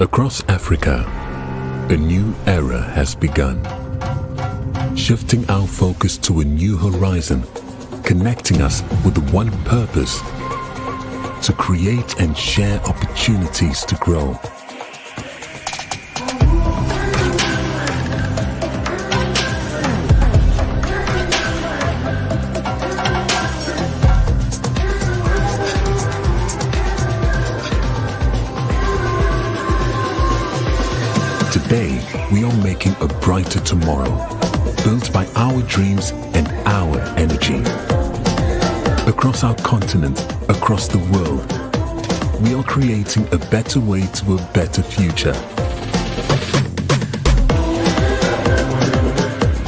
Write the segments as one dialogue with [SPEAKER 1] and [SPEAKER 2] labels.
[SPEAKER 1] Across Africa, a new era has begun, shifting our focus to a new horizon, connecting us with one purpose: to create and share opportunities to grow. Today, we are making a brighter tomorrow, built by our dreams and our energy. Across our continent, across the world, we are creating a better way to a better future.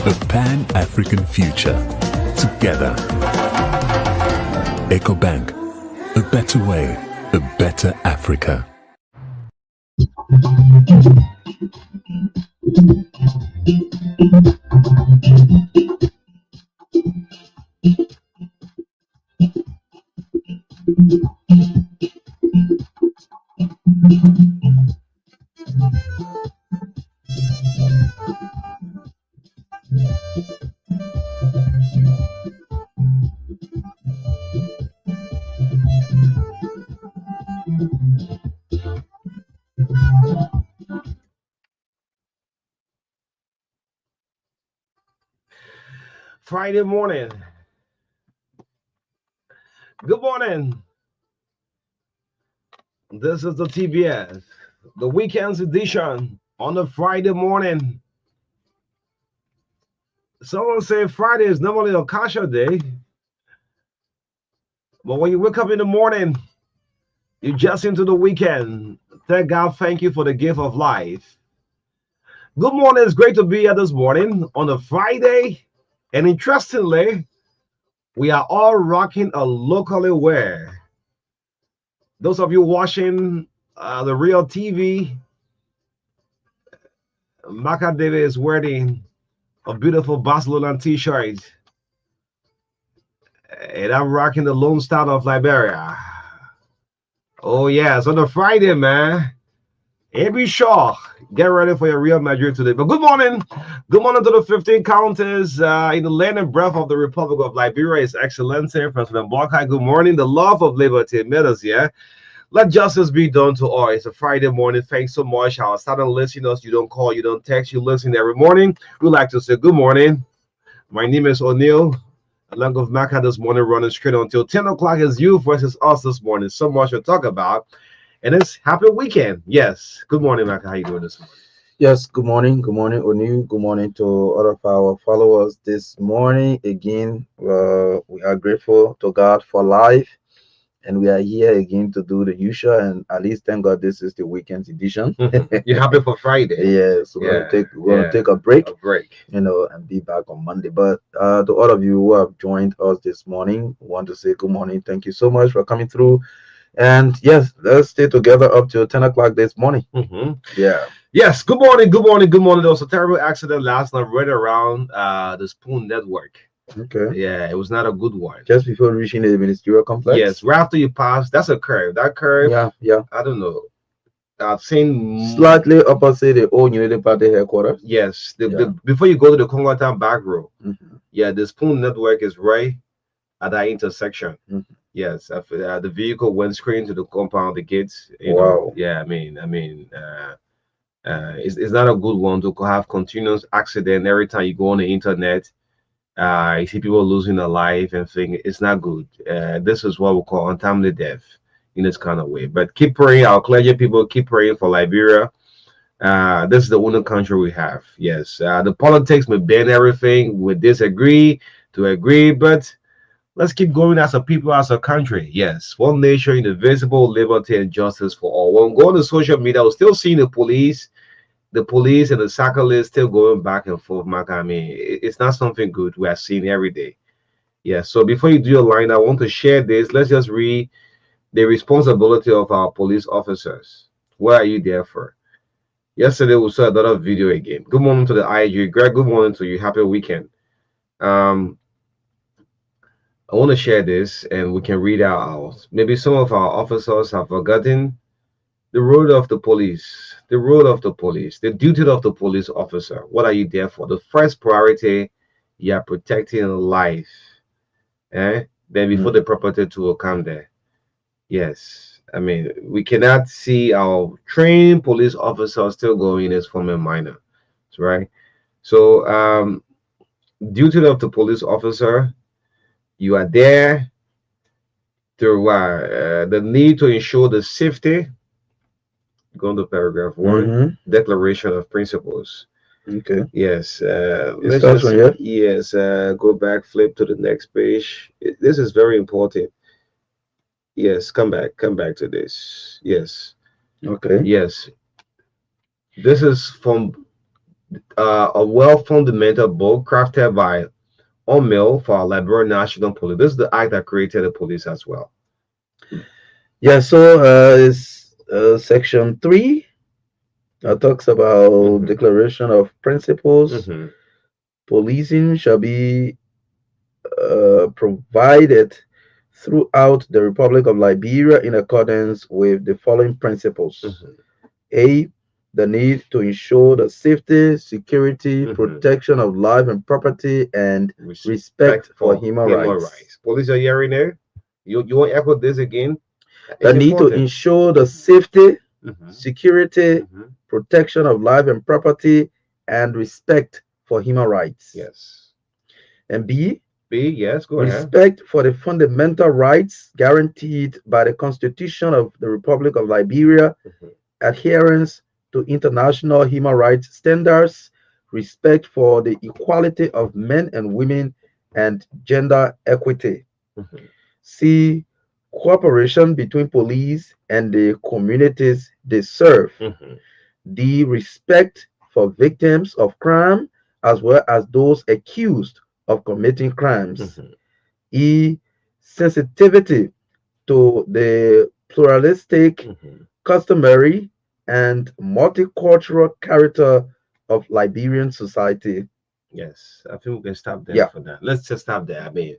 [SPEAKER 1] A Pan-African future. Together. EcoBank. A better way, a better Africa.
[SPEAKER 2] Friday morning. Good morning. This is the TBS, the weekend's edition on a Friday morning. Someone say Friday is normally a kasha day, but when you wake up in the morning, you just into the weekend. Thank God, thank you for the gift of life. Good morning. It's great to be here this morning on a Friday. And interestingly, we are all rocking a locally wear. Those of you watching the real TV, Marka is wearing a beautiful Barcelona t-shirt. And I'm rocking the Lone Star of Liberia. Oh, yeah. So the Friday, man. Be sure. Get ready for your Real Madrid today. But good morning. Good morning to the 15 counties in the land and breath of the Republic of Liberia. His Excellency President Marka. Good morning. The love of liberty met us here. Let justice be done to all. It's a Friday morning. Thanks so much. Our silent listeners, you don't call, you don't text, you listen every morning. We like to say good morning. My name is O'Neill. Along with Marka this morning, running straight until 10 o'clock is you versus us this morning. So much to talk about. And it's happy weekend. Yes. Good morning, Marka. How you doing this morning?
[SPEAKER 3] Yes, good morning. Good morning, O'Neill. Good morning to all of our followers this morning. Again, we are grateful to God for life. And we are here again to do the usual. And at least, thank God, this is the weekend edition.
[SPEAKER 2] You're happy for Friday?
[SPEAKER 3] Yes, we're gonna take a break. And be back on Monday. But to all of you who have joined us this morning, we want to say good morning. Thank you so much for coming through. And yes, let's stay together up till 10 o'clock this morning. Yeah.
[SPEAKER 2] Yes. Good morning. Good morning. Good morning. There was a terrible accident last night right around the Spoon Network.
[SPEAKER 3] Okay.
[SPEAKER 2] Yeah, it was not a good one.
[SPEAKER 3] Just before reaching the ministerial complex.
[SPEAKER 2] Yes, right after you pass, that's a curve. That curve.
[SPEAKER 3] Yeah.
[SPEAKER 2] I don't know. I've seen
[SPEAKER 3] slightly opposite the old Unity Party headquarters.
[SPEAKER 2] Yes, before you go to the Congo Town back road. Yeah, the Spoon Network is right at that intersection. Yes, the vehicle went straight into the compound, the gates. You know, yeah, I mean, it's not a good one to have continuous accident every time you go on the internet. You see people losing their life and think it's not good. This is what we call untimely death in this kind of way. But keep praying, our clergy people, keep praying for Liberia. This is the only country we have. Yes, the politics may bend everything. We disagree to agree, but let's keep going as a people, as a country. Yes, one nation, indivisible, liberty and justice for all. When going to social media, we're still seeing the police and the cyclists still going back and forth, Mark. I mean, it's not something good we are seeing every day. Yeah, so before you do your line, I want to share this. Let's just read the responsibility of our police officers. What are you there for? Yesterday, we saw another video again. Good morning to the IG. Greg, good morning to you. Happy weekend. I want to share this and we can read out. Maybe some of our officers have forgotten The role of the police, the role of the police, the duty of the police officer. What are you there for? The first priority, you are protecting life. Then before
[SPEAKER 3] Mm.
[SPEAKER 2] the property to will come there. Yes. I mean, we cannot see our trained police officers still going as former minor, right? So, duty of the police officer, you are there to the need to ensure the safety. Go to paragraph one,
[SPEAKER 3] Mm-hmm.
[SPEAKER 2] declaration of principles.
[SPEAKER 3] Okay.
[SPEAKER 2] Yes,
[SPEAKER 3] It
[SPEAKER 2] let's
[SPEAKER 3] starts from
[SPEAKER 2] just
[SPEAKER 3] here.
[SPEAKER 2] yes, go back, flip to the next page. This is very important. Yes, come back to this. Yes,
[SPEAKER 3] Okay.
[SPEAKER 2] yes, this is from a well fundamental book crafted by O'Mill for our Liberal National Police. This is the act that created the police as well.
[SPEAKER 3] Yeah. So it's section 3 talks about
[SPEAKER 2] Hmm.
[SPEAKER 3] declaration of principles.
[SPEAKER 2] Hmm.
[SPEAKER 3] Policing shall be provided throughout the Republic of Liberia in accordance with the following principles.
[SPEAKER 2] Hmm.
[SPEAKER 3] A. The need to ensure the safety, security,
[SPEAKER 2] Hmm.
[SPEAKER 3] protection of life and property, and
[SPEAKER 2] Respect
[SPEAKER 3] respect for
[SPEAKER 2] for
[SPEAKER 3] human
[SPEAKER 2] human
[SPEAKER 3] rights.
[SPEAKER 2] rights. Police are hearing there. You want to echo this again?
[SPEAKER 3] The
[SPEAKER 2] It's
[SPEAKER 3] need to
[SPEAKER 2] important.
[SPEAKER 3] ensure the safety,
[SPEAKER 2] Hmm.
[SPEAKER 3] security,
[SPEAKER 2] Hmm.
[SPEAKER 3] protection of life and property, and respect for human rights.
[SPEAKER 2] Yes.
[SPEAKER 3] And B.
[SPEAKER 2] B, yes, go ahead.
[SPEAKER 3] Respect for the fundamental rights guaranteed by the Constitution of the Republic of Liberia,
[SPEAKER 2] Hmm.
[SPEAKER 3] adherence to international human rights standards, respect for the equality of men and women, and gender equity.
[SPEAKER 2] Hmm.
[SPEAKER 3] C. Cooperation between police and the communities they serve.
[SPEAKER 2] Hmm.
[SPEAKER 3] D. Respect for victims of crime as well as those accused of committing crimes.
[SPEAKER 2] Hmm.
[SPEAKER 3] E. Sensitivity to the pluralistic,
[SPEAKER 2] Hmm.
[SPEAKER 3] customary, and multicultural character of Liberian society.
[SPEAKER 2] Yes, I think we can stop there
[SPEAKER 3] Yeah.
[SPEAKER 2] for that. Let's just stop there. I mean,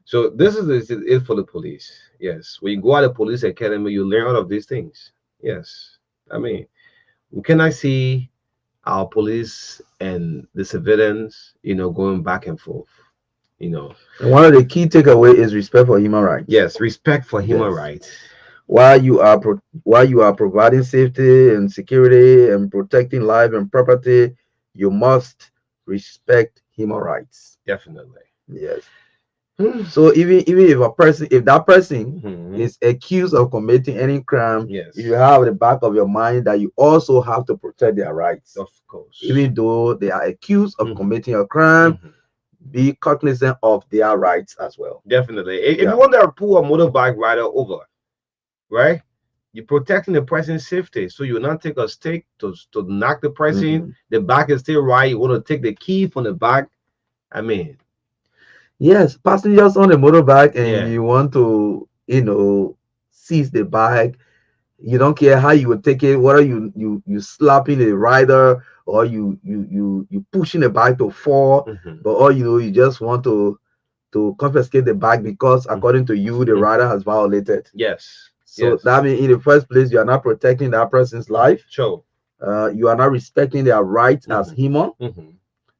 [SPEAKER 2] so this is it for the police. Yes, when you go out of police academy, you learn all of these things. Yes, I mean, can I see our police and the civilians, going back and forth? You know,
[SPEAKER 3] And one of the key takeaway is respect for human rights.
[SPEAKER 2] yes, respect for human
[SPEAKER 3] Yes.
[SPEAKER 2] rights.
[SPEAKER 3] While you are providing safety and security and protecting life and property, you must respect human rights.
[SPEAKER 2] Definitely.
[SPEAKER 3] Yes. So even if that person
[SPEAKER 2] Mhm.
[SPEAKER 3] is accused of committing any crime,
[SPEAKER 2] Yes,
[SPEAKER 3] you have at the back of your mind that you also have to protect their rights.
[SPEAKER 2] of course.
[SPEAKER 3] Even though they are accused of
[SPEAKER 2] Mhm.
[SPEAKER 3] committing a crime,
[SPEAKER 2] Mhm.
[SPEAKER 3] be cognizant of their rights as well.
[SPEAKER 2] Definitely. If
[SPEAKER 3] Yeah.
[SPEAKER 2] you want to pull a motorbike rider over, right? You're protecting the person's safety. So you will not take a stick to knock the person.
[SPEAKER 3] Mhm.
[SPEAKER 2] The back is still right. You want to take the key from the back. I mean,
[SPEAKER 3] Yes, passengers on a motorbike and
[SPEAKER 2] yeah.
[SPEAKER 3] you want to, seize the bag. You don't care how you would take it, whether you slapping the rider or you pushing the bag to fall,
[SPEAKER 2] Mhm.
[SPEAKER 3] but all you just want to confiscate the bag because according to you the rider has violated.
[SPEAKER 2] Yes.
[SPEAKER 3] So
[SPEAKER 2] Yes.
[SPEAKER 3] that means in the first place you are not protecting that person's life.
[SPEAKER 2] Sure.
[SPEAKER 3] You are not respecting their rights as
[SPEAKER 2] Mhm.
[SPEAKER 3] human.
[SPEAKER 2] Mhm.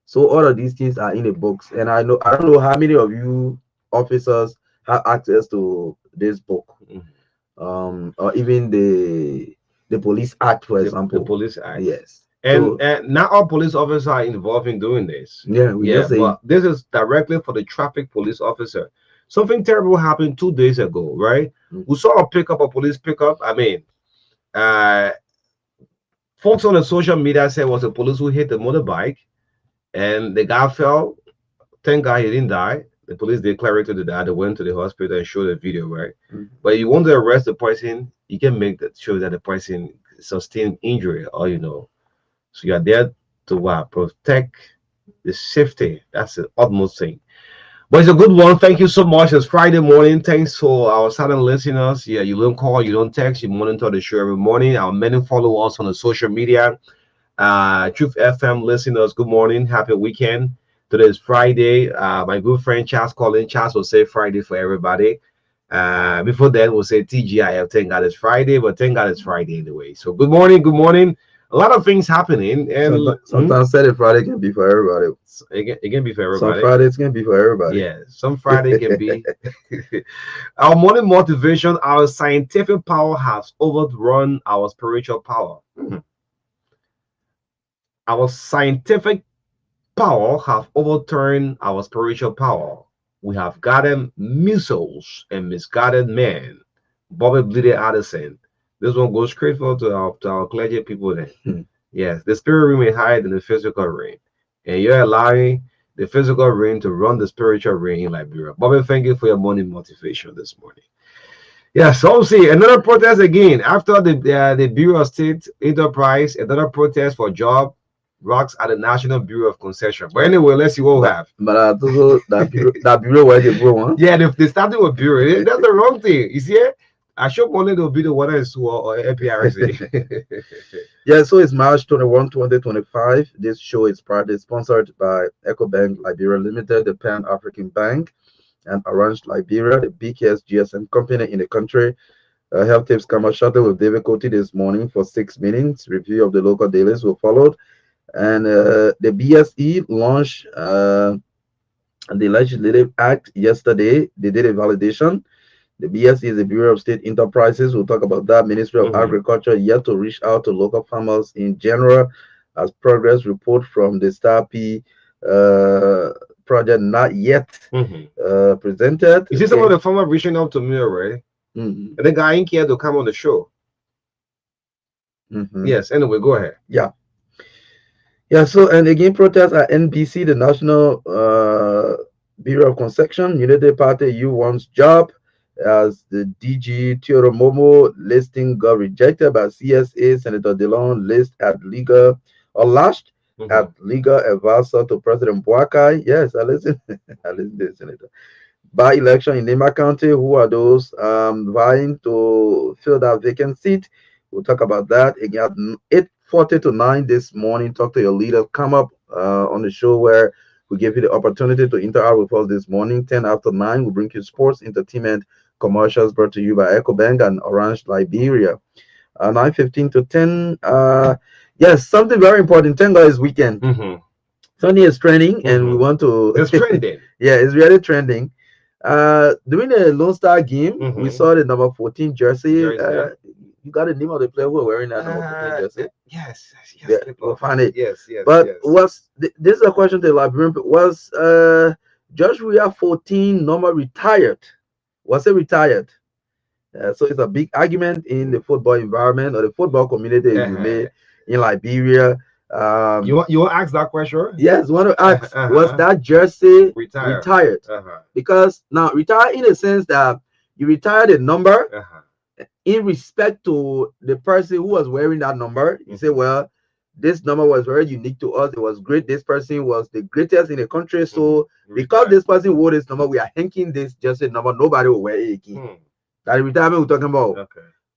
[SPEAKER 3] So all of these things are in the books, and I don't know how many of you officers have access to this book,
[SPEAKER 2] Mhm.
[SPEAKER 3] or even the Police Act, for
[SPEAKER 2] The
[SPEAKER 3] example.
[SPEAKER 2] police act.
[SPEAKER 3] Yes.
[SPEAKER 2] And
[SPEAKER 3] So
[SPEAKER 2] not all police officers are involved in doing this.
[SPEAKER 3] yeah, we
[SPEAKER 2] Yeah,
[SPEAKER 3] just say
[SPEAKER 2] but this is directly for the traffic police officer. Something terrible happened 2 days ago, right? We saw a police pickup. I mean, uh, folks on the social media said it was a police who hit the motorbike and the guy fell. Thank God he didn't die. The police declared it to die. They went to the hospital and showed the video, right?
[SPEAKER 3] Mhm.
[SPEAKER 2] But you want to arrest the person, you can make that show that the person sustained injury or So you are there to protect the safety. That's the utmost thing. But it's a good one. Thank you so much. It's Friday morning. Thanks for our silent listeners. Yeah, you don't call, you don't text, you monitor the show every morning. Our many followers on the social media. Truth FM listeners, good morning. Happy weekend. Today is Friday. My good friend Charles calling. Charles will say Friday for everybody. Before that, we'll say TGIF. Thank God it's Friday, but thank God it's Friday anyway. So good morning, good morning. A lot of things happening, and
[SPEAKER 3] sometimes Saturday Friday can be for everybody.
[SPEAKER 2] It can be for
[SPEAKER 3] Some
[SPEAKER 2] everybody.
[SPEAKER 3] Fridays can be for everybody.
[SPEAKER 2] Yeah, some Friday can be. Our morning motivation, our scientific power has overrun our spiritual power. Our scientific power have overturned our spiritual power. We have gotten missiles and misguided men. Bobby Bleeding Addison. This one goes straight for to our clergy people then. Yes, the spirit realm is higher than the physical realm. And you're allowing the physical realm to run the spiritual realm in Liberia. Bobby, thank you for your morning motivation this morning. Yes, so see another protest again after the Bureau of State Enterprise, another protest for job rocks at the National Bureau of Concession. But anyway, let's see what we have.
[SPEAKER 3] But that bureau where they go, huh?
[SPEAKER 2] Yeah, they started with Bureau. That's the wrong thing. You see, I should wanted to be the one in SWA or APRC.
[SPEAKER 3] Yeah, so it's March 21, 2025. This show is partly sponsored by EcoBank Liberia Limited, the Pan African Bank, and Orange Liberia, the biggest GSM company in the country. Health tips come out shortly with David Coty this morning for 6 minutes. Review of the local dailies will follow. And the BSE launched the Legislative Act yesterday. They did a validation. The BSE is the Bureau of State Enterprises. We'll talk about that. Ministry of Agriculture yet to reach out to local farmers in general as progress report from the Star P project not yet presented.
[SPEAKER 2] You see some of the farmers reaching out to me already. And the guy in here to come on the show. Yes, anyway, go ahead.
[SPEAKER 3] Yeah, so and again, protests at NBC, the National Bureau of Concession, United Party U wants job as the DG Teodoro Momo listing got rejected by CSA. Senator DeLon list at legal or lashed at legal advisor to President Boakai. Yes, I listen. I listen to the senator. By election in Nema County, who are those vying to fill that vacant seat? We'll talk about that again at 8:40 to 9 this morning. Talk to your leader. Come up on the show where we give you the opportunity to interact with us this morning. 10 after 9, we bring you sports, entertainment, commercials brought to you by EcoBank and Orange Liberia. 9:15 to 10. Yes, something very important. Thank God it's weekend. Sunday is trending, and we want to.
[SPEAKER 2] It's trending.
[SPEAKER 3] Yeah, it's really trending. During the Lone Star game, we saw the number 14 jersey. You got the name of the player who were wearing that number 14 jersey?
[SPEAKER 2] Yes.
[SPEAKER 3] Yeah, we'll find it.
[SPEAKER 2] Yes.
[SPEAKER 3] But this is a question to the Liberian. Was Joshua 14 number retired? Was it retired? So it's a big argument in the football environment or the football community in Liberia.
[SPEAKER 2] You want to ask that question?
[SPEAKER 3] Yes, want to ask, was that jersey retired? Because now retired in the sense that you retired a number in respect to the person who was wearing that number. You say, well, this number was very unique to us. It was great. This person was the greatest in the country. So because this person wore this number, we are hanking this jersey number. Nobody will wear it again. That retirement we're talking about.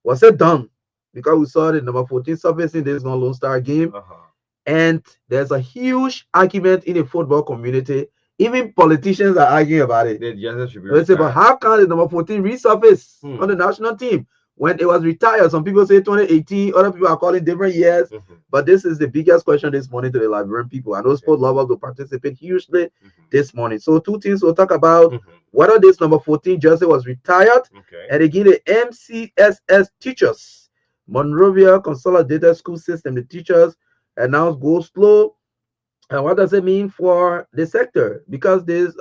[SPEAKER 3] Was it done? Because we saw the number 14 surfacing this Lone Star game. And there's a huge argument in the football community. Even politicians are arguing about it. They say, but how can the number 14 resurface on the national team when it was retired? Some people say 2018, other people are calling different years. But this is the biggest question this morning to the Liberian people. And those sport lovers will participate hugely this morning. So two things we'll talk about. Whether this number 14 jersey was retired. And again, the MCSS teachers, Monrovia Consolidated School System, the teachers announced go slow. And what does it mean for the sector? Because this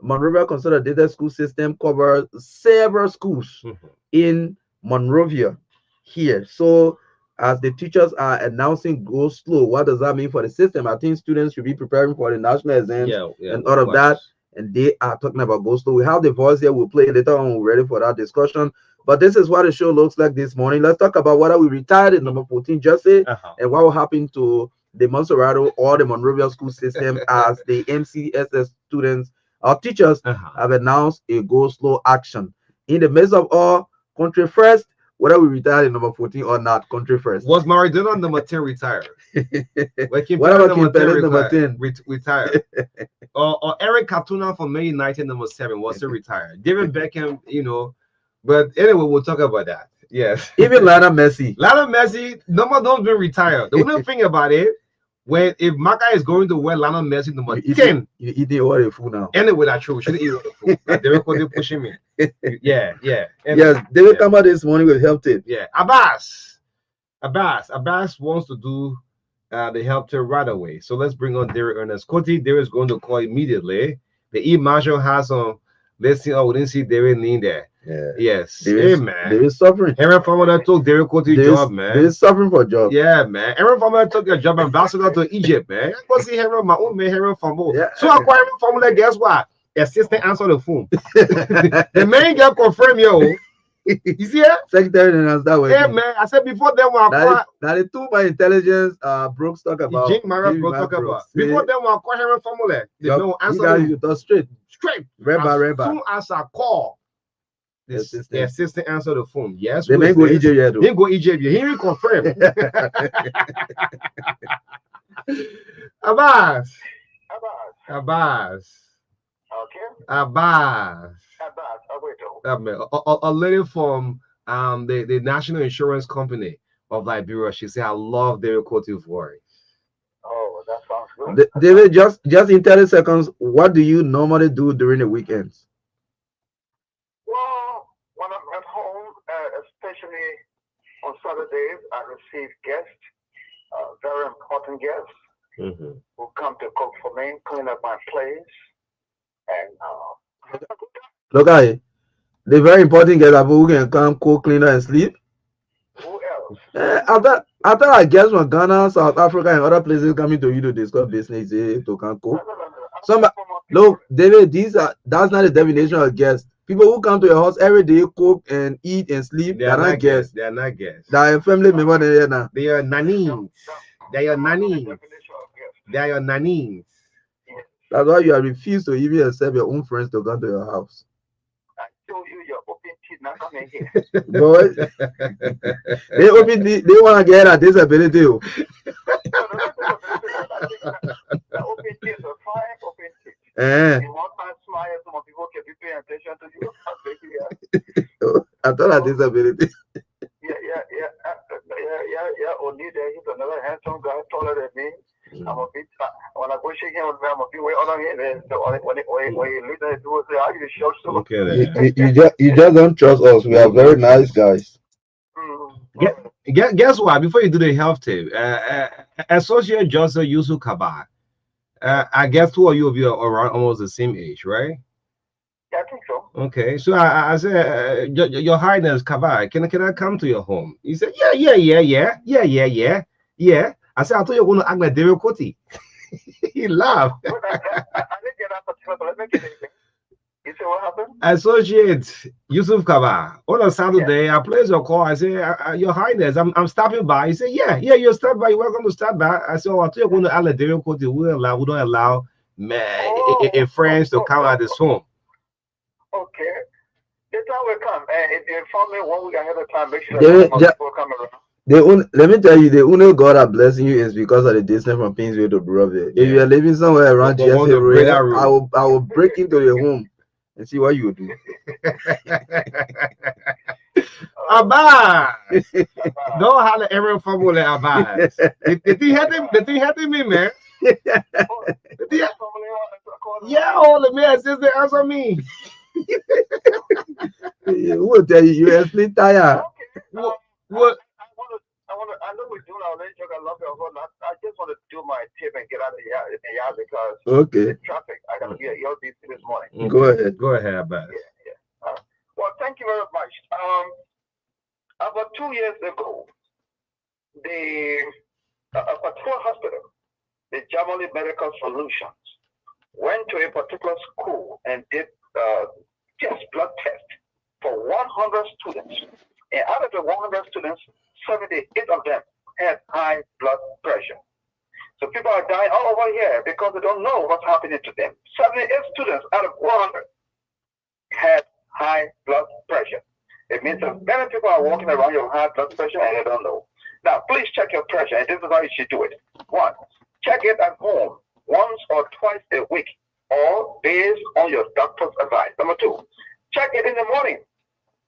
[SPEAKER 3] Monrovia Consolidated School System covers several schools in Monrovia here. So as the teachers are announcing go slow, what does that mean for the system? I think students should be preparing for the national exams and all of that. And they are talking about go slow. We have the voice here. We'll play it later on. We're ready for that discussion. But this is what the show looks like this morning. Let's talk about whether we retired in number 14 jersey and what will happen to the Monserrato or the Monrovia school system as the MCSS students or teachers have announced a go slow action. In the midst of all country first, whether we retire in number 14 or not, country first.
[SPEAKER 2] Was Maradona number 10 retired?
[SPEAKER 3] What about number 10?
[SPEAKER 2] Retired. or Eric Cantona from Man United number 7 was still retired. David Beckham, but anyway, we'll talk about that. Yes.
[SPEAKER 3] Even Lionel Messi.
[SPEAKER 2] Lionel Messi, number don't be retired. The only thing about it, if Marka is going to wear Lionel Messi number 10,
[SPEAKER 3] you eating all the food now.
[SPEAKER 2] Anyway, that's true. We shouldn't eat all the food. They're pushing me. Yeah. Anyway,
[SPEAKER 3] yes, they will come out this morning with help tip.
[SPEAKER 2] Yeah. Abbas wants to do the help tip right away. So let's bring on Derek Ernest. Coty, Derek is going to call immediately. The E-Marshal has on. Let's see. Oh, we didn't see Derek in there.
[SPEAKER 3] Yeah.
[SPEAKER 2] Yes.
[SPEAKER 3] Man. They is suffering.
[SPEAKER 2] Aaron Farmer that took Derek Coty's job, man.
[SPEAKER 3] They is suffering for a job.
[SPEAKER 2] Yeah, man. Aaron Farmer took your job ambassador to Egypt, man. I go see my own man, Aaron Farmer. Yeah. So I call Aaron Farmer, guess what? Assistant answer the phone. The man get confirmed, yo. You see it?
[SPEAKER 3] Secretary announced that way.
[SPEAKER 2] Yeah, man. I said before them one
[SPEAKER 3] now the two by intelligence Brooks talk about.
[SPEAKER 2] Jim Mara Brooks talk about. Before them one call Aaron Farmer, they don't answer.
[SPEAKER 3] You talk straight. Reba.
[SPEAKER 2] As soon as I call, the assistant answer the phone. Yes.
[SPEAKER 3] They may go Egypt yet.
[SPEAKER 2] They go Egypt yet. He ain't confirm. Abbas.
[SPEAKER 4] Okay.
[SPEAKER 2] Abbas. A lady from the National Insurance Company of Liberia. She said, "I love Derek Coty's voice."
[SPEAKER 4] Oh, that sounds good.
[SPEAKER 3] David, just in 30 seconds, what do you normally do during the weekends?
[SPEAKER 4] Well, when I'm at home, especially on Saturdays, I receive guests, very important guests, who come to cook for me, clean up my place, and
[SPEAKER 3] look at it. The very important guests who can come cook, clean up, and sleep.
[SPEAKER 4] Who else?
[SPEAKER 3] After I guess from Ghana, South Africa, and other places coming to you to discuss business, to come cook. Look, David, that's not the definition of guests. People who come to your house every day, cook and eat and sleep, they're not guests.
[SPEAKER 2] They are not guests.
[SPEAKER 3] They are a family member there now.
[SPEAKER 2] They are nannies. They are nannies. They are your nannies.
[SPEAKER 3] That's why you have refused to even accept your own friends to come to your house.
[SPEAKER 4] I told you your open teeth not coming here.
[SPEAKER 3] Boy, they want to get a disability.
[SPEAKER 4] Open teeth are fine, open teeth. You want my smile, some people can be paying attention to you.
[SPEAKER 3] I thought a disability.
[SPEAKER 4] Yeah. Only there, he's another handsome guy, taller than me. I'm a bit. When I go shake him, I'm a bit way on here. So when you leave that door, say, "I give you show."
[SPEAKER 2] Okay.
[SPEAKER 3] You just don't trust us. We are very nice guys.
[SPEAKER 2] Guess what? Before you do the health tip, Associate Joseph Yusuf Kabar. I guess two of you are around almost the same age, right?
[SPEAKER 4] Yeah, I think so.
[SPEAKER 2] Okay, so I said, Your Highness Kabar, can I come to your home? He said, yeah. I said, I thought you were going to act like Derek Coty. He laughed.
[SPEAKER 4] I didn't get that particular, but let me get it. You said what happened?
[SPEAKER 2] Associate Yusuf Kabar. On a Saturday, I placed your call. I said, Your Highness, I'm stopping by. He said, yeah, you're stopping by. You're welcome to stop by. I said, I thought you were going to act like Derek Coty. We don't allow friends to come at this home.
[SPEAKER 4] Okay. The time will come. And if you inform me 1 week ahead of time, make sure people come around.
[SPEAKER 3] Let me tell you, the only God are blessing you is because of the distance from Pinsville to Brother. If you are living somewhere around GSA area, I will break into the home and see what you do.
[SPEAKER 2] Abba! Don't holler every formula, Abba. The thing happened me, man. Yeah, all the man says they answer me.
[SPEAKER 3] Who will tell you? You are split tire.
[SPEAKER 2] What?
[SPEAKER 4] I know we're doing our lecture. I love your phone. I just want to do my tip and get out of here because traffic. I got to be at LDC this morning.
[SPEAKER 2] Okay. Go ahead, Abbas.
[SPEAKER 4] Yeah. Well, thank you very much. About 2 years ago, a particular hospital, the Jamali Medical Solutions, went to a particular school and did blood test for 100 students. And out of the 100 students, 78 of them had high blood pressure. So people are dying all over here because they don't know what's happening to them. 78 students out of 100 had high blood pressure. It means that many people are walking around your high blood pressure and they don't know. Now, please check your pressure, and this is how you should do it. One, check it at home once or twice a week, or based on your doctor's advice. Number two, check it in the morning,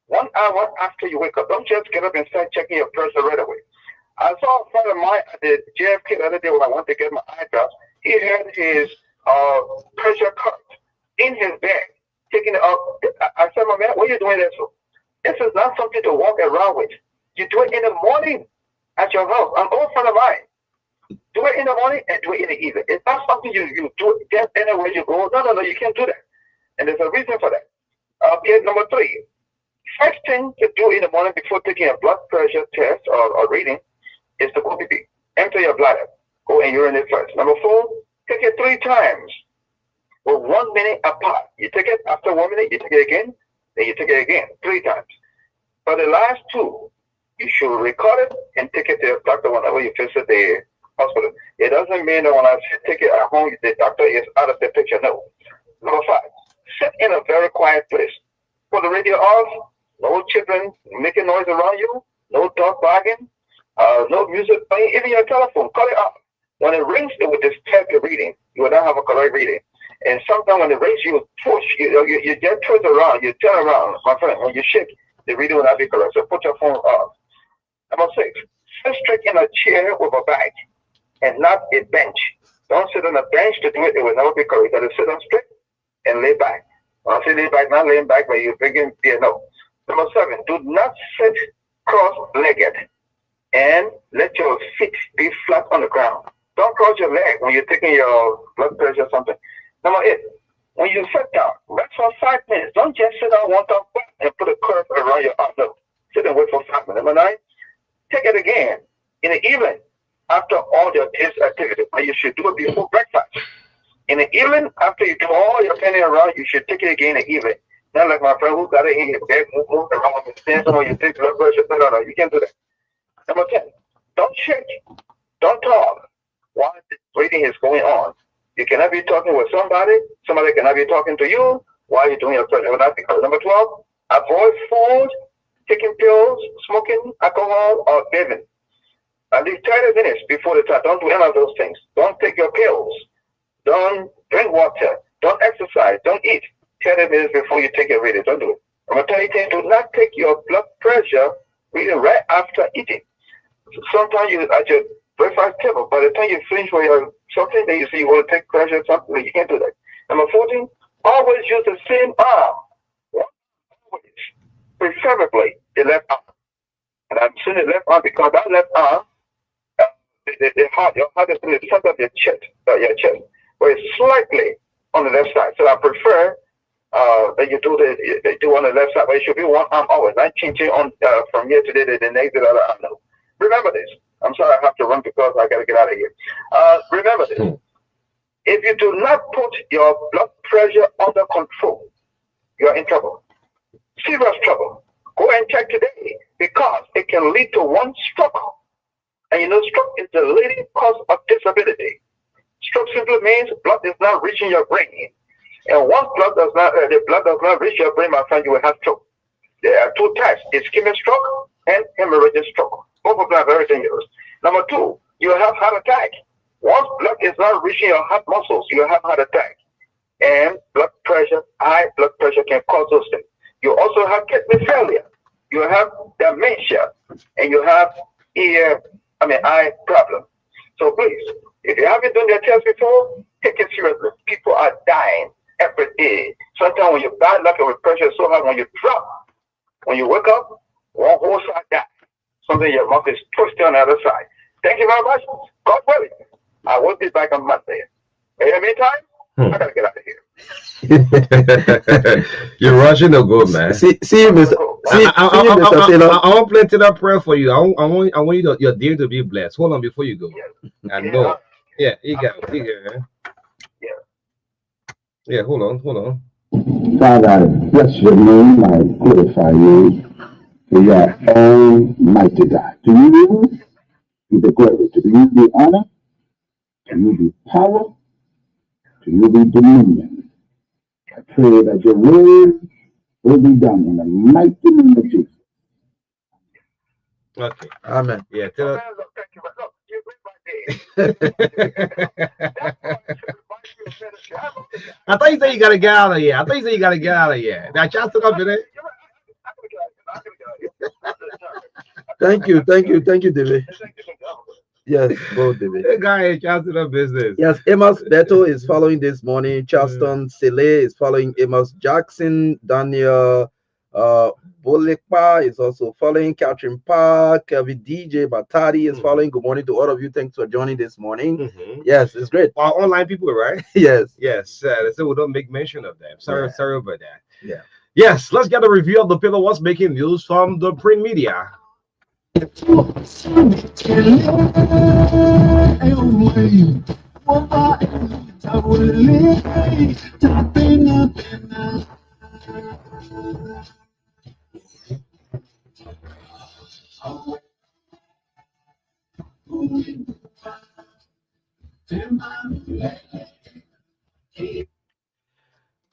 [SPEAKER 4] 1 hour after you wake up. Don't just get up and start checking your pressure right away. I saw a friend of mine at the JFK the other day when I went to get my eye drops. He had his pressure cup in his bag, taking it up. I said, my man, what are you doing this for? This is not something to walk around with. You do it in the morning at your house. An old friend of mine. Do it in the morning and do it in the evening. It's not something you do it just anywhere you go. No, you can't do that. And there's a reason for that. Okay, number three. First thing to do in the morning before taking a blood pressure test or reading is to go pee. Empty your bladder. Go and urinate first. Number four, take it 3 times with 1 minute apart. You take it after 1 minute, you take it again, then you take it again 3 times. For the last 2, you should record it and take it to your doctor whenever you visit the hospital. It doesn't mean that when I say take it at home, the doctor is out of the picture. No. Number 5, sit in a very quiet place. Put the radio off, no children making noise around you, no dog barking, no music playing, even your telephone, cut it off. When it rings, it will disturb your reading. You will not have a correct reading. And sometimes when it rings, you push, you just twist around, you turn around, my friend. When you shake, the reading will not be correct. So put your phone off. Number 6, sit straight in a chair with a back and not a bench. Don't sit on a bench to do it. It will never be correct. You got to sit on straight and lay back. When I say lay back, not laying back, but you're drinking beer. No. Number 7, do not sit cross-legged and let your feet be flat on the ground. Don't cross your leg when you're taking your blood pressure or something. Number 8, when you sit down, rest for 5 minutes. Don't just sit down one time and put a curve around your arm. No. Sit and wait for 5 minutes. Number 9, take it again in the evening after all your day's activity. But you should do it before breakfast. In the evening, after you do all your penning around, you should take it again in the evening. Not like my friend who got it in your bed, move around with his hands when you take blood pressure. No, you can't do that. Number 10, don't shake. Don't talk while the breathing is going on. You cannot be talking with somebody cannot be talking to you while you're doing your pressure. Number 12, avoid food, taking pills, smoking, alcohol, or bathing. And leave 30 minutes before the time. Don't do any of those things. Don't take your pills. Don't drink water. Don't exercise. Don't eat 30 minutes before you take your reading. Don't do it. Number 13, do not take your blood pressure reading right after eating. Sometimes you at your breakfast table, by the time you finish with your something, then you see you want to take pressure something, you can't do that. Number 14, always use the same arm. Always. Preferably the left arm. And I'm saying the left arm because that left arm, the heart, your heart is in the center of your chest, but it's slightly on the left side. So I prefer that you do on the left side, but it should be one arm always, not changing on from here to there to the next to the other arm. No. Remember this. I'm sorry I have to run because I got to get out of here. Remember this. If you do not put your blood pressure under control, you're in trouble. Serious trouble. Go and check today because it can lead to one stroke. And you know, stroke is the leading cause of disability. Stroke simply means blood is not reaching your brain. And once the blood does not reach your brain, my friend, you will have stroke. There are 2 types, ischemic stroke and hemorrhagic stroke. Both of them are very dangerous. Number 2, you have heart attack. Once blood is not reaching your heart muscles, you have heart attack. And blood pressure, high blood pressure can cause those things. You also have kidney failure. You have dementia. And you have eye problem. So please, if you haven't done your test before, take it seriously. People are dying every day. Sometimes when you're bad luck and with pressure is so high, when you drop, when you wake up, one whole side dies. Something your mouth is twisted on the other side. Thank you very much. God willing, I will be back on Monday. In the meantime, I gotta get out of here.
[SPEAKER 2] You're rushing to go, man.
[SPEAKER 3] See you, Mr.
[SPEAKER 2] I want plenty of prayer for you. I want you your day to be blessed. Hold on before you go.
[SPEAKER 4] Yes.
[SPEAKER 2] I know. Yeah, you got it. Yeah, hold on.
[SPEAKER 5] Father, I bless your name. I glorify you. You are Almighty God. To you be the glory. To you be honor. To you be power. To you be dominion. I pray that your will be done in the mighty name of Jesus.
[SPEAKER 2] Okay.
[SPEAKER 3] Amen.
[SPEAKER 2] Yeah.
[SPEAKER 4] Oh, man, look, thank you. Look, you made my day. That's why I should remind you of ministry. I love the guy.
[SPEAKER 2] I thought you said you gotta get out of here. I thought you said you gotta get out of here. That chance to come in it.
[SPEAKER 4] You're right. I'm going to get out of here.
[SPEAKER 3] Thank you, David.
[SPEAKER 4] Thank you.
[SPEAKER 3] Yes, go, David.
[SPEAKER 2] The guy is chance to the business.
[SPEAKER 3] Yes, Amos Beto is following this morning. Charleston Sele is following Amos Jackson. Daniel Bolekpa is also following. Catherine Park. DJ Batati is following. Good morning to all of you. Thanks for joining this morning. Yes, it's great.
[SPEAKER 2] Our online people, right?
[SPEAKER 3] Yes.
[SPEAKER 2] Yes. So we don't make mention of them. Sorry about that.
[SPEAKER 3] Yeah.
[SPEAKER 2] Yes, let's get a review of the paper what's making news from the print media.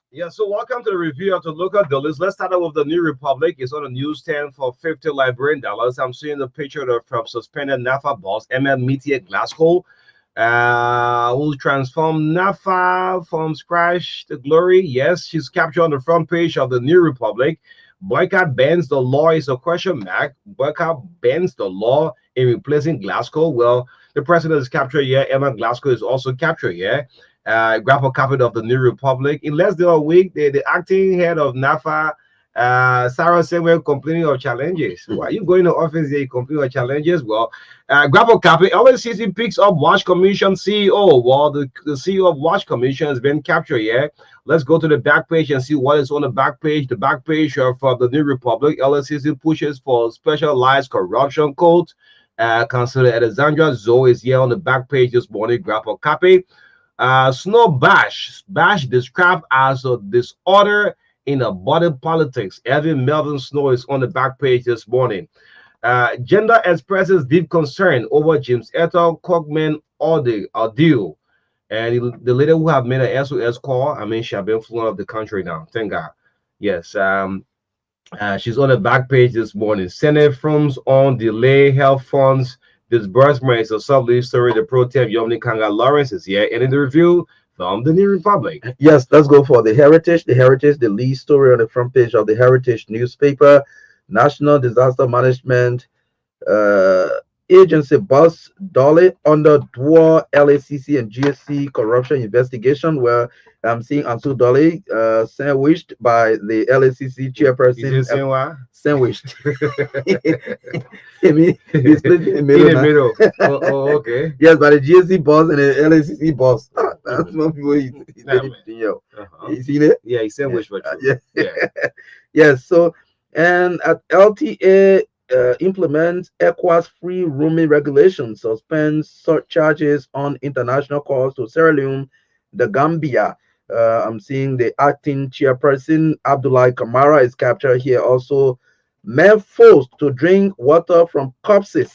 [SPEAKER 2] Yeah, so welcome to the review of the local dealers. Let's start out with the New Republic. It's on the newsstand for $50 Liberian dollars. I'm seeing the picture from suspended NAFA boss Emma Meteor Glasgow. Will transform NAFA from scratch to glory. Yes, she's captured on the front page of the New Republic. Boycott bans the law is a question mark. Boycott bans the law in replacing Glasgow. Well, the president is captured here. Emma Glasgow is also captured here. Grab a copy of the New Republic. In less than a week, the acting head of NAFA, Sarah said we're complaining of challenges. Why are you going to office here complaining of challenges? Well, grab a copy. LSCC picks up Watch Commission CEO. Well, the CEO of Watch Commission has been captured here. Let's go to the back page and see what is on the back page. The back page of the New Republic. LSCC pushes for specialized corruption code. Councillor Alexandra Zoe is here on the back page this morning. Grab a copy. Snow Bash described as a disorder in a body politics. Evan Melvin Snow is on the back page this morning. Gender expresses deep concern over James Ethel Cogman ordeal. And the lady who have made an SOS call, I mean, she has been flown off the country now. Thank God. Yes. She's on the back page this morning. Senate firms on delay health funds disbursement is a sub-lead story. The pro temp Yomni Kanga Lawrence is here, and in the review from the New Republic.
[SPEAKER 3] Yes, let's go for the Heritage. The lead story on the front page of the Heritage newspaper. National Disaster Management Agency boss Dolly under dual LACC and GSC corruption investigation, where I'm seeing Ansu Dolly sandwiched by the LACC chairperson. Sandwiched. I mean, he's split in the middle.
[SPEAKER 2] In the middle. Oh, okay.
[SPEAKER 3] Yes, by the GSC boss and the LACC boss. That's what people you seen it?
[SPEAKER 2] Yeah, he sandwiched.
[SPEAKER 3] Yeah. Yes. So, and at LTA. Implements ECOWAS free roaming regulations, suspends surcharges on international calls to Sierra Leone, the Gambia. I'm seeing the acting chairperson, Abdullah Kamara, is captured here. Also, men forced to drink water from corpses,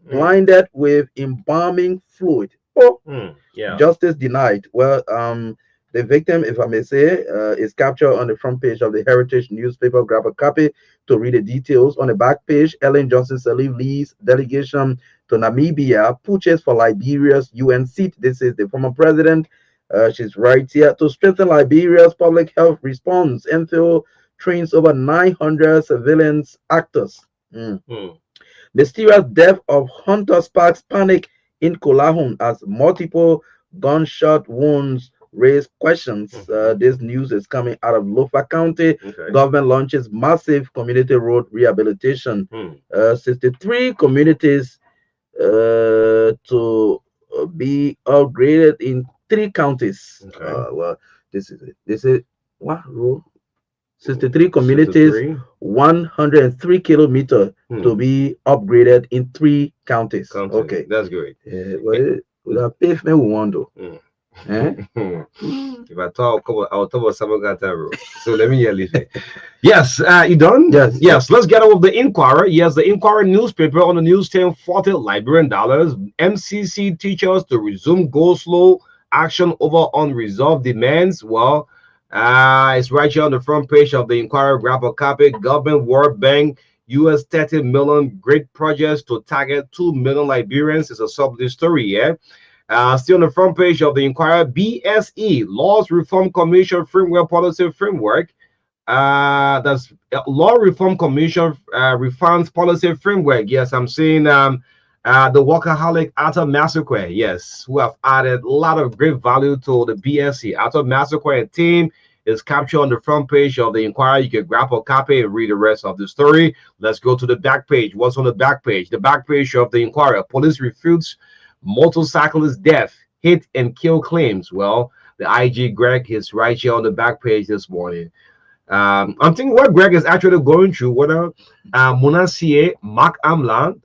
[SPEAKER 3] blinded with embalming fluid. Justice denied. Well, the victim, if I may say, is captured on the front page of the Heritage newspaper. Grab a copy to read the details. On the back page, Ellen Johnson Sirleaf leads delegation to Namibia, pushes for Liberia's UN seat. This is the former president. She's right here. To strengthen Liberia's public health response, MPhil trains over 900 civilians actors. Mysterious death of Hunter sparks panic in Kolahun as multiple gunshot wounds raise questions. This news is coming out of Lofa County. Government launches massive community road rehabilitation. 63 communities to be upgraded in 3 counties. Well, this is it. This is what road? 63 communities, 103 kilometers to be upgraded in 3 counties. Okay,
[SPEAKER 2] that's great.
[SPEAKER 3] Well, with a pavement we want to.
[SPEAKER 2] If I talk, I'll talk about Samagata Road. So let me hear it. Yes, you done? Yes. Let's get on with the Inquirer. Yes, the Inquirer newspaper on the newsstand, $40 Liberian dollars. MCC teachers to resume go slow action over unresolved demands. Well, it's right here on the front page of the Inquirer. Grab a copy. Government World Bank US 30 million great projects to target 2 million Liberians is a sub story here. Still on the front page of the Inquirer, BSE, Laws Reform Commission Framework Policy Framework. That's Law Reform Commission Reforms Policy Framework. Yes, I'm seeing the workaholic Arthur Massacre. Yes, who have added a lot of great value to the BSE. Arthur Massacre and team is captured on the front page of the Inquirer. You can grab a copy and read the rest of the story. Let's go to the back page. What's on the back page? The back page of the Inquirer. Police refutes motorcyclist death, hit and kill claims. Well, the IG Greg is right here on the back page this morning. I'm thinking what Greg is actually going through, whether Munasie, Mark Amlan,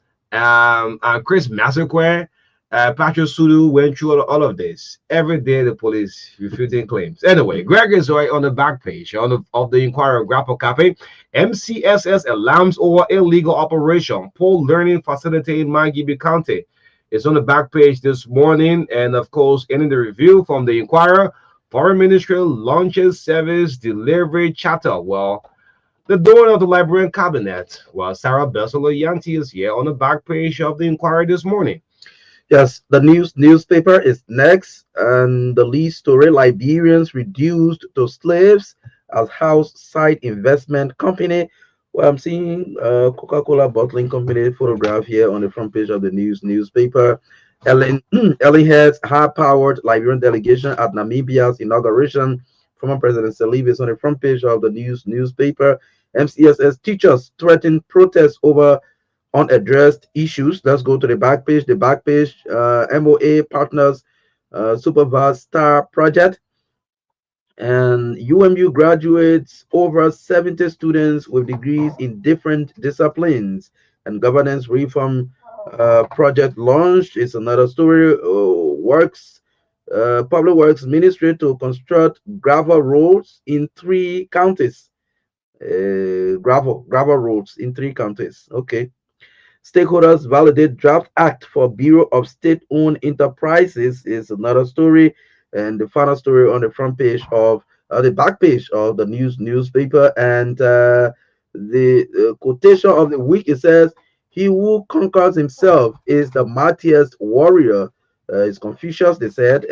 [SPEAKER 2] Chris Massacre, Patrick Sudu went through all of this. Every day the police refuting claims. Anyway, Greg is right on the back page of the Inquirer. Grapple copy. MCSS alarms over illegal operation. Pole learning facility in Mangibi County. It's on the back page this morning. And of course, in the review from the Inquirer, Foreign Ministry launches service delivery charter. Well, the door of the Liberian cabinet. Well, Sarah Bessolo Yanti is here on the back page of the Inquirer this morning.
[SPEAKER 3] Yes, the newspaper is next, and the lead story: Liberians reduced to slaves as house site investment company. Well, I'm seeing Coca-Cola bottling company photograph here on the front page of the newspaper. Ellen Head's high-powered Liberian delegation at Namibia's inauguration. Former President Saliba is on the front page of the newspaper. MCSS teachers threaten protests over unaddressed issues. Let's go to the back page. The back page, MOA partners supervise STAR project, and UMU graduates over 70 students with degrees in different disciplines, and governance reform project launched is another story. Public Works Ministry to construct gravel roads in 3 counties. Gravel roads in 3 counties. Okay. Stakeholders validate draft act for Bureau of State-Owned Enterprises is another story, and the final story on the front page of the back page of the newspaper. And the quotation of the week, it says, "He who conquers himself is the mightiest warrior." It's Confucius, they said,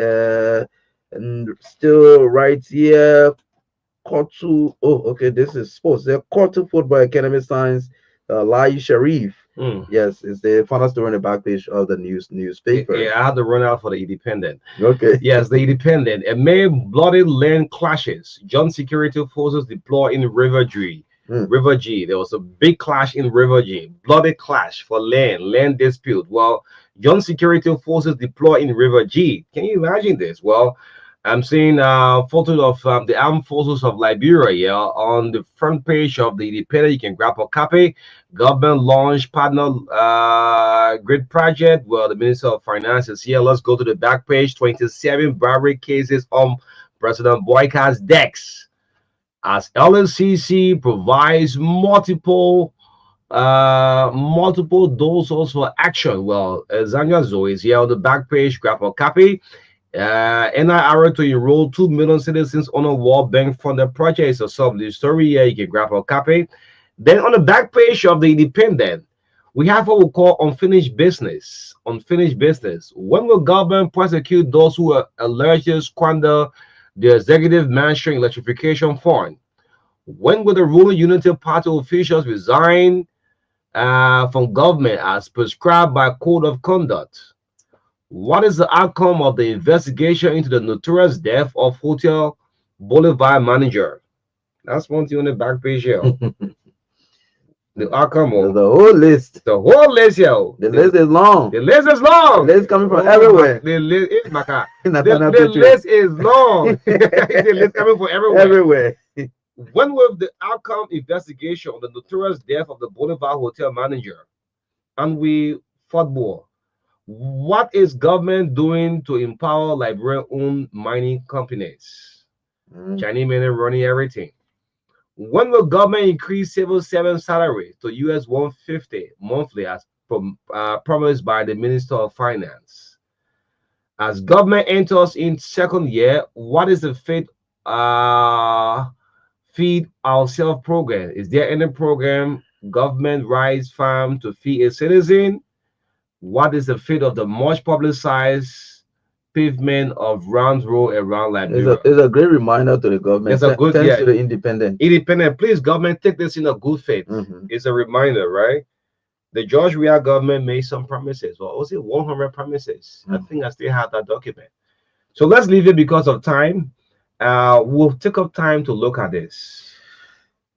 [SPEAKER 3] and still right here, Kotu. Oh, okay, this is sports. The Kotu Football Academy Science, Lai Sharif. Yes, it's the final story on the back page of the newspaper.
[SPEAKER 2] Yeah, I had to run out for the Independent.
[SPEAKER 3] Okay.
[SPEAKER 2] Yes, the Independent. Amid bloody land clashes, John security forces deploy in River G. River G. There was a big clash in River G. Bloody clash for land dispute. Well, John security forces deploy in River G. Can you imagine this? Well, I'm seeing photos of the armed forces of Liberia here on the front page of the Independent. You can grab a copy. Government launch partner grid project. Well, the Minister of Finance is here. Let's go to the back page. 27 bribery cases on President Boyka's decks, as LNCC provides multiple doses for action. Well, Zanya Zoe is here on the back page. Grab a copy. NIR to enroll 2 million citizens on a World Bank funded project is a sub story here. You can grab a copy. Then on the back page of the Independent, we have what we call unfinished business. Unfinished business. When will government prosecute those who are alleged squander the executive mansion electrification fund? When will the ruling Unity Party officials resign from government as prescribed by Code of Conduct? What is the outcome of the investigation into the notorious death of Hotel Boulevard manager? That's one thing on the back page here. The outcome of
[SPEAKER 3] the whole list.
[SPEAKER 2] The whole list, yo.
[SPEAKER 3] The list is long.
[SPEAKER 2] The list is long.
[SPEAKER 3] The list coming from everywhere.
[SPEAKER 2] The list is Marka. the list is long. The list coming from everywhere.
[SPEAKER 3] Everywhere.
[SPEAKER 2] When will the outcome investigation on the notorious death of the Boulevard Hotel manager and we football? What is government doing to empower Liberian-owned mining companies? Chinese men are running everything. When will government increase civil servant salary to US 150 monthly as promised by the Minister of Finance? As government enters in second year, what is the fate Feed Ourselves program? Is there any program government rights farm to fee a citizen? What is the fate of the much publicized pavement of Round Road around Liberia?
[SPEAKER 3] It's a great reminder to the government.
[SPEAKER 2] It's a good,
[SPEAKER 3] thanks to the independent.
[SPEAKER 2] Please, government, take this in a good faith. It's a reminder, right? The George Weah government made some promises. Well, was it 100 promises? I think I still have that document. So let's leave it because of time. We'll take up time to look at this.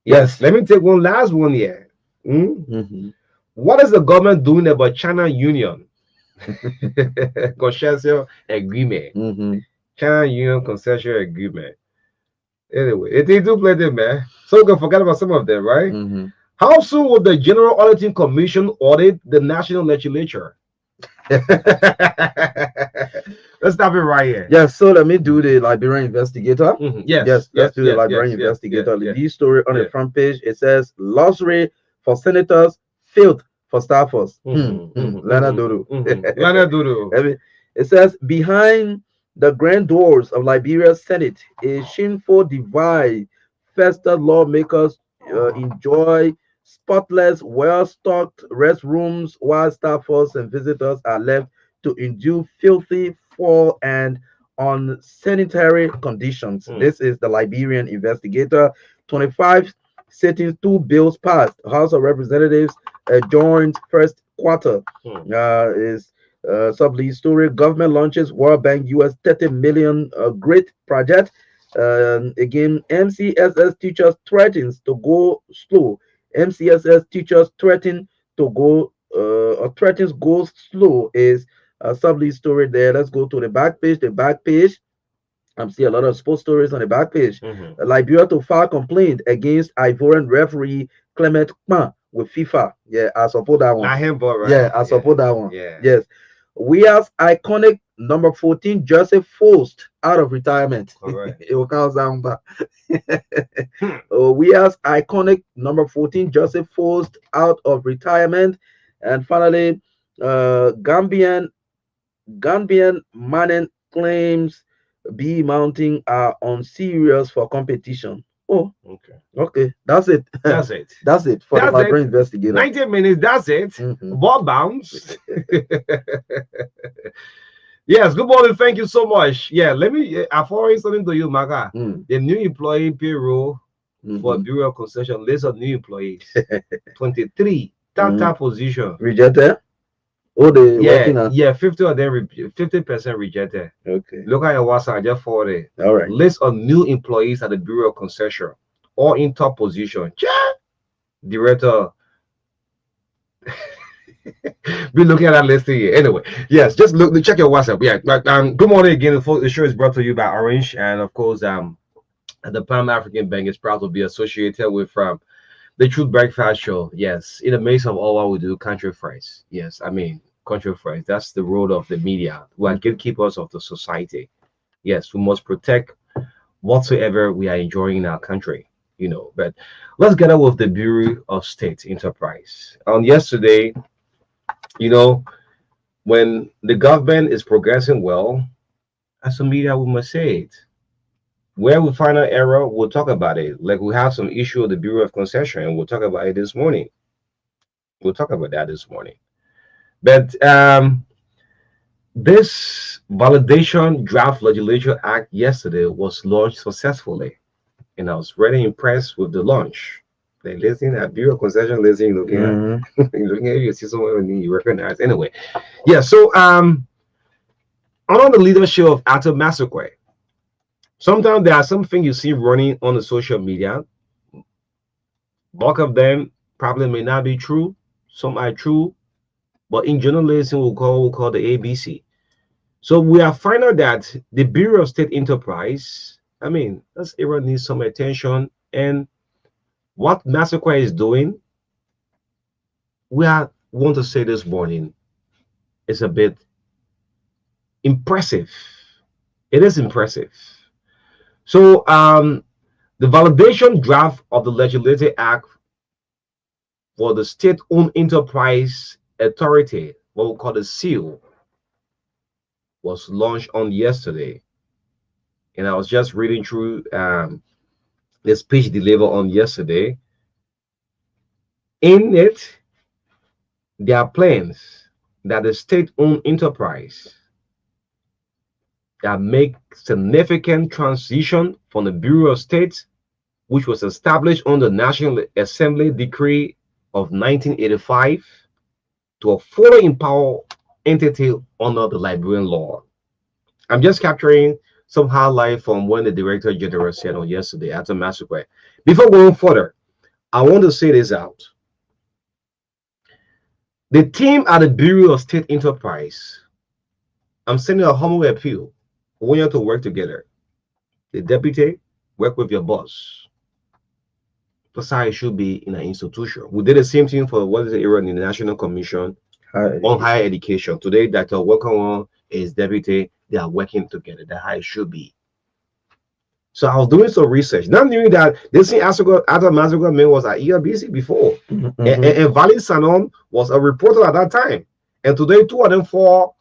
[SPEAKER 2] Yes, let me take one last one here. What is the government doing about China Union concession agreement? China Union concession agreement. Anyway, it do plenty, man. So we can forget about some of them, right? How soon will the General Auditing Commission audit the national legislature? Let's stop it right here.
[SPEAKER 3] Yes, so let me do the Liberian investigator.
[SPEAKER 2] Yes,
[SPEAKER 3] let's do the Liberian investigator. The B story on the front page, it says luxury for senators, filth for staffers. Lana Dodo.
[SPEAKER 2] Lana Dodo.
[SPEAKER 3] It says behind the grand doors of Liberia's Senate, a shameful divide festered lawmakers enjoy spotless, well-stocked restrooms, while staffers and visitors are left to endure filthy, foul, and unsanitary conditions. This is the Liberian investigator. 25 sitting, 2 bills passed. House of Representatives joined first quarter. Is sub-lead story. Government launches World Bank US 30 million great project. Again, MCSS teachers threatens to go slow. MCSS teachers threaten to go or threatens go slow is a sub-lead story there. Let's go to the back page. The back page, I'm seeing a lot of sports stories on the back page. Liberia to file complaint against Ivorian referee Clement Kpan with FIFA. Yeah, I support that one.
[SPEAKER 2] Not him, but right.
[SPEAKER 3] Yeah, I support that one.
[SPEAKER 2] Yeah.
[SPEAKER 3] Yes. We have iconic number 14 Joseph forced out of retirement. It will count down back. We have iconic number 14 Joseph forced out of retirement. And finally, Gambian Manen claims B mounting are unserious for competition. Oh, okay. That's it.
[SPEAKER 2] That's it.
[SPEAKER 3] That's it for the Liberian investigator.
[SPEAKER 2] 90 minutes. That's it. Ball bounce. Yes. Good morning. Thank you so much. Yeah. Let me. I forward something to you, Marka. The new employee payroll for Bureau of Concession list of new employees. 23. That position
[SPEAKER 3] rejected. Oh,
[SPEAKER 2] yeah, 50 of them, 50% rejected.
[SPEAKER 3] Okay.
[SPEAKER 2] Look at your WhatsApp, just forward it.
[SPEAKER 3] All right.
[SPEAKER 2] List of new employees at the Bureau of Concession, all in top position. Director. Be looking at that list here. Anyway, yes, just look, check your WhatsApp. Yeah. Good morning again. The show is brought to you by Orange, and of course, the Pan African Bank is proud to be associated with the Truth Breakfast Show. Yes, in the midst of all what we do, country friends. Yes, I mean country friends. That's the role of the media. We are gatekeepers of the society. Yes, we must protect whatsoever we are enjoying in our country. But let's get on with the Bureau of State Enterprise. On yesterday, when the government is progressing well, as a media, we must say it. Where we find an error, we'll talk about it. Like we have some issue with the Bureau of Concession, and we'll talk about it this morning. We'll talk about that this morning. But this validation draft legislature act yesterday was launched successfully, and I was really impressed with the launch. They listening at Bureau of Concession, listening, looking at you, see someone you recognize. Anyway, yeah. So under the leadership of Ato Masakwe, sometimes there are some things you see running on the social media. Bulk of them probably may not be true. Some are true, but in journalism, we'll call the ABC. So we are finding that the Bureau of State Enterprise, I mean, this area needs some attention. And what Massacre is doing, want to say this morning, is a bit impressive. It is impressive. So the validation draft of the Legislative Act for the State-Owned Enterprise Authority, what we call the SEAL, was launched on yesterday. And I was just reading through the speech delivered on yesterday. In it, there are plans that the state-owned enterprise that make significant transition from the Bureau of State, which was established under the National Assembly Decree of 1985, to a fully empowered entity under the Liberian law. I'm just capturing some highlight from when the Director General said on yesterday after massacre. Before going further, I want to say this out. The team at the Bureau of State Enterprise, I'm sending a humble appeal. We want you to work together. The deputy, work with your boss. That's how it should be in an institution. We did the same thing for what is it in the National Commission on Higher Education. Today, Dr. Wakawan is deputy. They are working together. That's how it should be. So I was doing some research. Not knowing that this thing after Massacre Man was at ERBC before. And Valley Sanon was a reporter at that time. And today, two of them fall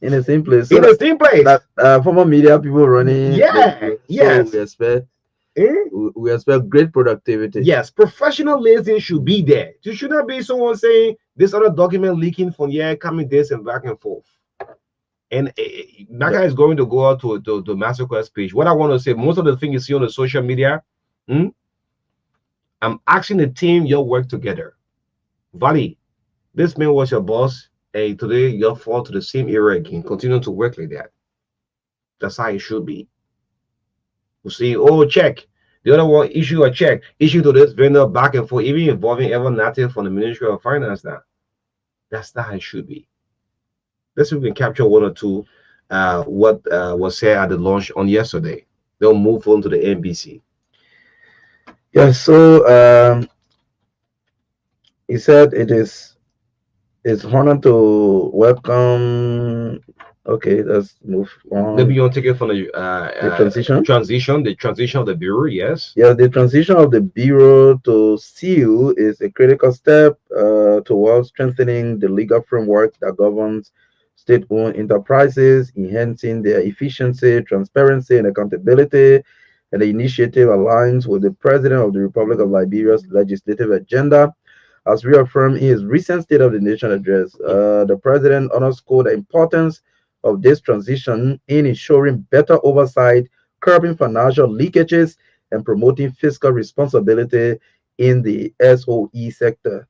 [SPEAKER 3] in the same place.
[SPEAKER 2] In the same place.
[SPEAKER 3] That former media people running.
[SPEAKER 2] Yeah. Yes.
[SPEAKER 3] So we expect great productivity.
[SPEAKER 2] Yes, professionalism should be there. You should not be someone saying this other document leaking from here, coming this and back and forth. And Marka is going to go out to Masterclass page. What I want to say, most of the things you see on the social media, I'm asking the team, you'll work together. Valley, this man was your boss. Hey, today you'll fall to the same area again. Continue to work like that. That's how it should be. You see, oh, check. The other one, issue a check. Issue to this vendor back and forth, even involving ever nothing from the Ministry of Finance now. That's not how it should be. Let's see if we can capture one or two what was said at the launch on yesterday. They'll move on to the NBC.
[SPEAKER 3] Yeah, so he said it's honor to welcome. Okay, let's move on.
[SPEAKER 2] Maybe you want to take it from the
[SPEAKER 3] transition.
[SPEAKER 2] The transition of the bureau, yes.
[SPEAKER 3] Yeah, the transition of the bureau to SEAL is a critical step towards strengthening the legal framework that governs state-owned enterprises, enhancing their efficiency, transparency, and accountability. And the initiative aligns with the President of the Republic of Liberia's legislative agenda. As reaffirmed in his recent State of the Nation address, the President underscored the importance of this transition in ensuring better oversight, curbing financial leakages, and promoting fiscal responsibility in the SOE sector.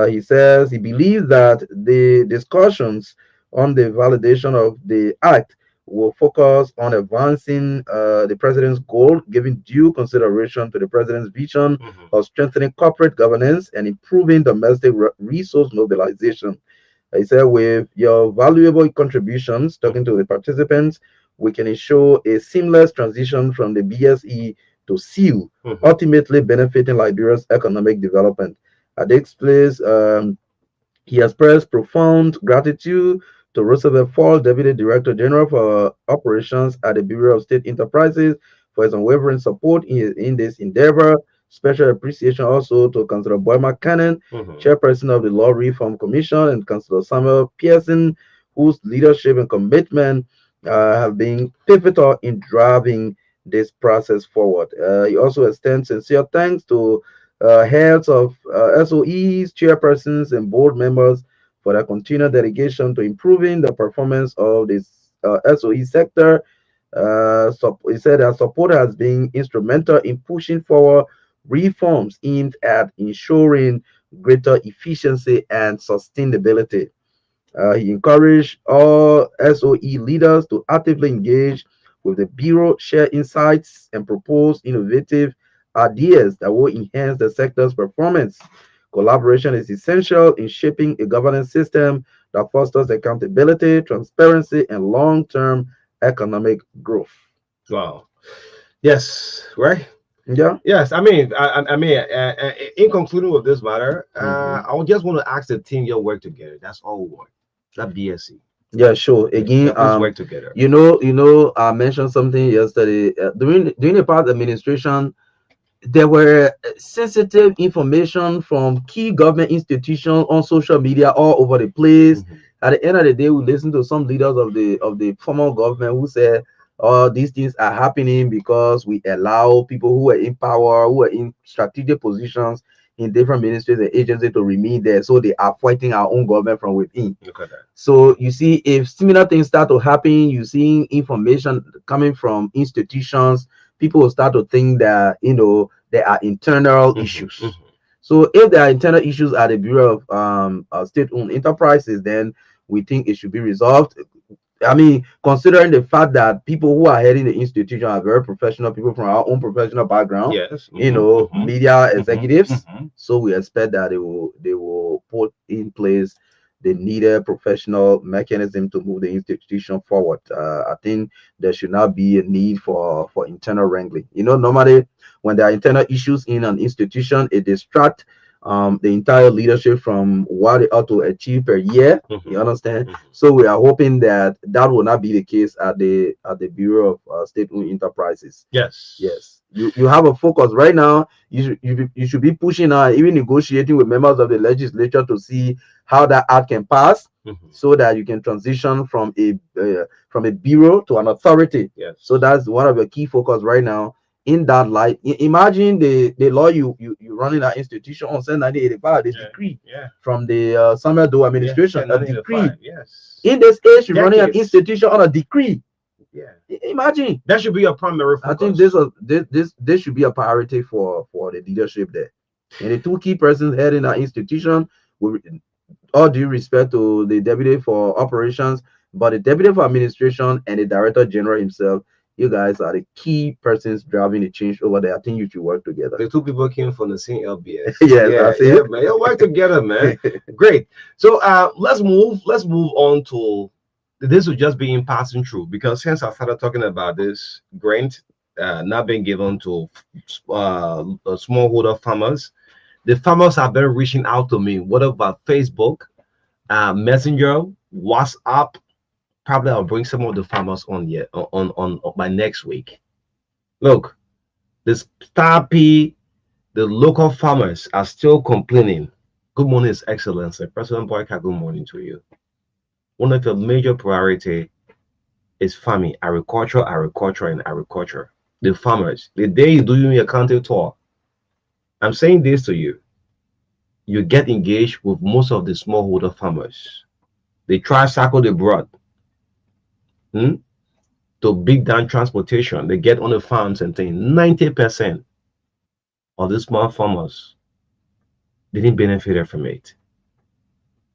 [SPEAKER 3] He says he believes that the discussions on the validation of the act will focus on advancing the president's goal, giving due consideration to the president's vision of strengthening corporate governance and improving domestic resource mobilization. He said, with your valuable contributions, talking to the participants, we can ensure a seamless transition from the BSE to SEAL, ultimately benefiting Liberia's economic development. At this place, he expressed profound gratitude to Roosevelt Fall, Deputy Director General for Operations at the Bureau of State Enterprises, for his unwavering support in this endeavor. Special appreciation also to Councillor Boyma Cannon, Chairperson of the Law Reform Commission, and Councillor Samuel Pearson, whose leadership and commitment have been pivotal in driving this process forward. He also extends sincere thanks to heads of SOEs, chairpersons, and board members for their continued dedication to improving the performance of this SOE sector. So he said that support has been instrumental in pushing forward reforms aimed at ensuring greater efficiency and sustainability. He encouraged all SOE leaders to actively engage with the Bureau, share insights, and propose innovative ideas that will enhance the sector's performance. Collaboration is essential in shaping a governance system that fosters accountability, transparency, and long-term economic growth.
[SPEAKER 2] Wow. Yes, right?
[SPEAKER 3] Yeah.
[SPEAKER 2] Yes, I mean, in concluding with this matter, I would just want to ask the team you work together. That's all we want. That BSC.
[SPEAKER 3] Yeah, sure. Again,
[SPEAKER 2] work together.
[SPEAKER 3] You know, I mentioned something yesterday during the past administration. There were sensitive information from key government institutions on social media all over the place. At the end of the day, we listened to some leaders of the former government who said, "Oh, these things are happening because we allow people who are in power, who are in strategic positions in different ministries and agencies to remain there. So they are fighting our own government from within.
[SPEAKER 2] Look at that.
[SPEAKER 3] So you see, if similar things start to happen, you see information coming from institutions, people will start to think that, there are internal issues. So if there are internal issues at the Bureau of State-owned enterprises, then we think it should be resolved. I mean, considering the fact that people who are heading the institution are very professional people from our own professional background,
[SPEAKER 2] yes,
[SPEAKER 3] media executives. So we expect that they will put in place the needed professional mechanism to move the institution forward. I think there should not be a need for internal wrangling. Normally when there are internal issues in an institution, it distracts the entire leadership from what they ought to achieve per year. You understand? So we are hoping that will not be the case at the Bureau of State-owned enterprises.
[SPEAKER 2] Yes.
[SPEAKER 3] You have a focus right now. You should be pushing out, even negotiating with members of the legislature to see how that act can pass, so that you can transition from a bureau to an authority.
[SPEAKER 2] Yes.
[SPEAKER 3] So that's one of the key focus right now. In that light, imagine the law you running that institution on 1985, the decree from the Samuel Doe administration, a decree.
[SPEAKER 2] Yes.
[SPEAKER 3] In this age, you're running an institution on a decree.
[SPEAKER 2] Yeah.
[SPEAKER 3] Imagine.
[SPEAKER 2] That should be a primary focus.
[SPEAKER 3] I think this should be a priority for the leadership there. And the two key persons heading that institution, with all due respect to the deputy for operations, but the deputy for administration and the director general himself, you guys are the key persons driving the change over there. I think you should work together.
[SPEAKER 2] The two people came from the same LBS.
[SPEAKER 3] That's it.
[SPEAKER 2] Man. You'll work together, man. Great. So let's move on to this. Will just be in passing through, because since I started talking about this grant not being given to smallholder farmers, the farmers have been reaching out to me. What about Facebook, Messenger, WhatsApp? Probably I'll bring some of the farmers on by next week. Look, this the local farmers are still complaining. Good morning, His Excellency. President Boyka, good morning to you. One of the major priority is farming, agriculture, and agriculture. The farmers, the day you do your county tour, I'm saying this to you. You get engaged with most of the smallholder farmers. They tricycle the broad. To big down transportation, they get on the farms and things. 90% of the small farmers didn't benefit from it.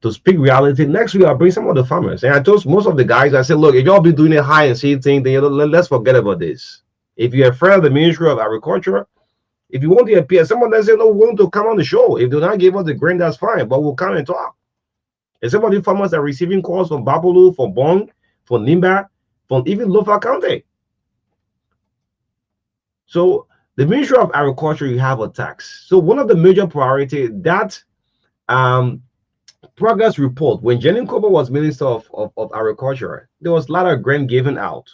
[SPEAKER 2] To speak reality, next week I'll bring some of the farmers. And I told most of the guys, I said, look, if y'all be doing a high and see thing, then let's forget about this. If you're afraid of the Ministry of Agriculture, if you want to appear, someone that said, no, we want to come on the show. If they don't give us the grain, that's fine, but we'll come and talk. And some of the farmers are receiving calls from Babulu, from Bong, from Nimba, from even Lofa County. So the Ministry of Agriculture, you have a tax. So one of the major priority, that progress report, when Jenin Koba was Minister of Agriculture, there was a lot of grain given out.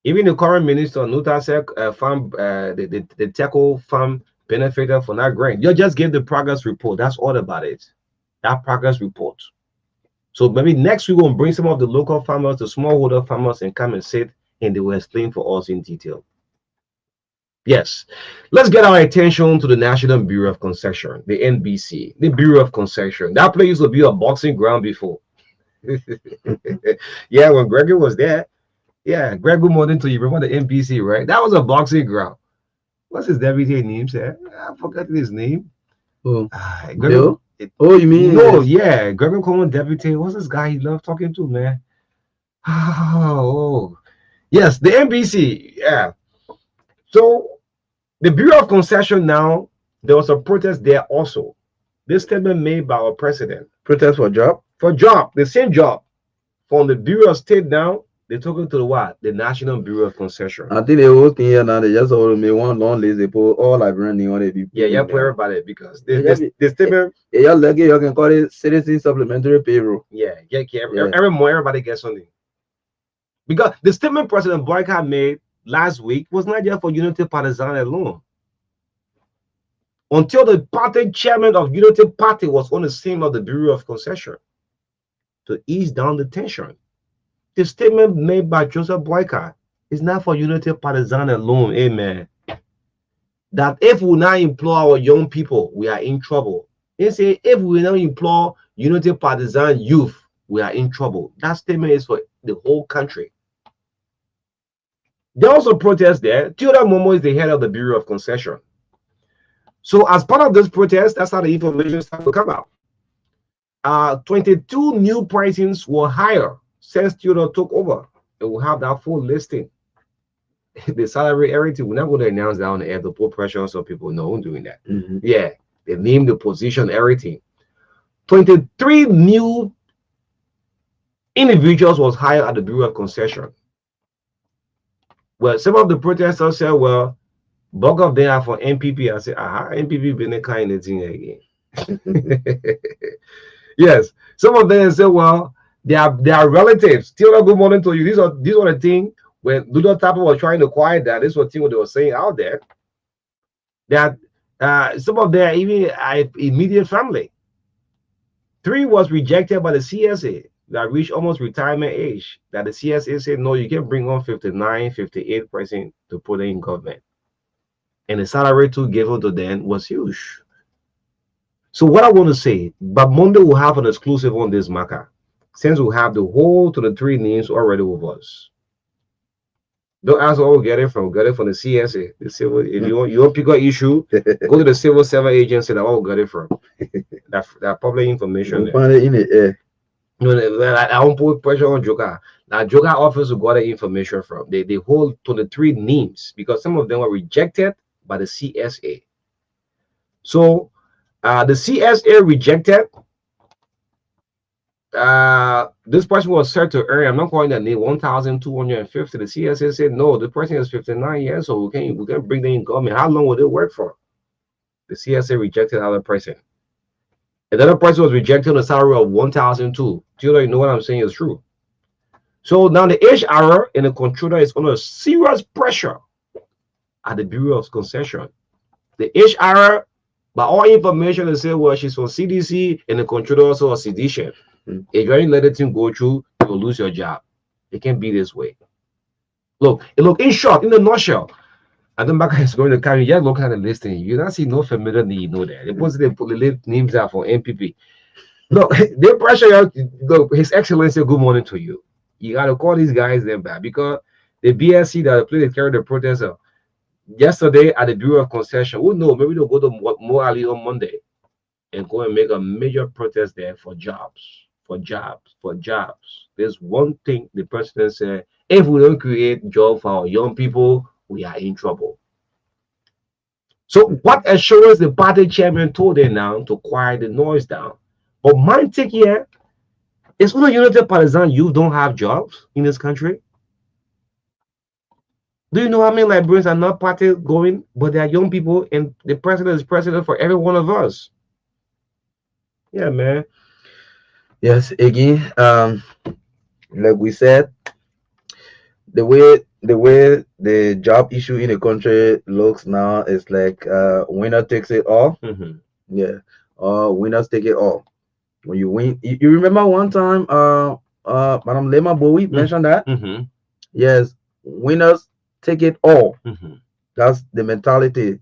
[SPEAKER 2] Even the current minister, Nutasek farm, the Teco farm benefited from that grain. You just gave the progress report. That's all about it. That progress report. So maybe next week we'll bring some of the local farmers, the smallholder farmers, and come and sit, and they will explain for us in detail. Yes, let's get our attention to the National Bureau of Concession, the NBC, the Bureau of Concession. That place used to be a boxing ground before. Yeah, when Gregory was there. Yeah, Greg, good morning to you. Remember the NBC, right? That was a boxing ground. What's his deputy name, sir? I forgot his name.
[SPEAKER 3] Oh,
[SPEAKER 2] Gregory.
[SPEAKER 3] Oh, you mean?
[SPEAKER 2] No, yeah, Gregory Coleman deputy. What's this guy he loved talking to, man? Oh, yes, the NBC. Yeah. So the Bureau of Concession now, there was a protest there also. This statement made by our president.
[SPEAKER 3] Protest for job?
[SPEAKER 2] For job, the same job. From the Bureau of State now, they took it to the what? The National Bureau of Concession.
[SPEAKER 3] I think the whole thing here now, they just all me one long list. They put all Liberian on it.
[SPEAKER 2] Yeah, put everybody because the statement.
[SPEAKER 3] Yeah, like you can call it citizen supplementary payroll.
[SPEAKER 2] Yeah. Every month everybody gets something. Because the statement President Boyka made last week was not just for Unity Partisan alone. Until the party chairman of Unity Party was on the scene of the Bureau of Concession to ease down the tension. The statement made by Joseph Boyka is not for Unity Partisan alone. Amen. that if we now employ our young people, we are in trouble. They say if we now employ Unity Partisan youth, we are in trouble. That statement is for the whole country. They also protest there. Theodore Momo is the head of the Bureau of Concession. So as part of this protest, that's how the information started to come out. 22 new pricings were higher since Theodore took over. And we'll have that full listing. The salary, everything. We're not going to announce that on the air to put pressure on some people. No, we're doing that. Yeah, they named the position, everything. 23 new individuals was hired at the Bureau of Concession. Well, some of the protesters said, well, bulk of them are for NPP. I said, NPP been a kind of thing again. Yes, some of them said, well, they are relatives. Still a good morning to you. These are the things when Ludo Tapa was trying to quiet that. This was the thing what they were saying out there. That some of them even immediate family. 3 was rejected by the CSA that reached almost retirement age. That the CSA said, no, you can bring on 59, 58% to put in government. And the salary to given to them was huge. So what I want to say, but Monday we'll have an exclusive on this Marka, since we have the whole to the 3 names already with us. Don't ask where we get it from. Get it from the CSA. The civil. If you want pick up issue, go to the civil service agency that all got it from. that public information.
[SPEAKER 3] We'll find it in the air.
[SPEAKER 2] I won't put pressure on Joker. Now Joker office who got the information from. They hold 23 names because some of them were rejected by the CSA. So the CSA rejected. This person was set to earn, I'm not calling that name, 1,250. The CSA said no, the person is 59 years old. We can bring them in government. How long will they work for? The CSA rejected another person. Another person was rejected on a salary of 1,002. Do you know what I'm saying is true? So now the HR and the controller is under serious pressure at the Bureau of Concession. The HR, by all information, they say, well, she's from CDC and the controller also a seditious. If you already let the thing go through, you will lose your job. It can't be this way. Look, in short, in a nutshell, I think Marka is going to carry. Just look at the listing. You don't see no familiar name, you know that. They put the names out for NPP. Look, they pressure you. Look, His Excellency, good morning to you. You got to call these guys them back because the BSC that play the carry the protester yesterday at the Bureau of Concession. Oh no, maybe they'll go to Moali on Monday and go and make a major protest there for jobs. There's one thing the president said: if we don't create jobs for our young people, we are in trouble. So what assurance the party chairman told them now to quiet the noise down? But my take here is when Unity Partisan youth don't have jobs in this country. Do you know how many librarians are not party going, but they are young people, and the president is president for every one of us? Yeah, man.
[SPEAKER 3] Yes, again, like we said, the way the job issue in the country looks now is like winner takes it all. Yeah, winners take it all. When you win, you remember one time Madam Lema Bowie mentioned that. Yes, winners take it all. That's the mentality.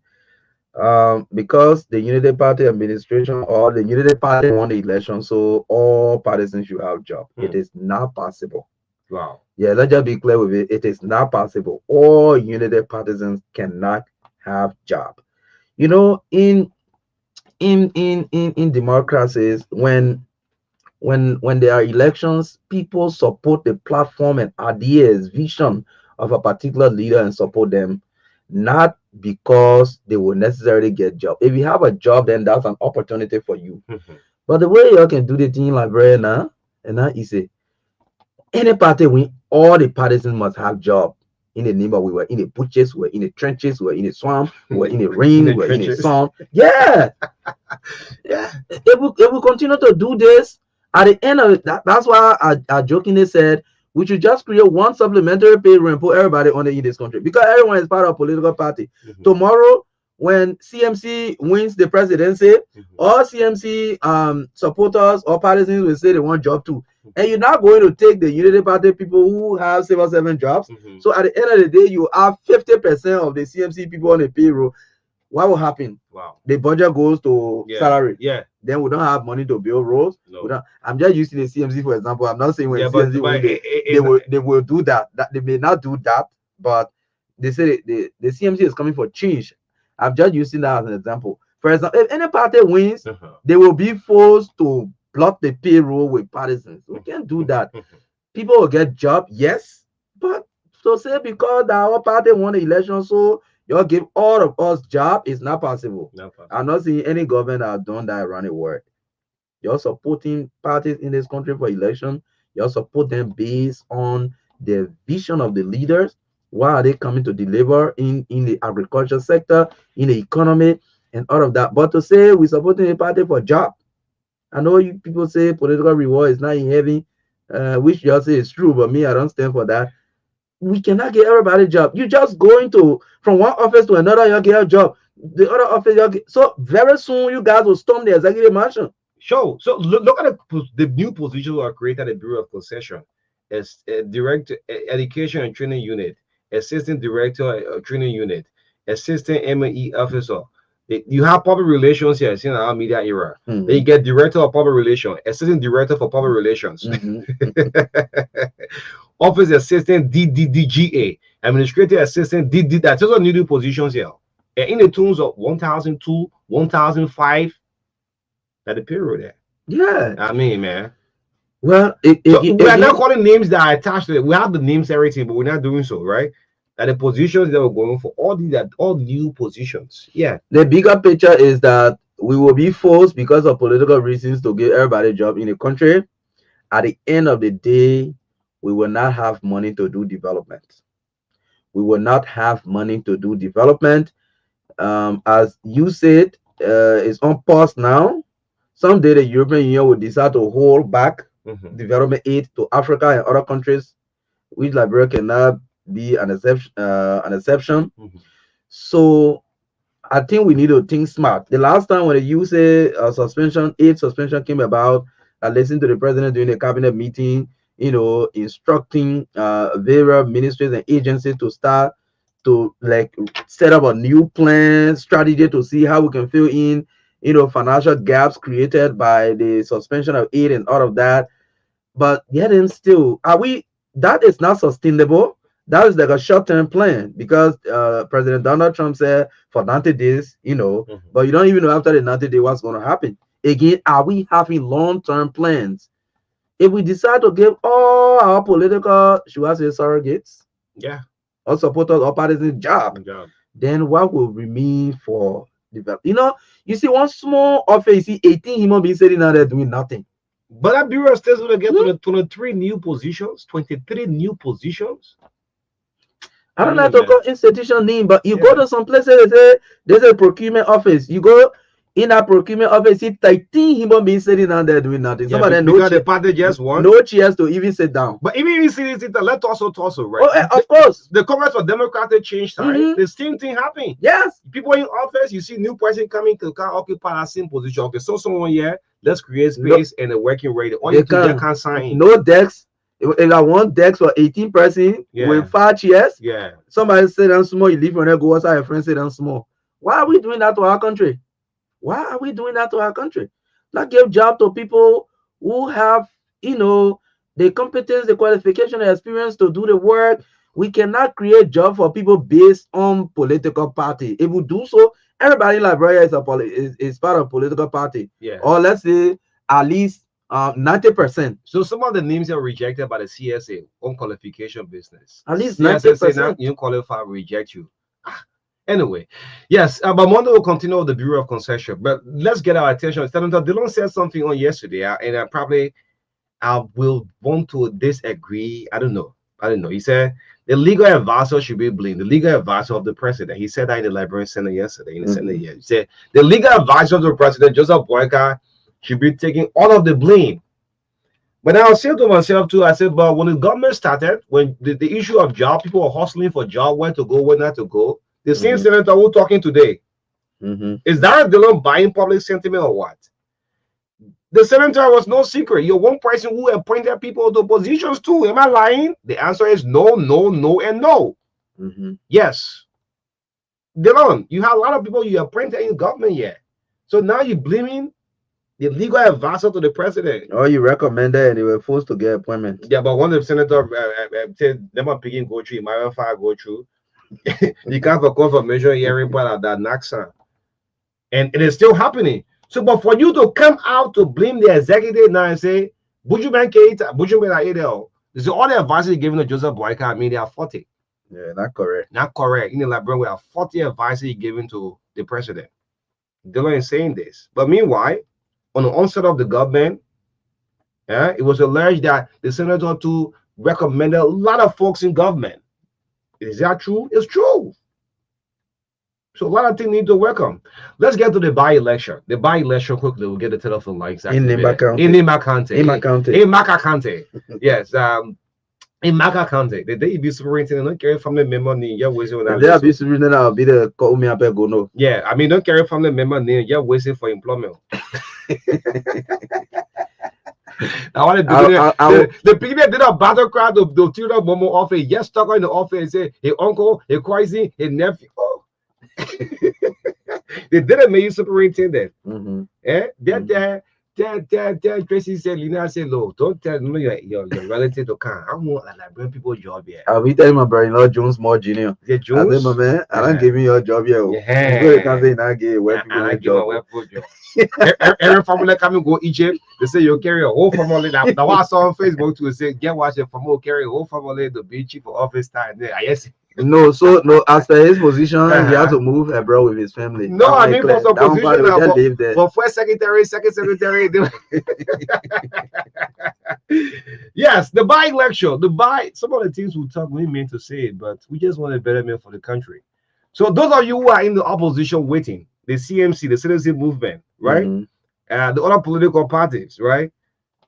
[SPEAKER 3] Because the Unity Party administration or the Unity Party won the election, so all partisans should have job. It is not possible.
[SPEAKER 2] Wow.
[SPEAKER 3] Yeah, let's just be clear with it. It is not possible. All Unity partisans cannot have job. You know, in democracies, when there are elections, people support the platform and ideas, vision of a particular leader and support them, not because they will necessarily get job. If you have a job, then that's an opportunity for you. But the way you can do the thing like right now, and now is any party win, all the partisans must have job. In the neighbor, we were in the bushes, we were in the trenches, we were in the swamp, we were in the rain, we were in the sun. Yeah. Yeah. If we continue to do this, at the end of it, that's why I jokingly said we should just create one supplementary payroll and put everybody on in this country because everyone is part of a political party. Tomorrow, when CMC wins the presidency, all CMC supporters or partisans will say they want job too. And you're not going to take the Unity Party people who have civil servant jobs. So at the end of the day, you have 50% of the CMC people on the payroll. what will happen?
[SPEAKER 2] Wow.
[SPEAKER 3] The budget goes to salary.
[SPEAKER 2] Yeah.
[SPEAKER 3] Then we don't have money to build roads.
[SPEAKER 2] No.
[SPEAKER 3] I'm just using the CMC for example. I'm not saying when CMC
[SPEAKER 2] but
[SPEAKER 3] they will do that. That they may not do that, but they say the CMC is coming for change. I'm just using that as an example. For example, if any party wins, they will be forced to block the payroll with partisans. We can't do that. People will get job, yes, but so say because our party won the election, so you give all of us job is not possible. I'm not seeing any government that have done that around the world. You're supporting parties in this country for election. You support them based on the vision of the leaders. What are they coming to deliver in the agriculture sector, in the economy, and all of that? But to say we supporting a party for job, I know you people say political reward is not in heaven, which you all say is true, but me, I don't stand for that. We cannot get everybody a job. You just going to from one office to another, you get a job. The other office, you get, so very soon you guys will storm the executive mansion.
[SPEAKER 2] Sure. So look at the new positions that are created at the Bureau of Concession as Director Education and Training Unit, Assistant Director Training Unit, Assistant M&E Officer. You have public relations here, in our media era. Then you get Director of Public Relations, Assistant Director for Public Relations, Office Assistant DDDGA, Administrative Assistant DD. That's also new positions here. And in the terms of 1,002, 1,005. That the period there.
[SPEAKER 3] Yeah.
[SPEAKER 2] I mean, man.
[SPEAKER 3] Well,
[SPEAKER 2] we are not calling names that are attached to it. We have the names, everything, but we're not doing so, right? That the positions that we're going for, all new positions. Yeah.
[SPEAKER 3] The bigger picture is that we will be forced because of political reasons to give everybody a job in the country. At the end of the day, we will not have money to do development. We will not have money to do development. As you said, it's on pause now. Someday the European Union will decide to hold back development aid to Africa and other countries, which Liberia cannot be an exception. So I think we need to think smart. The last time when the USA aid suspension came about, I listened to the president during the cabinet meeting, instructing various ministries and agencies to start to set up a new plan strategy to see how we can fill in financial gaps created by the suspension of aid and all of that. But yet and still, that is not sustainable. That is like a short-term plan because President Donald Trump said for 90 days, but you don't even know after the 90 days what's going to happen. Again, are we having long-term plans? If we decide to give all our political, should I say surrogates?
[SPEAKER 2] Yeah.
[SPEAKER 3] Or supporters or partisan job, then what will remain for development? You see one small office, you see 18 human beings sitting out there doing nothing.
[SPEAKER 2] But that Bureau still going to get to the 23 new positions, 23 new positions.
[SPEAKER 3] I don't like to call institution name, but you go to some places, they say there's a procurement office. You go in that procurement office, see 13 human beings sitting down there doing nothing.
[SPEAKER 2] Some of them the party just won.
[SPEAKER 3] No chairs to even sit down.
[SPEAKER 2] But even if you see this, let's also right?
[SPEAKER 3] Oh, of course.
[SPEAKER 2] The Congress for Democratic change time, the same thing happened.
[SPEAKER 3] Yes.
[SPEAKER 2] People in office, you see new person coming to occupy the same position. Okay, so someone here, let's create space and a working rate. All you can't sign.
[SPEAKER 3] No decks. If I want decks for 18 person with 5 chairs, somebody sit down small, you leave from there, go outside, your friend sit down small. Why are we doing that to our country? Why are we doing that to our country? Not give job to people who have, the competence, the qualification, the experience to do the work. We cannot create job for people based on political party. If we do so, everybody in Liberia is part of political party.
[SPEAKER 2] Yeah.
[SPEAKER 3] Or let's say at least 90%.
[SPEAKER 2] So some of the names are rejected by the CSA on qualification business.
[SPEAKER 3] At least 90%.
[SPEAKER 2] You qualify, reject you. Anyway, yes, but Monday will continue with the Bureau of Concession. But let's get our attention. Dillon said something on yesterday, and I will want to disagree. I don't know. He said the legal advisor should be blamed. The legal advisor of the president. He said that in the Liberian Senate yesterday. In the Senate, he said the legal advisor of the president, Joseph Boyka, should be taking all of the blame. But I was saying to myself too, I said, but when the government started, when the issue of job, people were hustling for job, where to go, where not to go. The same senator we're talking today. Is Darren Dillon buying public sentiment or what? The senator was no secret. You're one person who appointed people to positions too. Am I lying? The answer is no, no, no, and no. Yes. Dylan, you have a lot of people you appointed in government yet. So now you're blaming the legal advisor to the president.
[SPEAKER 3] Oh, you recommended and they were forced to get appointment.
[SPEAKER 2] Yeah, but one of the senators said, never picking go through, my file go through. You can't for confirmation hearing part of that Naxa. And it is still happening. So, but for you to come out to blame the executive now and say, Bujuman Keita, Bujuman Adel, this is all the advice you're giving to Joseph Boyka. I mean, they are 40.
[SPEAKER 3] Yeah, not correct.
[SPEAKER 2] Not correct. In the library, we have 40 advice you're giving to the president. Dylan is saying this. But meanwhile, on the onset of the government, it was alleged that the senator too recommended a lot of folks in government. Is that true? It's true. So a lot of things need to work on. Let's get to the by-election. The by-election quickly. We'll get the telephone lines.
[SPEAKER 3] In Nimba County.
[SPEAKER 2] In Nimba County.
[SPEAKER 3] In Nimba County.
[SPEAKER 2] In Marka County. Yes. In Marka County. The day you be superintendent, don't carry family member name. Yeah, wasting
[SPEAKER 3] when they be superintendent, I'll be the call me up go no.
[SPEAKER 2] Yeah, I mean, don't carry family member name. You're waiting for employment. I want to the people that did a battle cry to the children Momo office. Yes, stuck in the office and say, hey, uncle, hey, cousin, hey, nephew. Oh. They didn't make you superintendent. That Tracy said, Lina said, "Look, don't tell me your relative to come. I want a librarian people job here."
[SPEAKER 3] I'll be telling my brother-in-law Jones more junior.
[SPEAKER 2] The Jones,
[SPEAKER 3] I said, my man, I don't give me your job here.
[SPEAKER 2] Yeah,
[SPEAKER 3] you can't say not give where people job.
[SPEAKER 2] Every family come and go Egypt. They say you carry a whole family. Now I saw on Facebook too. Say get watch your family carry a whole family to be chief of office time. There, yes.
[SPEAKER 3] No, after his position, he had to move abroad with his family.
[SPEAKER 2] No, I mean for some position for first secretary, second secretary. Yes, the by-election, some of the things we talk, we mean to say it, but we just want a betterment for the country. So those of you who are in the opposition waiting, the CMC, the Citizen Movement, right? The other political parties, right?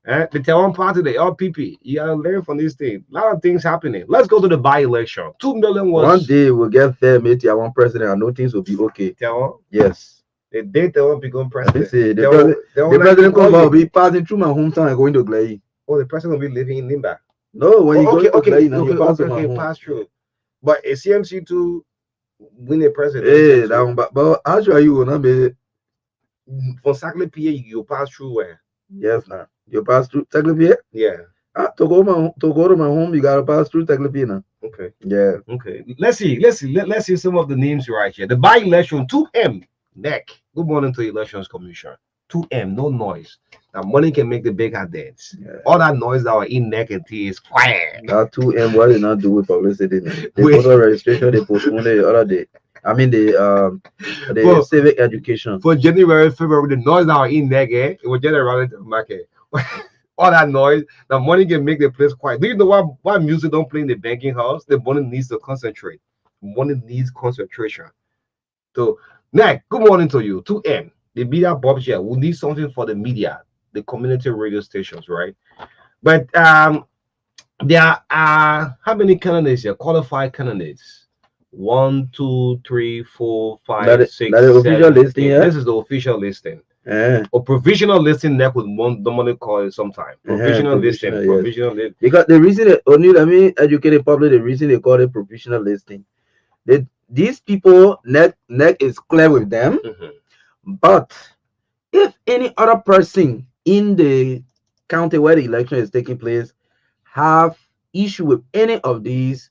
[SPEAKER 2] The Taiwan Party, the LPP, you gotta learn from these things. A lot of things happening. Let's go to the by-election. 2 million was.
[SPEAKER 3] One day we'll get there, mate. I want president. I know things will be okay.
[SPEAKER 2] Taiwan?
[SPEAKER 3] Yes.
[SPEAKER 2] The day Taiwan become president.
[SPEAKER 3] The president will be passing through my hometown and going to Glay.
[SPEAKER 2] Oh, the president will be living in Nimba.
[SPEAKER 3] No, when you go to Glay, you
[SPEAKER 2] pass through. But a CMC to win a president.
[SPEAKER 3] Hey, that one, but actually you will not be.
[SPEAKER 2] For Sackley PA, you pass through where?
[SPEAKER 3] Yes, now. You pass through Techlipia?
[SPEAKER 2] Yeah.
[SPEAKER 3] To go to my home, you gotta pass through Techlipia now.
[SPEAKER 2] Okay.
[SPEAKER 3] Yeah.
[SPEAKER 2] Okay. Let's see some of the names right here. The by-election 2M NEC. Good morning to Elections Commission. 2M, no noise. Now money can make the bigger dance. Yeah. All that noise that were in NEC and T is quiet.
[SPEAKER 3] Now 2M, what did not do with publicity? The voter registration they postponed the other day. I mean the civic education.
[SPEAKER 2] For January, February, the noise that were in NEC, it was generated to the market. All that noise, the money can make the place quiet. Do you know why music don't play in the banking house? The money needs to concentrate. Money needs concentration. So, Nick, good morning to you. 2M, the media Bob here. We need something for the media, the community radio stations, right? But there are how many candidates here? Qualified candidates. 1, 2, 3, 4, 5, 6, 7.
[SPEAKER 3] Listing, yeah?
[SPEAKER 2] This is the official listing. Or provisional listing neck with one normally call it sometime. Provisional listing.
[SPEAKER 3] Yes.
[SPEAKER 2] Provisional listing.
[SPEAKER 3] Because the reason only let me educate the public, the reason they call it provisional listing. These people neck is clear with them. But if any other person in the county where the election is taking place have issue with any of these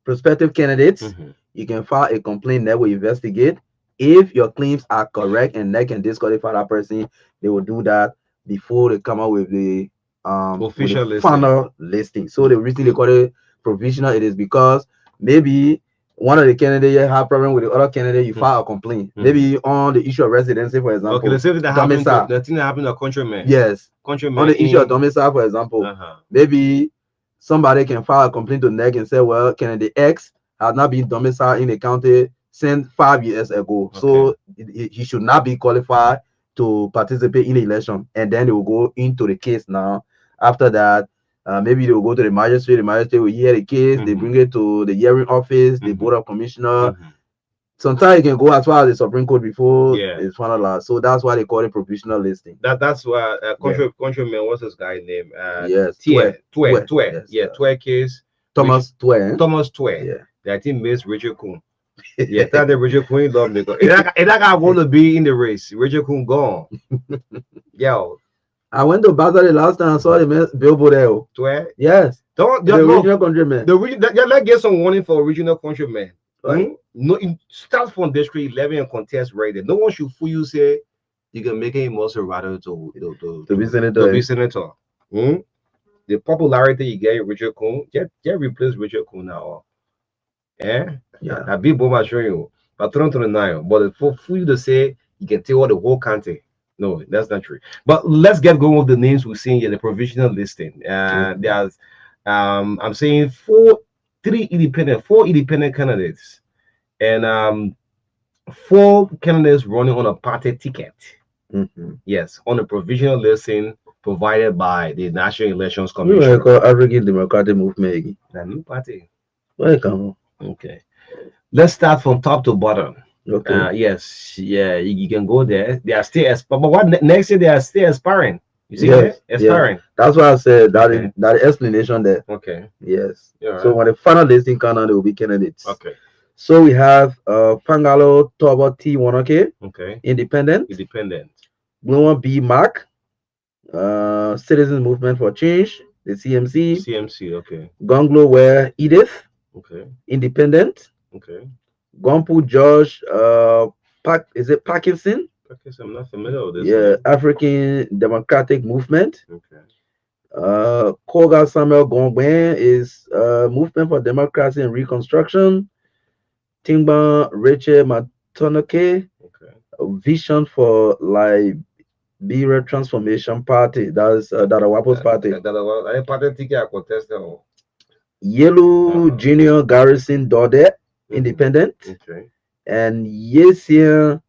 [SPEAKER 3] prospective candidates, you can file a complaint that will investigate. If your claims are correct and they can disqualify that person, they will do that before they come out with the
[SPEAKER 2] official listing.
[SPEAKER 3] Final listing. So the reason they call it provisional, it is because maybe one of the candidates have problem with the other candidate, you file a complaint. Maybe on the issue of residency, for example.
[SPEAKER 2] Okay, let's say that happened. The thing that happened to a countryman.
[SPEAKER 3] Yes.
[SPEAKER 2] Countryman.
[SPEAKER 3] On the issue of domicile, for example, maybe somebody can file a complaint to NEC and say, well, candidate X has not been domiciled in the county since 5 years ago, so he should not be qualified to participate in the election. And then they will go into the case now. After that, maybe they will go to the magistrate. The magistrate will hear the case. They bring it to the hearing office, the board of commissioner. Sometimes it can go as far as the Supreme Court before it's finalized. So that's why they call it provisional listing.
[SPEAKER 2] That's why countryman. What's this guy's name?
[SPEAKER 3] Yes,
[SPEAKER 2] Tue. Yeah, Tue case.
[SPEAKER 3] Thomas Tue.
[SPEAKER 2] Thomas Tue. Yeah, I think Miss Richard Kuhn. Yeah, tell the Richard Queen love me. And I got want to be in the race. Richard Queen gone. Yo.
[SPEAKER 3] I went to Basel the last time. I saw the billboard there.
[SPEAKER 2] Where?
[SPEAKER 3] Yes.
[SPEAKER 2] Don't
[SPEAKER 3] the original countryman.
[SPEAKER 2] Let's get some warning for original countryman. Right. No, it starts from District 11 and contest rated. No one should fool you. Say you can make him also rather to be senator. To be senator. The popularity you get Richard Kuhn, get replace Richard Kuhn now. Yeah. I be bomb showing you. But 29. But for you to say you can tell the whole country. No, that's not true. But let's get going with the names we're seeing here, the provisional listing. There's I'm saying four independent candidates, and 4 candidates running on a party ticket. Yes, on a provisional listing provided by the National Elections Commission.
[SPEAKER 3] We call African Democratic Movement.
[SPEAKER 2] The new party.
[SPEAKER 3] Welcome.
[SPEAKER 2] Okay. Let's start from top to bottom.
[SPEAKER 3] Okay.
[SPEAKER 2] Yes. Yeah. You can go there. They are still but what next year they are still aspiring. You see that? Aspiring.
[SPEAKER 3] Yeah. That's why I said that is that explanation there.
[SPEAKER 2] Okay.
[SPEAKER 3] Yes.
[SPEAKER 2] Right.
[SPEAKER 3] So when the final listing comes out, there will be candidates.
[SPEAKER 2] Okay.
[SPEAKER 3] So we have Pangalo Tobo T Wanoke.
[SPEAKER 2] Okay.
[SPEAKER 3] Independent. Global B Mark. Citizen Movement for Change, the CMC.
[SPEAKER 2] Okay.
[SPEAKER 3] Gonglo where Edith.
[SPEAKER 2] Okay.
[SPEAKER 3] Independent.
[SPEAKER 2] Okay.
[SPEAKER 3] Gompu George is it Parkinson?
[SPEAKER 2] I'm not familiar with this.
[SPEAKER 3] Yeah, African Democratic Movement.
[SPEAKER 2] Okay.
[SPEAKER 3] Koga Samuel Gongben is Movement for Democracy and Reconstruction. Timba Rachel Matonoke.
[SPEAKER 2] Okay.
[SPEAKER 3] Vision for Liberia Transformation Party. That's Dadawapo's party. Yellow Junior Garrison Dode, Independent.
[SPEAKER 2] Okay.
[SPEAKER 3] And Yesia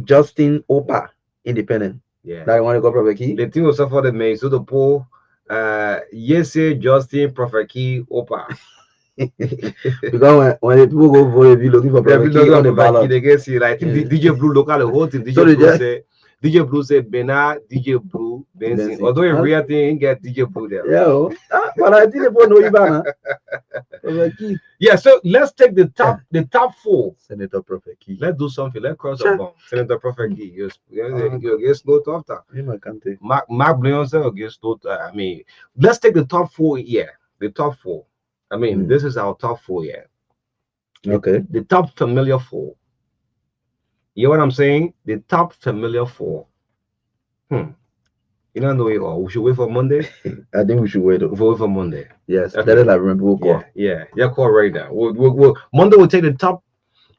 [SPEAKER 3] Justin Opa, Independent.
[SPEAKER 2] Yeah.
[SPEAKER 3] That one you got Prophet Key.
[SPEAKER 2] The thing was for the main. So the poll, Yesia Justin Prophet Key Opa.
[SPEAKER 3] Because when the people go vote, if you looking for Prophet Key on the ballot,
[SPEAKER 2] they get see like DJ Blue local the whole thing. DJ Blue say Bernard, DJ Blue, Benson. Although in real thing, get DJ Blue there.
[SPEAKER 3] Yeah, but I didn't know you better.
[SPEAKER 2] Yeah, so let's take the top 4.
[SPEAKER 3] Senator Prophet Key.
[SPEAKER 2] Let's do something. Let's cross the bond. Senator Prophet Key. You get no top time. Mark Beyonce against no. I mean, let's take the top 4 here. The top 4. I mean, this is our top 4 here.
[SPEAKER 3] Okay.
[SPEAKER 2] The top familiar 4. You know what I'm saying? The top familiar 4. You don't know it all. We should wait for Monday.
[SPEAKER 3] I think we should wait.
[SPEAKER 2] We'll wait for Monday.
[SPEAKER 3] Yes, okay. That is like we'll call.
[SPEAKER 2] Yeah, call right now. We'll Monday will take the top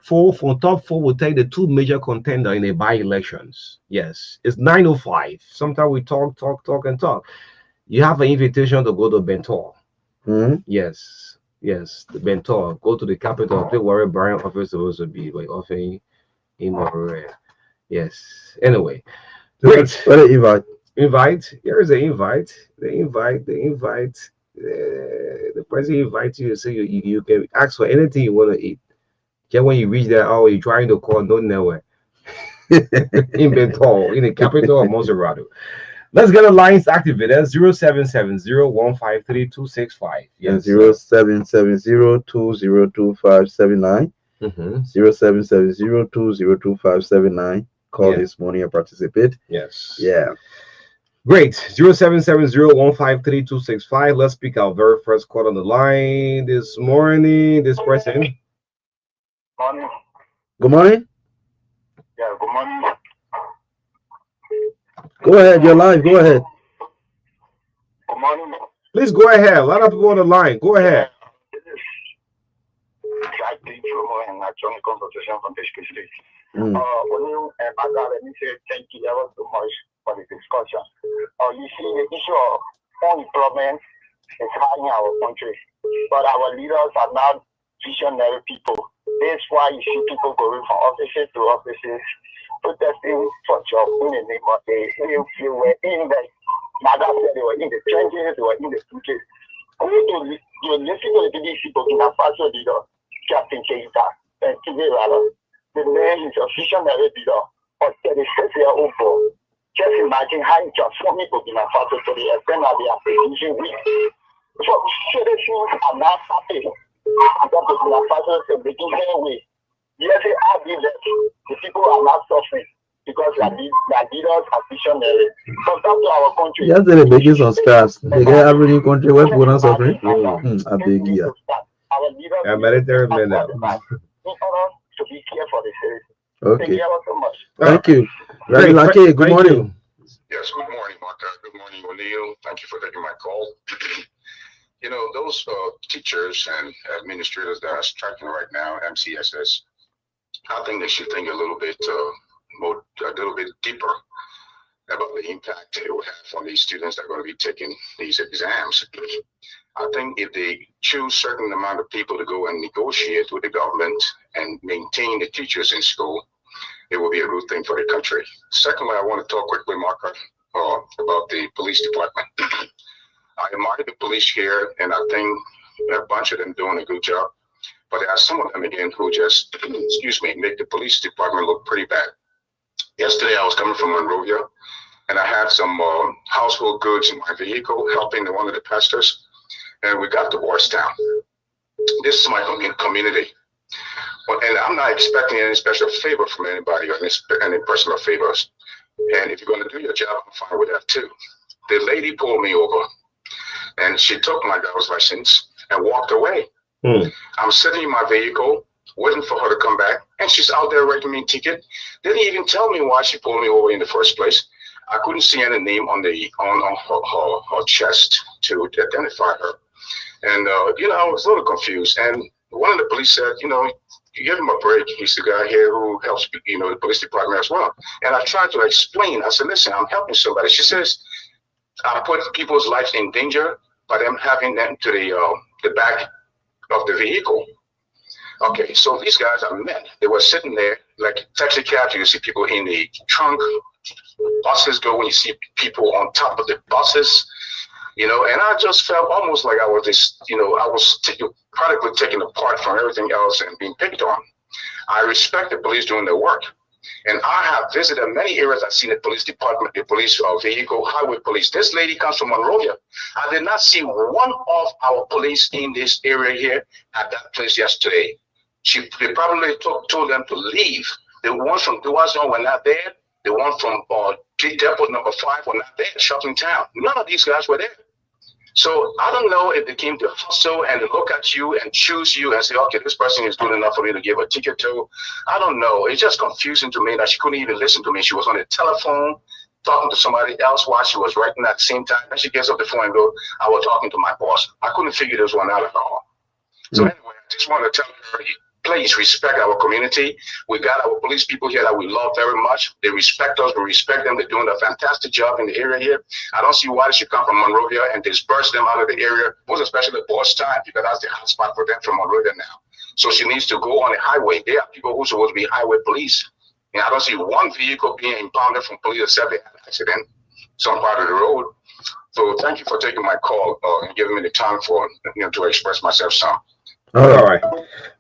[SPEAKER 2] 4. From top 4, we'll take the 2 major contender in the by-elections. Yes, it's 9:05. Sometimes we talk. You have an invitation to go to Bentor. Yes, the Bentor. Go to the capital. Play Warren Bryan office supposed to be like offering. Yes. Anyway, great.
[SPEAKER 3] What an invite.
[SPEAKER 2] Here is the invite. The president invites you, so you can ask for anything you want to eat. Just when you reach there, you're trying to call, don't nowhere. In Benton, in the capital of Monserrato. Let's get the lines activated. 0770-153-265.
[SPEAKER 3] Yes. 0770-202579. 0770-202579. Call this morning and participate.
[SPEAKER 2] Yes.
[SPEAKER 3] Yeah.
[SPEAKER 2] Great. 0770-153-265. Let's pick our very first call on the line this morning. This person.
[SPEAKER 4] Morning.
[SPEAKER 3] Good morning.
[SPEAKER 4] Yeah, good morning.
[SPEAKER 3] Go ahead. You're live. Go ahead.
[SPEAKER 4] Good morning.
[SPEAKER 2] Please go ahead. A lot of people on the line. Go ahead.
[SPEAKER 4] I think from an attorney consultation from the state. Let me say thank you ever so much for the discussion. You see, the issue of unemployment is high in our country, but our leaders are not visionary people. That's why you see people going from offices to offices, protesting for jobs in the name of they were in the they were in the trenches, they were in the streets. You listen to the BBC Burkina Faso leader. Captain Keita and the man is a visionary leader of 36-year-old boy. Just imagine how he transformed Burkina Faso to the extent that they are producing wheat. So citizens are not happy making headway. Yes, I believe that the people are not suffering because their leaders are visionary. Come to our country.
[SPEAKER 3] Yes, they're making some stars. They get every country where people are not suffering. I beg you.
[SPEAKER 4] Our leaders
[SPEAKER 2] I'm military man now.
[SPEAKER 4] in order to be care for the citizens.
[SPEAKER 3] Okay.
[SPEAKER 4] Thank you so much.
[SPEAKER 3] Thank you. Very lucky. Good morning.
[SPEAKER 6] Yes, good morning, Marka. Good morning, O'Neill. Thank you for taking my call. You know, those teachers and administrators that are striking right now, MCSS, I think they should think a little bit deeper about the impact it will have on these students that are going to be taking these exams. I think if they choose certain amount of people to go and negotiate with the government and maintain the teachers in school, it will be a good thing for the country. Secondly, I want to talk quickly, Marka, about the police department. I admire the police here, and I think a bunch of them doing a good job. But there are some of them again who just, make the police department look pretty bad. Yesterday, I was coming from Monrovia, and I had some household goods in my vehicle helping one of the pastors, and we got to Orstown. This is my community. And I'm not expecting any special favor from anybody or any personal favors. And if you're going to do your job, I'm fine with that too. The lady pulled me over, and she took my driver's license and walked away. I'm sitting in my vehicle, waiting for her to come back, and she's out there writing me a ticket. Didn't even tell me why she pulled me over in the first place. I couldn't see any name on her chest to identify her. And, I was a little confused. And one of the police said, you give him a break. He's the guy here who helps, the police department as well. And I tried to explain. I said, listen, I'm helping somebody. She says, I put people's lives in danger by them having them to the back of the vehicle. Okay, so these guys are men. They were sitting there like taxi cabs. You see people in the trunk. Buses go when you see people on top of the buses. And I just felt almost like I was this, I was practically taken apart from everything else and being picked on. I respect the police doing their work. And I have visited many areas. I've seen the police department, the police vehicle, highway police. This lady comes from Monrovia. I did not see one of our police in this area here at that place yesterday. They probably told them to leave. The ones from Duazon were not there. The one from depot number 5 were not there, shopping town. None of these guys were there. So I don't know if they came to hustle and look at you and choose you and say, okay, this person is good enough for me to give a ticket to. I don't know. It's just confusing to me that she couldn't even listen to me. She was on the telephone talking to somebody else while she was writing at the same time. Then she gets up the phone and goes, I was talking to my boss. I couldn't figure this one out at all. So anyway, I just want to tell her, please respect our community. We got our police people here that we love very much. They respect us. We respect them. They're doing a fantastic job in the area here. I don't see why they should come from Monrovia and disperse them out of the area, most especially Boss Time, because that's the hot spot for them from Monrovia now. So she needs to go on the highway. There are people who are supposed to be highway police. And I don't see one vehicle being impounded from police except they had an accident, some part of the road. So thank you for taking my call and giving me the time for to express myself some.
[SPEAKER 2] All right,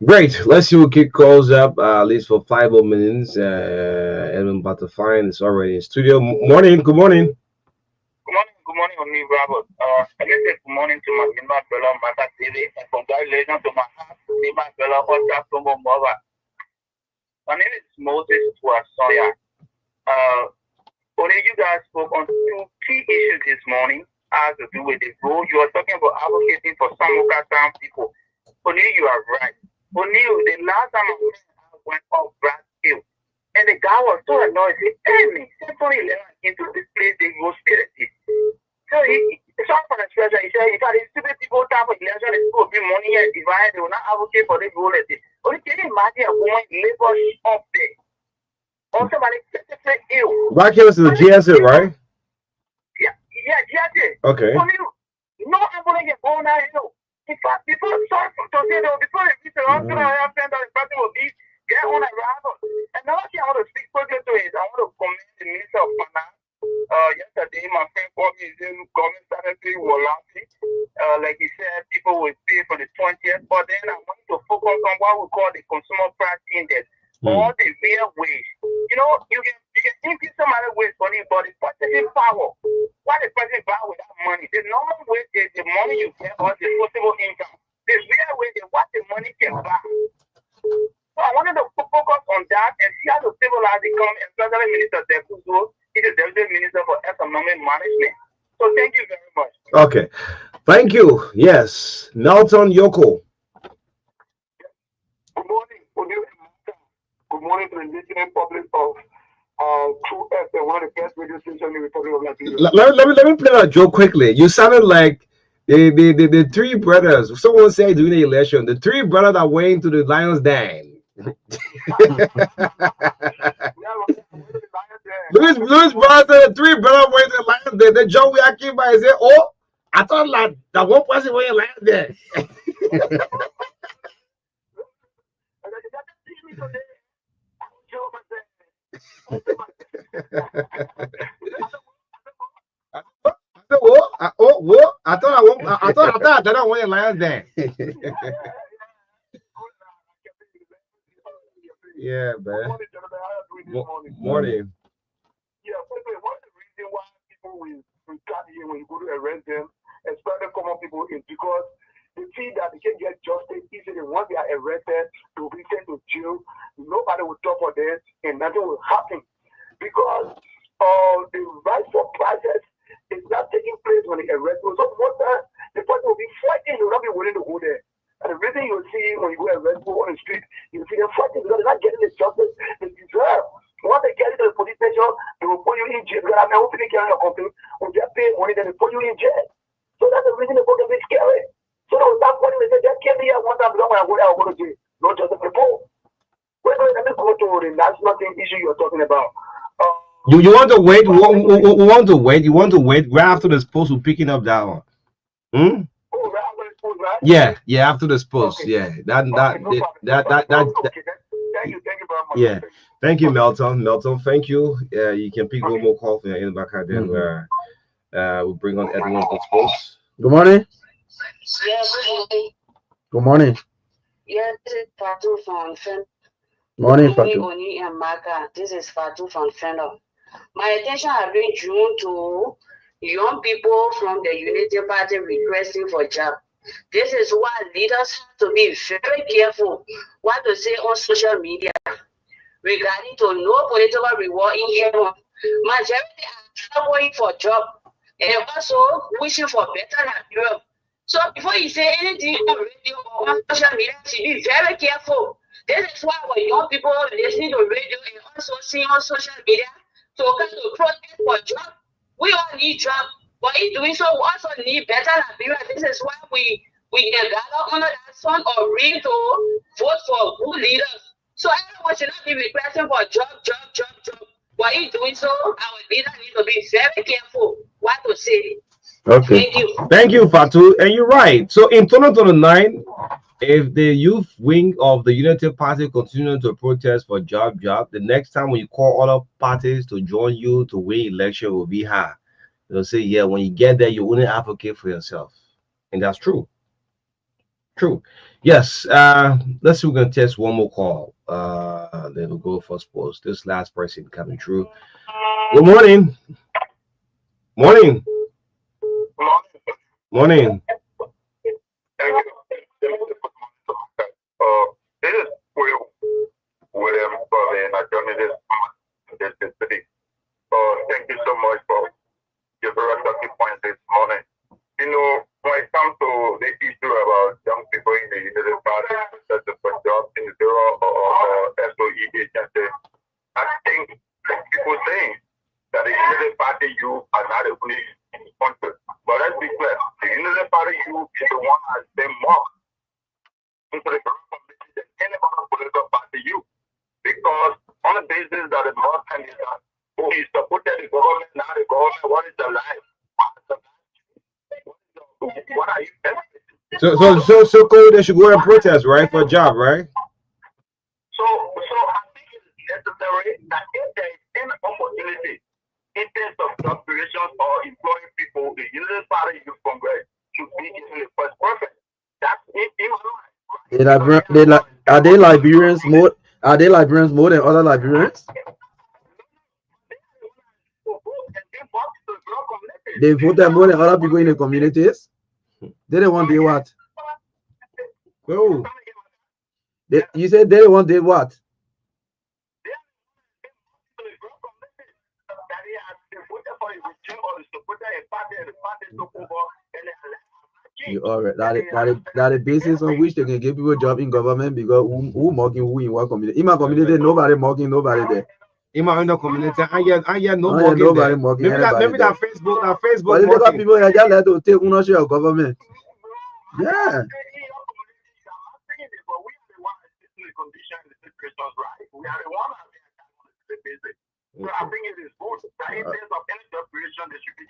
[SPEAKER 2] great. Let's see what kick calls up. At least for 5 more minutes. Edwin Butterfine is already in studio. Morning. Good morning.
[SPEAKER 4] Good morning, O'Neill Robert. I just say good morning to my member, brother, Marka TV, and congratulations to my member, brother, Oscar Tombo Mova. My name is Moses Tuasoya. Only you guys spoke on 2 key issues this morning as to do with the role you are talking about advocating for some local town people. O'Neill, you are right. O'Neill, the last time I went off Brad Hill, and the guy was so annoyed. He told me, into this place, they go spirity. So he saw for the treasure. He said, if I stupid people time for election, it's going to be money and divide. They will not advocate for this role. Only can you imagine a woman labor up there? Or somebody say ill.
[SPEAKER 2] Black Hills is a GSA, right?
[SPEAKER 4] Yeah, GSA.
[SPEAKER 2] Okay.
[SPEAKER 4] No ambulance can go now, In fact, before before they reach the hospital, I have said that the person will be get on arrival. And now I want to speak quickly to it. I want to commend the Minister of Finance. Yesterday, my friend called me, government secretary was laughing. Like he said, people will pay for the 20th. But then I want to focus on what we call the consumer price index, or the real wage. You can increase some other ways for it, but the purchasing power, what the person buy with that money, the normal wage is the money you get or the possible income. The real wage is what the money
[SPEAKER 2] Okay. Thank you. Yes. Nelson Yoko.
[SPEAKER 4] Good morning. Good morning to the listening public of True FM, one of the best radio stations in the Republic of Nigeria.
[SPEAKER 2] Let me play that joke quickly. You sounded like the three brothers. Someone said during the election, the three brothers that went into the lion's den. Louis brother, the three brothers went to the lion's den. The joke we are keep by say, oh, I thought like that one person went in the lion's den. I thought I don't want to land there. Yeah, man. Morning.
[SPEAKER 4] Yeah, one of the reasons why people will start here when you go to arrest them, especially common people, is because they see that they can get justice easily. Once they are arrested, they will be sent to jail. Nobody will talk for them, and nothing will happen because the rightful process is not taking place when they arrest them. So most times, the person will be fighting. They will not be willing to go there. And the reason you see when you go arrest people on the street, you see them fighting because they're not getting the justice they deserve. Once they get into the police station, they will put you in jail. Because I'm hoping they carry your company, will get paid money, then they put you in jail. So that's the reason they put them in scary. So they will start putting, they say, just came here one time, when I go there, I'll go to jail. Not just the people. Wait, let me go to the national thing issue you're talking about.
[SPEAKER 2] You want to wait? We want to wait. You want to wait right after the post we're picking up that one. Hmm?
[SPEAKER 4] Oh, right after the post, right?
[SPEAKER 2] Yeah, after the post.
[SPEAKER 4] Okay.
[SPEAKER 2] Yeah,
[SPEAKER 4] Okay, okay. Thank you very much.
[SPEAKER 2] Yeah. Thank you, Melton. Thank you. You can pick one more call from in the back, then we'll bring on everyone to post.
[SPEAKER 3] Good morning.
[SPEAKER 7] Yeah, good morning.
[SPEAKER 3] Good morning.
[SPEAKER 7] Yeah, this is Fatu from Fendo.
[SPEAKER 3] Morning,
[SPEAKER 7] Good morning,
[SPEAKER 3] Fatu.
[SPEAKER 7] Oni and Marka. This is Fatu from Fendo. My attention has been drawn to young people from the Unity Party requesting for job. This is why leaders have to be very careful what to say on social media regarding to no political reward in here. Majority are traveling for job and also wishing for better Nigeria. So before you say anything on radio or on social media, you should be very careful. This is why when young people listening to radio and also seeing on social media to come to protest for job, we all need job. But in doing so, we also need better Nigeria. This is why we can gather under that sun or read to vote for good leaders. So everyone should not be requesting for job. But in doing so, our leaders need to be very careful what to say.
[SPEAKER 3] Okay.
[SPEAKER 2] Thank you, Fatu. And you're right. So in 2029, if the youth wing of the United Party continue to protest for job, the next time when you call other parties to join you to win election will be high. They'll say, yeah, when you get there, you only advocate for yourself. And that's true. True. Yes. Let's see, we're gonna test one more call. Then we'll go for sports. This last person coming through. Good morning. Morning. Morning.
[SPEAKER 4] This is William and I joined this city. Thank you so much for your very talking point this morning. You know, when it comes to the issue about young people in the United Party, that's the job in the Bureau or SOE agency, I think people saying that the United Party you are not a police country. But let's be clear, the United Party you is the one that has been marked into the community than any other political party you. Because on the basis that the North and who is supported the government, now the government, what is the life? What are you expecting?
[SPEAKER 2] So cool, they should go and protest, right? For a job, right?
[SPEAKER 4] So I think it's necessary that if there is any opportunity in terms of job creation or employing people, the United Party Youth Congress should be in the first perfect. That's in my mind.
[SPEAKER 3] Are they Liberians more? Are they Liberians more than other Liberians? They vote more than other people in the communities. They don't want they what?
[SPEAKER 2] Oh.
[SPEAKER 3] You said they don't want they what? You all right. That is basis on which they can give people a job in government because who mocking who in what community? In my community, nobody mocking nobody there.
[SPEAKER 2] In my own community, I get no mocking
[SPEAKER 3] nobody
[SPEAKER 2] there.
[SPEAKER 3] mocking
[SPEAKER 2] Maybe that Facebook,
[SPEAKER 3] But if they got people that just let to take ownership of government. Yeah.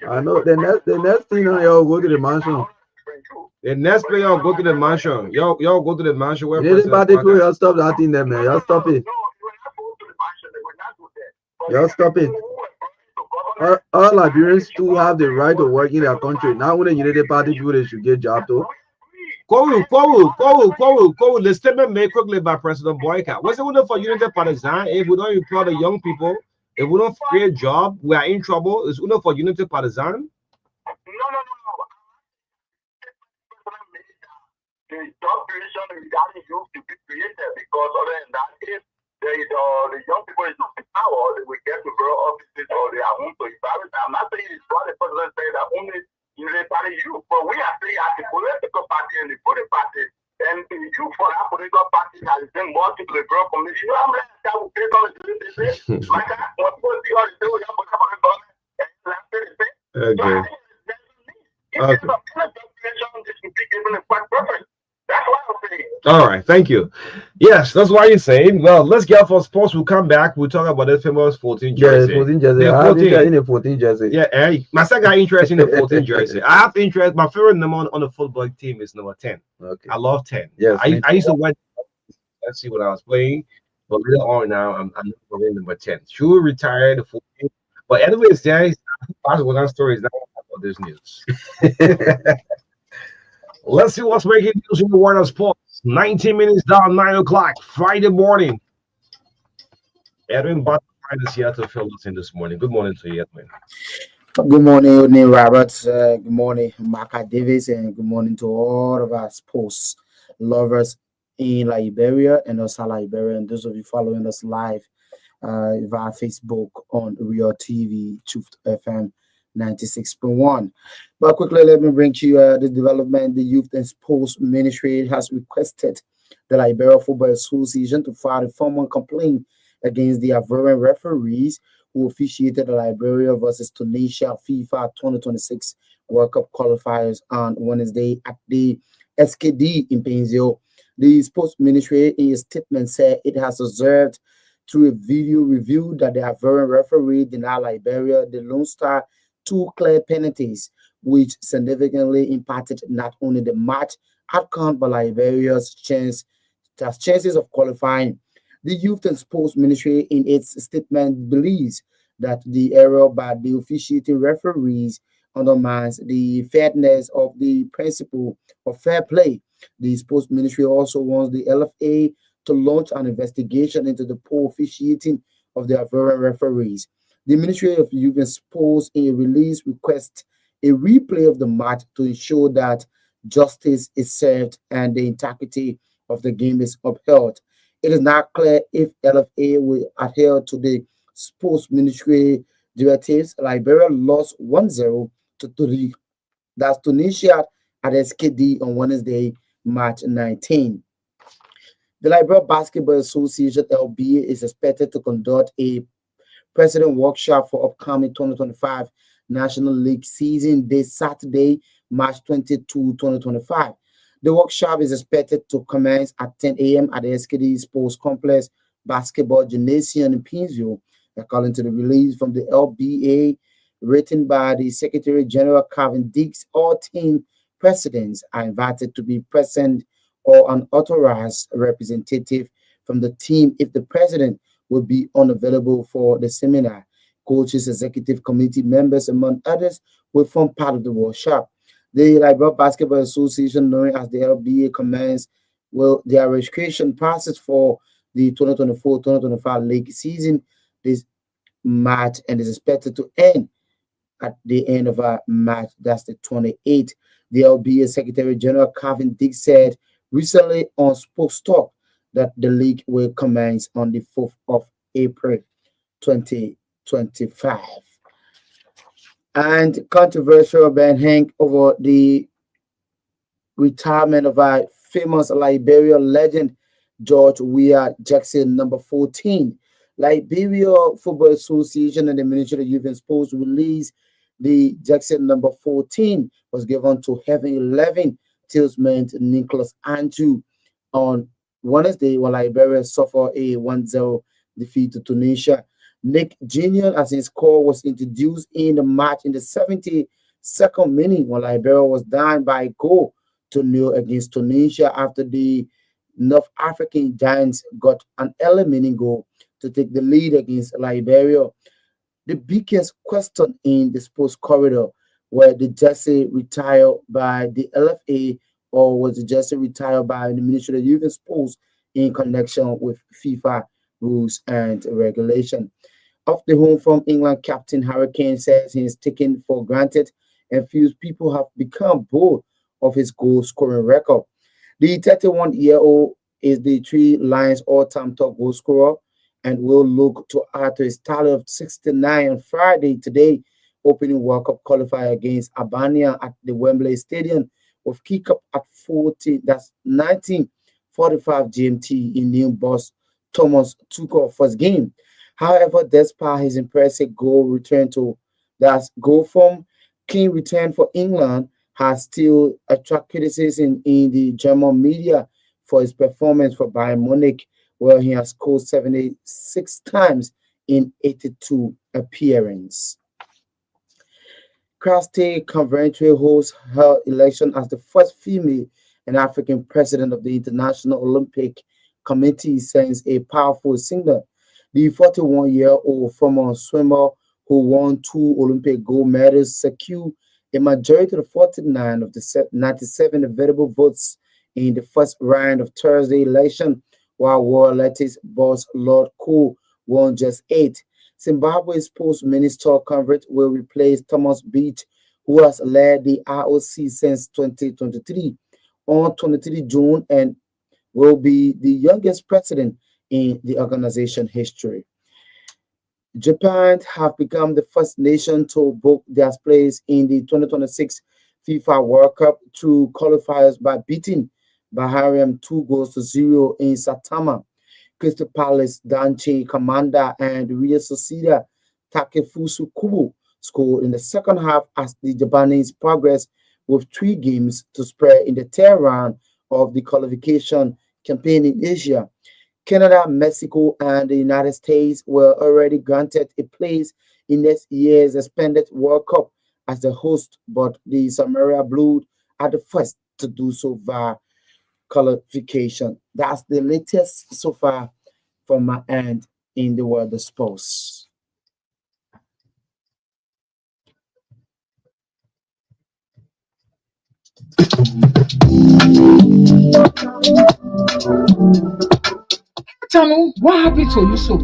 [SPEAKER 3] I know the next thing y'all go to the mansion.
[SPEAKER 2] The next player y'all go to the mansion. Y'all go to the mansion where
[SPEAKER 3] y'all stop that thing there, man. Y'all stop it. Y'all stop it. All Liberians too have the right to work in their country. Now when the United Party people they should get job too.
[SPEAKER 2] The statement made quickly by President Boyka. What's it for United Partisan? If we don't employ the young people, if we don't create job, we are in trouble. It's only for United Partisan.
[SPEAKER 4] No. The job creation regarding youth to be created because other than that, if the young people is not in power, they will get to grow offices or they are home to environment. I'm not saying it's what the president said that only party youth, but we are saying as the political party and the voting party, and the youth for that political party has been more to the grow community. You know how many that will take on the like that? What people see all the day with
[SPEAKER 2] All right, thank you. Yes, that's why you're saying. Well, let's get for sports. We'll come back. We'll talk about the famous 14 jersey.
[SPEAKER 3] Yeah, 14 jersey. I have interest in the 14 jersey.
[SPEAKER 2] Yeah, my second got interest in the 14 jersey. I have interest. My favorite number on the football team is number 10.
[SPEAKER 3] Okay.
[SPEAKER 2] I love 10.
[SPEAKER 3] Yes,
[SPEAKER 2] I used to watch. Let's see what I was playing, but later on now I'm wearing number 10. Should we retire the 14? But anyways, guys, that's what that story is now about this news. Let's see what's making news in the world of sports. 19 minutes down, 9 o'clock, Friday morning. Edwin Butterfly is here to fill us in this morning. Good morning to you, Edwin.
[SPEAKER 8] Good morning, Robert. Good morning, Marka Davis, and good morning to all of our sports lovers in Liberia and also Liberia, and those of you following us live via Facebook on Real TV, Truth FM 96.1. But quickly, let me bring to you the development. The Youth and Sports Ministry has requested the Liberia Football Association to file a formal complaint against the Ivorian referees who officiated the Liberia versus Tunisia FIFA 2026 World Cup qualifiers on Wednesday at the SKD in Penzio. The Sports Ministry in a statement said it has observed through a video review that the Ivorian referee denied Liberia the Lone Star 2 clear penalties, which significantly impacted not only the match outcome but Liberia's chances of qualifying. The Youth and Sports Ministry in its statement believes that the error by the officiating referees undermines the fairness of the principle of fair play. The Sports Ministry also wants the LFA to launch an investigation into the poor officiating of the Ivorian referees. The Ministry of Youth and Sports in a release requests a replay of the match to ensure that justice is served and the integrity of the game is upheld. It is not clear if LFA will adhere to the Sports Ministry directives. Liberia lost 1-0 to Tunisia. That's Tunisia at SKD on Wednesday, March 19. The Liberia Basketball Association, LBA, is expected to conduct a president workshop for upcoming 2025 National League season this Saturday, March 22, 2025. The workshop is expected to commence at 10 a.m. at the SKD Sports Complex Basketball Gymnasium in Painesville, according to the release from the LBA written by the Secretary General Calvin Dix. All team presidents are invited to be present or an authorized representative from the team if the president will be unavailable for the seminar. Coaches, executive committee members, among others, will form part of the workshop. The Liberia Basketball Association, known as the LBA, commenced their registration process for the 2024-2025 league season this March and is expected to end at the end of March. That's the 28th. The LBA Secretary General Calvin Dix said recently on Sports Talk that the league will commence on the 4th of April 2025. And controversial ban hang over the retirement of our famous Liberia legend George Weah Jackson, number 14. Liberia Football Association and the Ministry of Youth and Sports released the Jackson number 14 was given to Heaven 11 Tillsman Nicholas Andrew on Wednesday, while Liberia suffered a 1-0 defeat to Tunisia. Nick Jr. as his score was introduced in the match in the 72nd minute, while Liberia was down by a goal to nil against Tunisia after the North African Giants got an early winning goal to take the lead against Liberia. The biggest question in the sports corridor: were the jersey retired by the LFA, or was the jersey retired by the Ministry of Youth and Sports in connection with FIFA rules and regulation? Off the home from England, Captain Hurricane says he is taken for granted and feels people have become bored of his goal scoring record. The 31-year-old is the Three Lions all-time top goal scorer and will look to add to his tally of 69 on Friday today, opening World Cup qualifier against Albania at the Wembley Stadium with kick-up at 19:45 GMT in new boss Thomas Tuchel first game. However, despite his impressive goal from clean return for England has still attracted criticism in the German media for his performance for Bayern Munich, where he has scored 76 times in 82 appearances. Kirsty Coventry holds her election as the first female and African president of the International Olympic Committee since a powerful singer. The 41-year-old former swimmer who won 2 Olympic gold medals secured a majority of 49 of the 97 available votes in the first round of Thursday election, while World Athletics boss Lord Cole won just 8. Zimbabwe's Sports Minister Convert will replace Thomas Beach, who has led the ROC since 2023 on 23 June and will be the youngest president in the organization history. Japan have become the first nation to book their place in the 2026 FIFA World Cup through qualifiers by beating Bahrain 2-0 in Saitama. Crystal Palace Danche Commander and Real Sociedad Takefusu Kubo scored in the second half as the Japanese progress with 3 games to spread in the third round of the qualification campaign in Asia. Canada, Mexico, and the United States were already granted a place in next year's expanded World Cup as the host, but the Samoa Blues are the first to do so via qualification. That's the latest so far from my end in the world of sports.
[SPEAKER 9] Tell me, what happened to you so?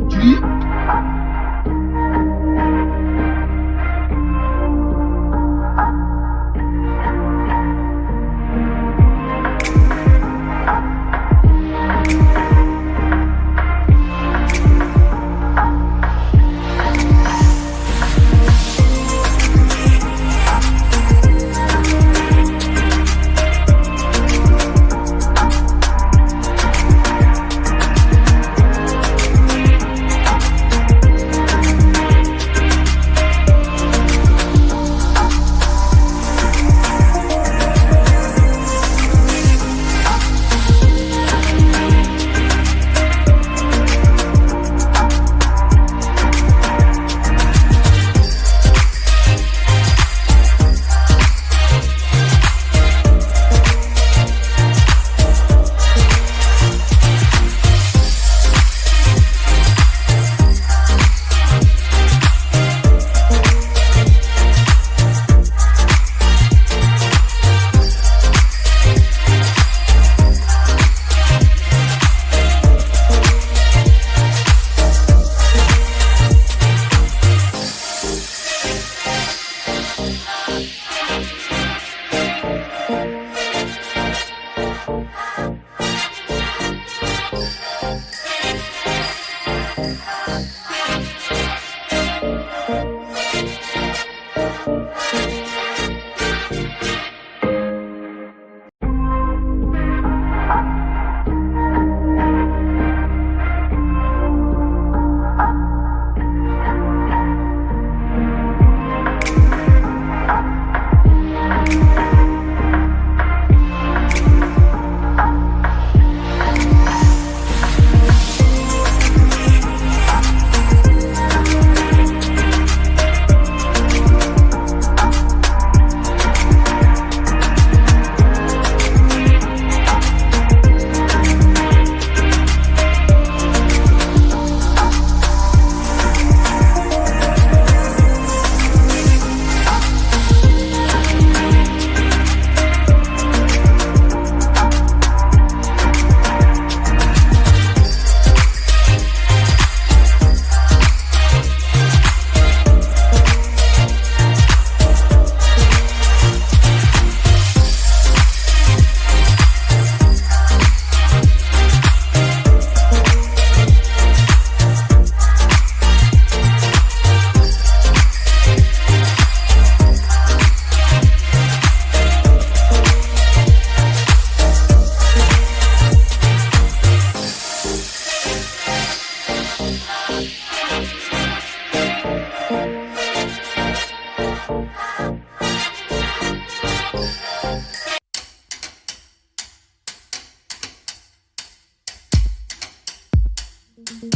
[SPEAKER 10] Everybody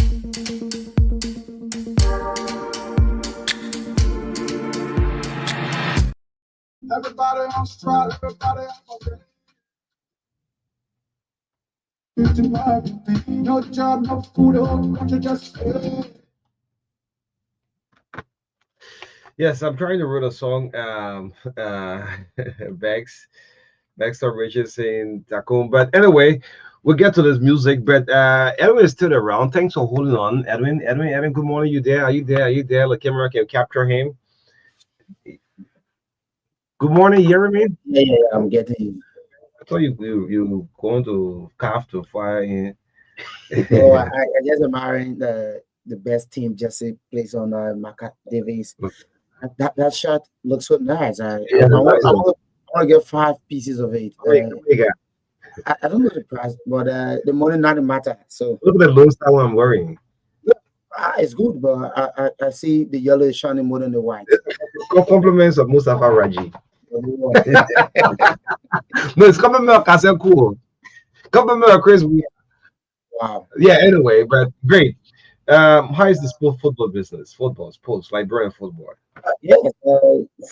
[SPEAKER 10] on stride, everybody no job, no food, whole country just
[SPEAKER 2] Yes, I'm trying to write a song. Bex, Baxter Richardson, Tacoma. But anyway, we'll get to this music. But Edwin is still around. Thanks for holding on, Edwin. Edwin. Good morning. You there? Are you there? Are you there? The camera can capture him. Good morning, Jeremy.
[SPEAKER 8] Yeah, I'm getting you.
[SPEAKER 2] I thought you going to calf to fire in.
[SPEAKER 8] So I just admiring the best team Jesse plays on Marka Davis. That shot looks so nice. I want to get 5 pieces of it. I don't know the price, but the money not matter. So
[SPEAKER 2] look at the low style I'm wearing.
[SPEAKER 8] It's good, but I see the yellow is shining more than the white.
[SPEAKER 2] Compliments of Mustafa Raji. No, it's compliment of Kaseku. Compliment of Chris.
[SPEAKER 8] Wow.
[SPEAKER 2] Yeah. Anyway, but great. How is the football business? Football, sports, Liberian football.
[SPEAKER 8] Yes,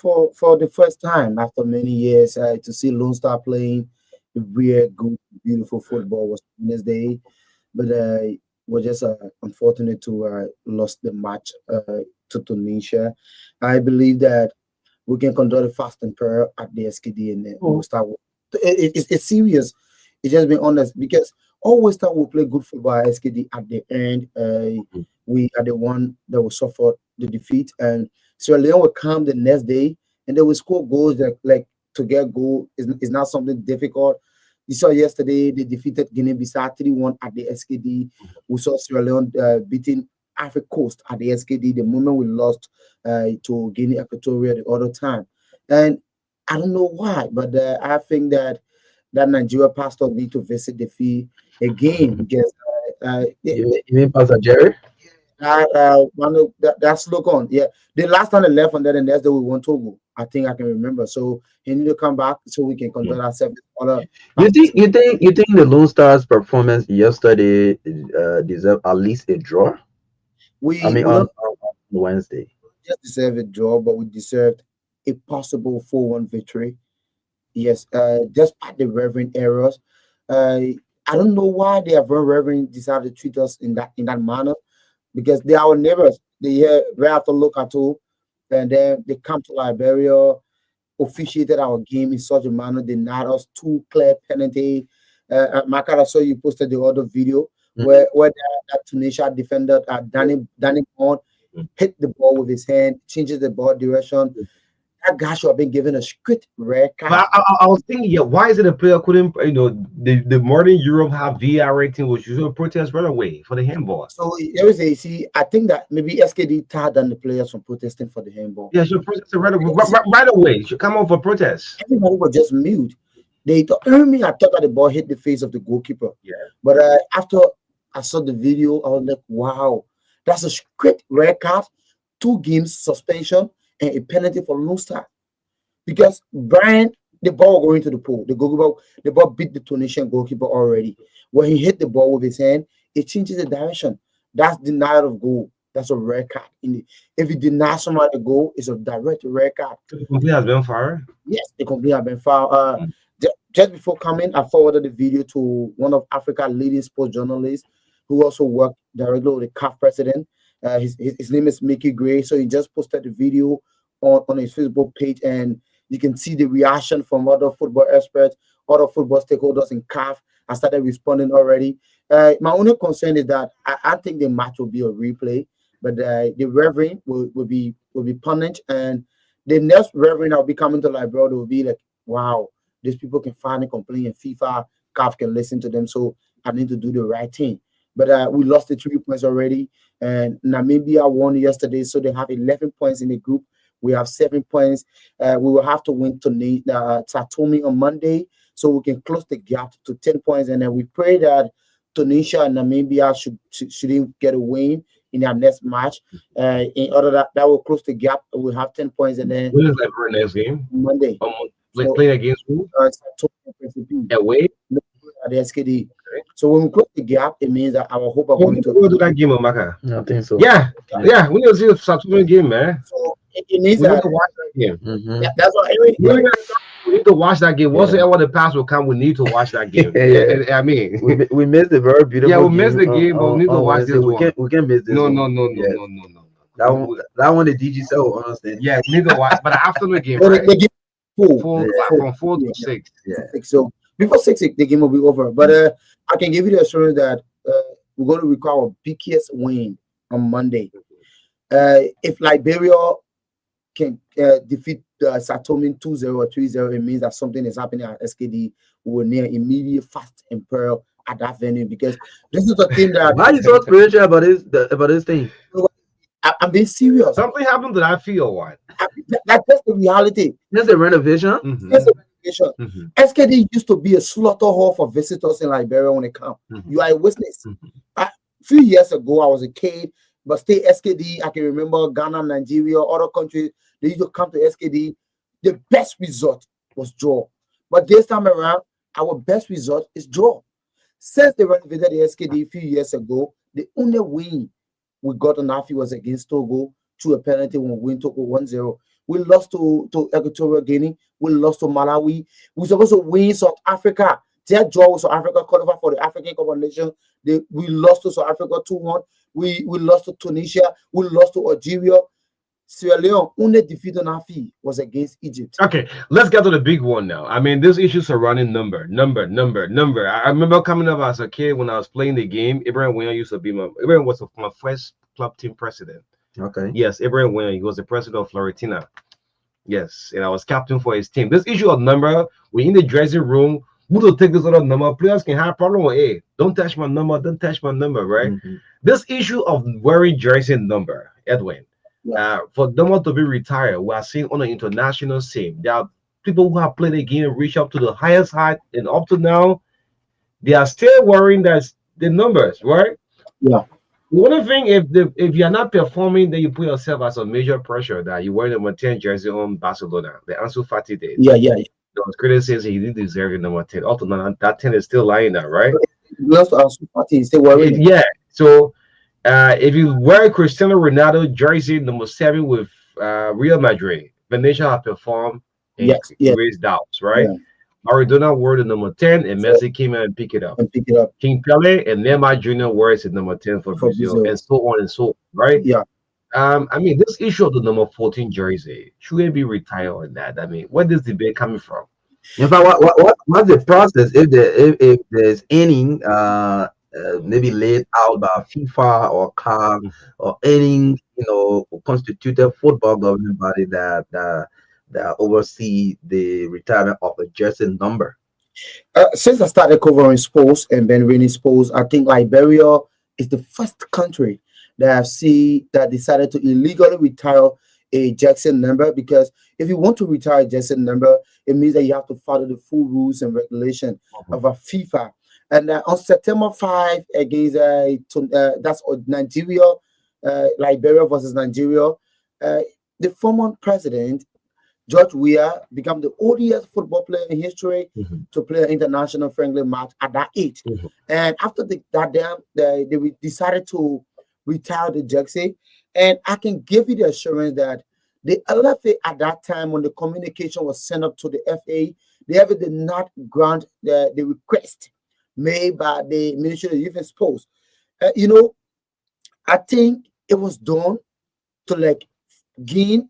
[SPEAKER 8] for the first time after many years, to see Lone Star playing real good, beautiful football was Wednesday, but we're just unfortunate to lost the match to Tunisia. I believe that we can conduct a fast and prayer at the SKD and then we'll start. It's serious. It's just being honest because always time we play good football at SKD at the end. We are the one that will suffer the defeat, and Sierra Leone will come the next day and they will score goals that like to get goal is not something difficult. You saw yesterday they defeated Guinea-Bissau 3-1 at the SKD. We saw Sierra Leone beating Africa Coast at the SKD the moment we lost to Guinea Equatorial the other time. And I don't know why, but I think that Nigeria pastor need to visit the field again because
[SPEAKER 3] you mean Pastor Jerry?
[SPEAKER 8] That's look on. Yeah, the last time they left on that, and that's the we won Togo. I think I can remember. So he need to come back so we can conduct ourselves.
[SPEAKER 3] You think the Lone Stars' performance yesterday deserve at least a draw? On Wednesday.
[SPEAKER 8] Just deserve a draw, but we deserved a possible 4-1 victory. Yes, despite the Reverend errors, I don't know why the Reverend decided to treat us in that manner, because they are our neighbors. They here right after Locato, and then they come to Liberia, officiated our game in such a manner, denied us 2 clear penalty. Marka, I saw you posted the other video where that Tunisia defender, Danny Bond, hit the ball with his hand, changes the ball direction. That guy should have been given a strict red card.
[SPEAKER 2] But I was thinking, why is it a player couldn't, the modern Europe have VR rating, which usually protest right away for the handball?
[SPEAKER 8] So I think that maybe SKD tired than the players from protesting for the handball.
[SPEAKER 2] Yeah, should protest right away. Should come on for protest.
[SPEAKER 8] Everybody was just mute. I thought that the ball hit the face of the goalkeeper.
[SPEAKER 2] Yeah.
[SPEAKER 8] But after I saw the video, I was like, wow, that's a strict red card, 2 games suspension, and a penalty for Lone Star. Because Brian, the ball going to the pool. The ball beat the Tunisian goalkeeper already. When he hit the ball with his hand, it changes the direction. That's denial of goal. That's a red card. If you deny somebody a goal, it's a direct red card.
[SPEAKER 2] The complete has been fired?
[SPEAKER 8] Yes, the complete has been fired. Just before coming, I forwarded the video to one of Africa's leading sports journalists who also worked directly with the CAF president. His name is Mickey Gray. So he just posted the video on his Facebook page, and you can see the reaction from other football experts, other football stakeholders in CAF. I started responding already. My only concern is that I think the match will be a replay, but the Reverend will be punished, and the next Reverend that will be coming to Liberia will be like, wow, these people can finally complain, and FIFA, CAF can listen to them. So I need to do the right thing. But we lost the 3 points already, and Namibia won yesterday, so they have 11 points in the group. We have 7 points. We will have to win to Satomi on Monday, so we can close the gap to 10 points. And then we pray that Tunisia and Namibia shouldn't get a win in their next match. In order that will close the gap, we'll have 10 points. And then
[SPEAKER 2] when is that for next game?
[SPEAKER 8] Monday.
[SPEAKER 2] Playing against who?
[SPEAKER 8] Satomi
[SPEAKER 2] Away?
[SPEAKER 8] At the SKD.
[SPEAKER 2] Okay.
[SPEAKER 8] So when we close the gap, it means that our hope are
[SPEAKER 2] We'll
[SPEAKER 8] going to
[SPEAKER 2] do that game, Marka.
[SPEAKER 3] I think so.
[SPEAKER 2] Yeah, we need to see the Saturday game, man.
[SPEAKER 8] So it means
[SPEAKER 2] We need
[SPEAKER 8] that
[SPEAKER 2] to watch that game.
[SPEAKER 8] yeah, that's why anyway,
[SPEAKER 2] We need to watch that game. Whatsoever the pass will come, we need to watch that game. I mean,
[SPEAKER 3] we missed the very beautiful.
[SPEAKER 2] Yeah, we missed the game, but we need to watch this one.
[SPEAKER 3] We can't miss this.
[SPEAKER 2] No.
[SPEAKER 3] That one the DG said will understand.
[SPEAKER 2] Yeah, we need to watch. But the afternoon game,
[SPEAKER 8] well,
[SPEAKER 2] right?
[SPEAKER 8] the game
[SPEAKER 2] From 4 to 6.
[SPEAKER 3] Yeah.
[SPEAKER 8] So before 6, the game will be over. But I can give you the assurance that we're going to require a biggest win on Monday. If Liberia can defeat Satomin 2-0 or 3-0, it means that something is happening at SKD. We will near immediate fast and pearl at that venue, because this is the team that.
[SPEAKER 3] Why are you so spiritual about this thing?
[SPEAKER 8] I'm being serious.
[SPEAKER 2] Something happened to that field, what?
[SPEAKER 8] That's the reality.
[SPEAKER 3] There's a renovation.
[SPEAKER 8] There's a renovation. SKD used to be a slaughter hall for visitors in Liberia when they come. You are a witness. A few years ago, I was a kid, but stay SKD. I can remember Ghana, Nigeria, other countries. They used to come to SKD. The best result was draw. But this time around, our best result is draw. Since they renovated the SKD a few years ago, the only win we got on our field was against Togo through a penalty when we win Togo 1-0. We lost to Equatorial Guinea. We lost to Malawi. We supposed to win South Africa. Their draw was South Africa qualified for the African Cup of Nations. We lost to South Africa 2-1. We lost to Tunisia. We lost to Algeria. Sierra Leone, only defeat on our field was against Egypt.
[SPEAKER 2] Okay, let's get to the big one now. I mean, these issues surrounding number. I remember coming up as a kid when I was playing the game. Abraham Winger used to be Abraham was my first club team president.
[SPEAKER 3] Okay.
[SPEAKER 2] Yes, Abraham Winger, he was the president of Florentina. Yes, and I was captain for his team. This issue of number, we in the dressing room, who will take this other number? Players can have problem with, hey, don't touch my number, right? This issue of wearing jersey number, Edwin. For them to be retired, we are seeing on the international scene, there are people who have played the game and reach up to the highest height, and up to now, they are still wearing the numbers, right?
[SPEAKER 8] Yeah.
[SPEAKER 2] One thing, if you're not performing, then you put yourself as a major pressure that you wear number 10 jersey on Barcelona. The Ansu Fati days.
[SPEAKER 8] Yeah.
[SPEAKER 2] The critics says he didn't deserve the number 10. Up to now, that 10 is still lying there, right?
[SPEAKER 8] Lost Ansu Fati, still wearing.
[SPEAKER 2] Yeah. So. If you wear Cristiano Ronaldo jersey number 7 with Real Madrid, Venezia have performed and raised doubts, right? Yeah. Maradona wore the number 10, and Messi came in and picked it up. King Pele and Neymar Jr. wears the number 10 for Brazil, and so on and so on, right?
[SPEAKER 8] Yeah.
[SPEAKER 2] I mean, this issue of the number 14 jersey, should it be retired on that? I mean, where is this debate coming from?
[SPEAKER 3] In fact, what's the process if there's any maybe laid out by FIFA or CAF or any constituted football governing body that oversee the retirement of a jersey number?
[SPEAKER 8] Since I started covering sports and been reading sports, I think Liberia is the first country that I've seen that decided to illegally retire a jersey number, because if you want to retire a jersey number, it means that you have to follow the full rules and regulation of a FIFA. And on September 5 against that's Nigeria, Liberia versus Nigeria, the former president George Weah became the oldest football player in history to play an international friendly match at that age. And after they decided to retire the jersey. And I can give you the assurance that the LFA at that time, when the communication was sent up to the FA, the FA did not grant the request made by the Ministry of Youth and Sports. I think it was done to gain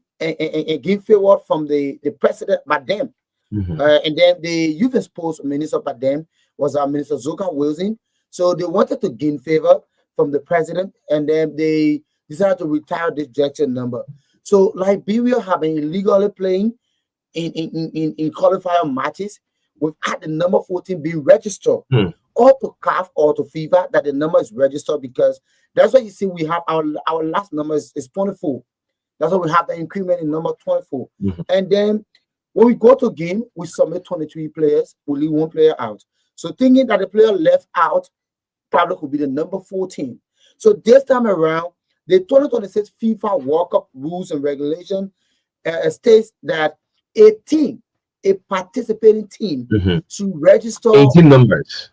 [SPEAKER 8] favor from the president by them. And then the Youth and Sports Minister by them was our Minister Zoka Wilson. So they wanted to gain favor from the president, and then they decided to retire this jersey number. So Liberia have been illegally playing in qualifier matches without the number 14 being registered, or to CAF or to FIFA that the number is registered, because that's why you see we have our last number is 24. That's why we have the increment in number 24. And then when we go to game, we submit 23 players, we leave one player out. So thinking that the player left out probably could be the number 14. So this time around, the 2026 FIFA World Cup rules and regulation states that a participating team should register
[SPEAKER 2] 18 numbers.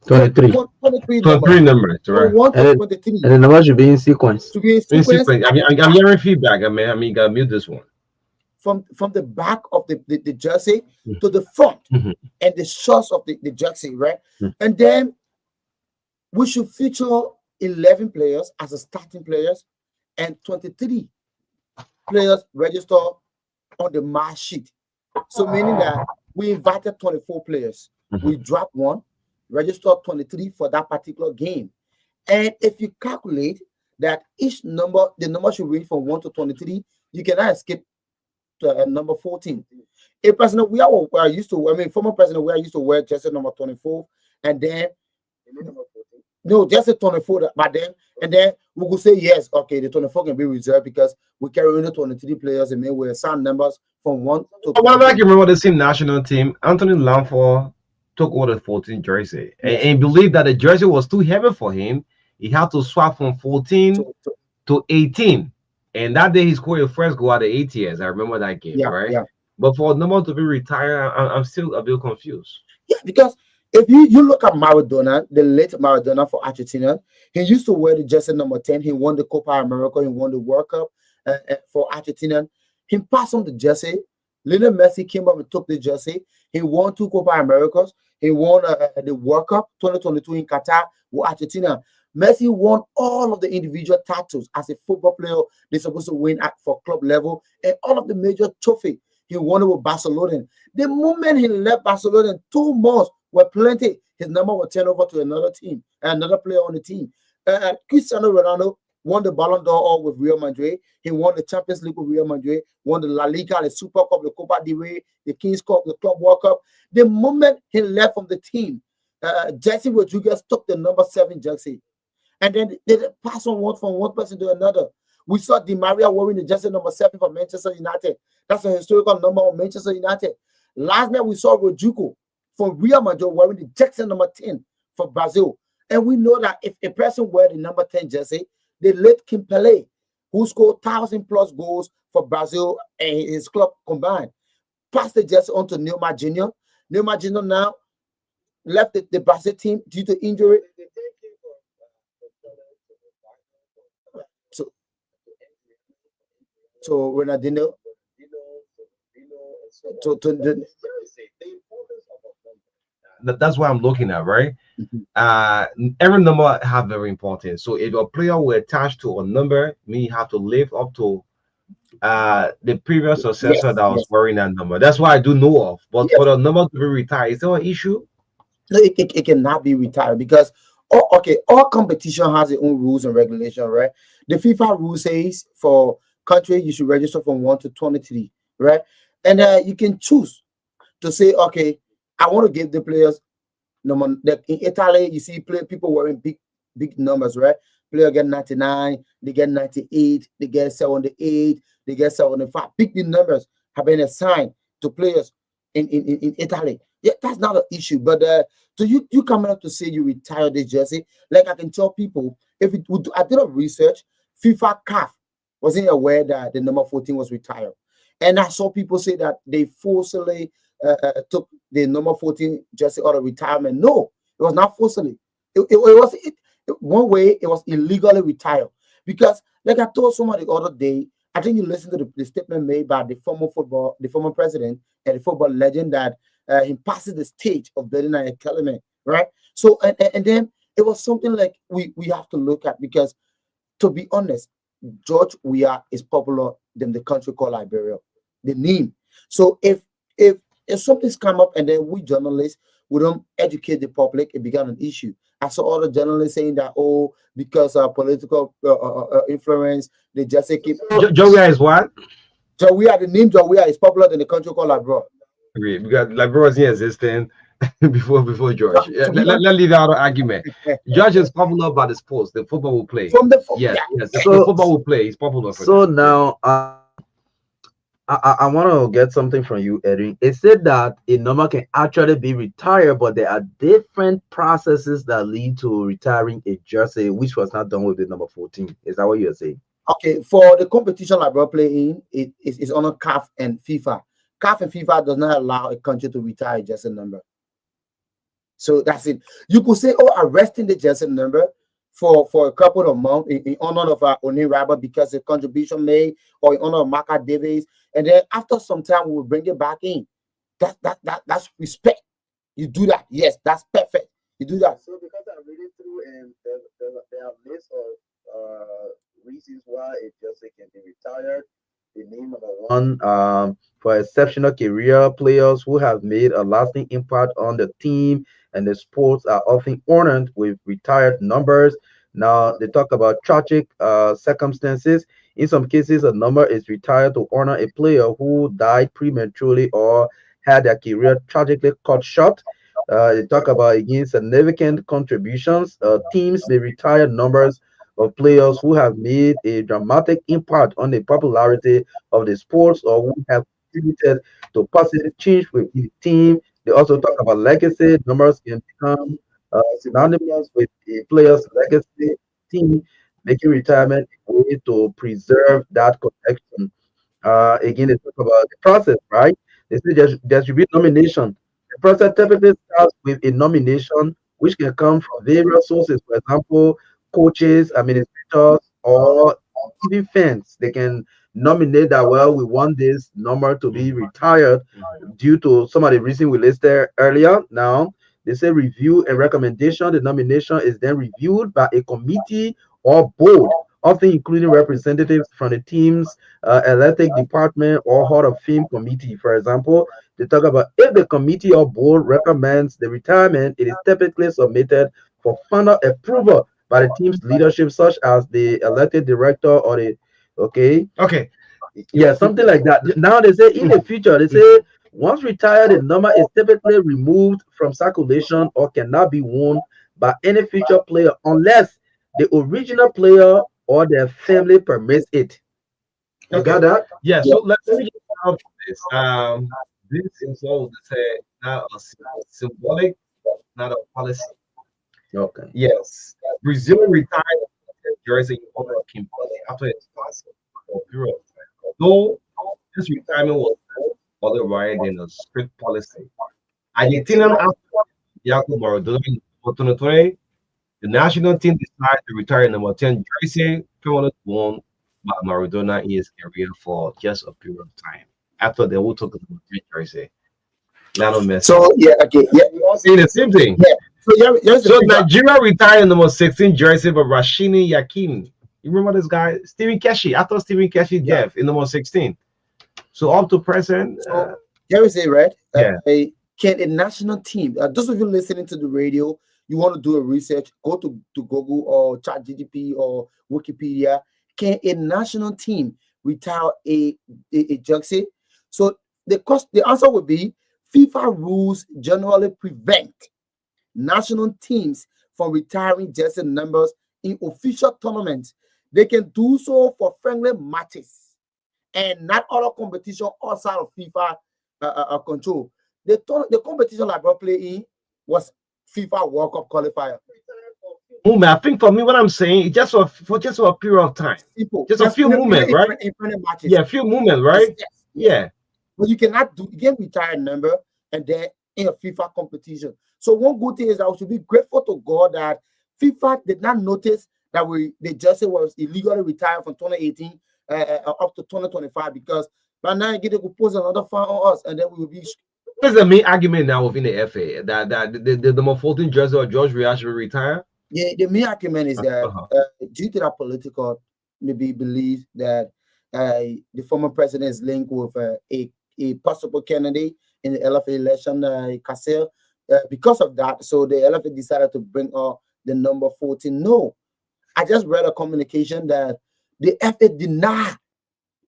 [SPEAKER 3] 23.
[SPEAKER 8] 23
[SPEAKER 2] 23
[SPEAKER 8] numbers.
[SPEAKER 2] numbers,
[SPEAKER 8] From
[SPEAKER 2] right?
[SPEAKER 8] 1 to 23.
[SPEAKER 3] And the number should be in sequence.
[SPEAKER 8] To be in
[SPEAKER 2] In
[SPEAKER 8] sequence.
[SPEAKER 2] sequence. I'm hearing feedback. I mean, you gotta mute this one.
[SPEAKER 8] From the back of the jersey to the front and the shorts of the jersey, right? And then we should feature 11 players as a starting players and 23 players register on the match sheet. So meaning that we invited 24 players. We dropped one, registered 23 for that particular game. And if you calculate that each number, the number should range from 1 to 23, you cannot escape to number 14. A president we are used to, I mean, former president we are used to wear jersey number 24, and then no, just a 24, but then and then we will say yes, okay, the 24 can be reserved because we carry only 23 players and then we're some numbers from 1 to 23.
[SPEAKER 2] Well, I can remember the same national team. Anthony Lamford took over the 14 jersey and believed that the jersey was too heavy for him. He had to swap from 14 to 18. And that day he scored his first goal at the 8 years. I remember that game, right?
[SPEAKER 8] Yeah.
[SPEAKER 2] But for a number to be retired, I'm still a bit confused.
[SPEAKER 8] Yeah, because if you look at Maradona, the late Maradona for Argentina, he used to wear the jersey number 10. He won the Copa America. He won the World Cup for Argentina. He passed on the jersey. Lionel Messi came up and took the jersey. He won 2 Copa Americas. He won the World Cup 2022 in Qatar with Argentina. Messi won all of the individual titles as a football player. They're supposed to win for club level and all of the major trophy. He won it with Barcelona. The moment he left Barcelona, 2 months were plenty. His number was turned over to another team, another player on the team. Cristiano Ronaldo won the Ballon d'Or with Real Madrid. He won the Champions League with Real Madrid, won the La Liga, the Super Cup, the Copa del Rey, the Kings Cup, the Club World Cup. The moment he left from the team, Jesse Rodriguez took the number 7 jersey. And then they pass on from one person to another. We saw Di Maria wearing the jersey number 7 for Manchester United. That's a historical number of Manchester United. Last night we saw Rodrigo from Real Madrid wearing the jersey number 10 for Brazil. And we know that if a person wear the number 10 jersey, the late Kim Pele, who scored 1,000+ goals for Brazil and his club combined, passed the jersey on to Neymar Jr. Neymar Jr. now left the Brazil team due to injury. So Ronaldinho
[SPEAKER 2] that's what I'm looking at, right? Every number have very important. So if a player will attach to a number, you have to live up to the previous successor that was wearing that number. That's what I do know of. But for the number to be retired, is there an issue?
[SPEAKER 8] No, it cannot be retired because all competition has its own rules and regulation, right? The FIFA rule says for country you should register from 1 to 23, right? And you can choose to say, okay, I want to give the players number. Like in Italy, you see people wearing big numbers, right? Player get 99, they get 98, they get 78, they get 75. Big numbers have been assigned to players in Italy. Yeah, that's not an issue. But so you coming up to say you retire this jersey, like I can tell people, if it would, I did a research, FIFA CAF wasn't aware that the number 14 was retired. And I saw people say that they forcibly took the number 14 jersey out of retirement. No, it was not forcibly. One way it was illegally retired. Because like I told somebody the other day, I think you listened to the statement made by the former president and the football legend that he passes the stage of building an academy, right? So and then it was something like we have to look at, because to be honest, George Weah is popular than the country called Liberia, the name. So if something's come up and then we journalists, we don't educate the public, it becomes an issue. I saw other journalists saying that, because of political influence, they just say keep.
[SPEAKER 2] George Weah is what?
[SPEAKER 8] George Weah, the name George Weah is popular in the country called Liberia.
[SPEAKER 2] Because Liberia wasn't existing before George. Let's leave out the argument. George is popular by the sports, the football will play.
[SPEAKER 8] From the
[SPEAKER 2] yes, the football will play. He's popular for
[SPEAKER 3] so that. Now I want to get something from you, Eddie. It said that a number can actually be retired, but there are different processes that lead to retiring a jersey, which was not done with the number 14. Is that what you're saying?
[SPEAKER 8] Okay, for the competition Liberia play in, it's on a CAF and FIFA. CAF and FIFA does not allow a country to retire a jersey number. So that's it. You could say, oh, arresting the jersey number for a couple of months in honor of Oni Rabba because the contribution made, or in honor of Marka Davis, and then after some time we will bring it back in. That's respect. You do that. Yes, that's perfect. You do that.
[SPEAKER 3] So because I'm reading through and there are lists of reasons why a jersey can be retired. The name number one, for exceptional career players who have made a lasting impact on the team and the sports are often honored with retired numbers. Now they talk about tragic circumstances. In some cases, a number is retired to honor a player who died prematurely or had their career tragically cut short. They talk about again significant contributions. Teams may retire numbers of players who have made a dramatic impact on the popularity of the sports or who have contributed to positive change with the team. They also talk about legacy. Numbers can become synonymous with a player's legacy team, making retirement a way to preserve that connection. Again, they talk about the process, right? They say there should be nomination. The process typically starts with a nomination, which can come from various sources. For example, coaches, administrators, or even fans. They can nominate that, well, we want this number to be retired due to some of the reasons we listed earlier. Now, they say review and recommendation. The nomination is then reviewed by a committee or board, often including representatives from the team's athletic department or Hall of Fame committee. For example, they talk about if the committee or board recommends the retirement, it is typically submitted for final approval by the team's leadership, such as the elected director or the
[SPEAKER 2] Okay.
[SPEAKER 3] yeah, something like that. Now they say in the future, they say once retired, the number is typically removed from circulation or cannot be worn by any future player unless the original player or their family permits it. You got that?
[SPEAKER 2] Yeah. So let me just help this. This is what they say not a symbolic, not a policy.
[SPEAKER 3] Okay.
[SPEAKER 2] Yes. Brazil retired jersey in honor of Kimberly after his passing for a period of time. Though this retirement was otherwise than a strict policy. Argentinian after Jacob Maradona in 2020, the national team decided to retire number 10 jersey, permanent one by Maradona in his career for just a period of time. After they will took the number 10 jersey. Lionel Messi.
[SPEAKER 8] So yeah, okay, yeah,
[SPEAKER 2] We all saying the same thing.
[SPEAKER 8] yeah. So
[SPEAKER 2] Nigeria retired number 16 jersey for Rashini Yakin. You remember this guy? Stephen Keshi. I thought Stephen Keshi left in number 16. So up to present.
[SPEAKER 8] Here is it, right?
[SPEAKER 2] Yeah.
[SPEAKER 8] Can a national team, those of you listening to the radio, you want to do a research, go to Google or ChatGPT or Wikipedia. Can a national team retire a jersey? So the answer would be FIFA rules generally prevent national teams from retiring jersey numbers in official tournaments. They can do so for friendly matches and not other competition outside of FIFA control. The competition I brought play in was FIFA World Cup qualifier.
[SPEAKER 2] Movement. I think for me, what I'm saying, just for a period of time,
[SPEAKER 8] Simple.
[SPEAKER 2] just a few movements, right?
[SPEAKER 8] In matches.
[SPEAKER 2] Yeah, a few movements, right?
[SPEAKER 8] Yes.
[SPEAKER 2] Yeah.
[SPEAKER 8] But you can't retire a number and then in a FIFA competition. So one good thing is I should be grateful to God that FIFA did not notice that the jersey was illegally retired from 2018 up to 2025 because by now you could post another fine on us and then we will be.
[SPEAKER 2] What's the main argument now within the FA that the number 14 jersey or George Weah should retire?
[SPEAKER 8] Yeah, the main argument is that due to that political maybe belief that the former president is linked with a possible candidate in the LFA election, Cassell. Because of that, so the LFA decided to bring up the number 14. No, I just read a communication that the FA denied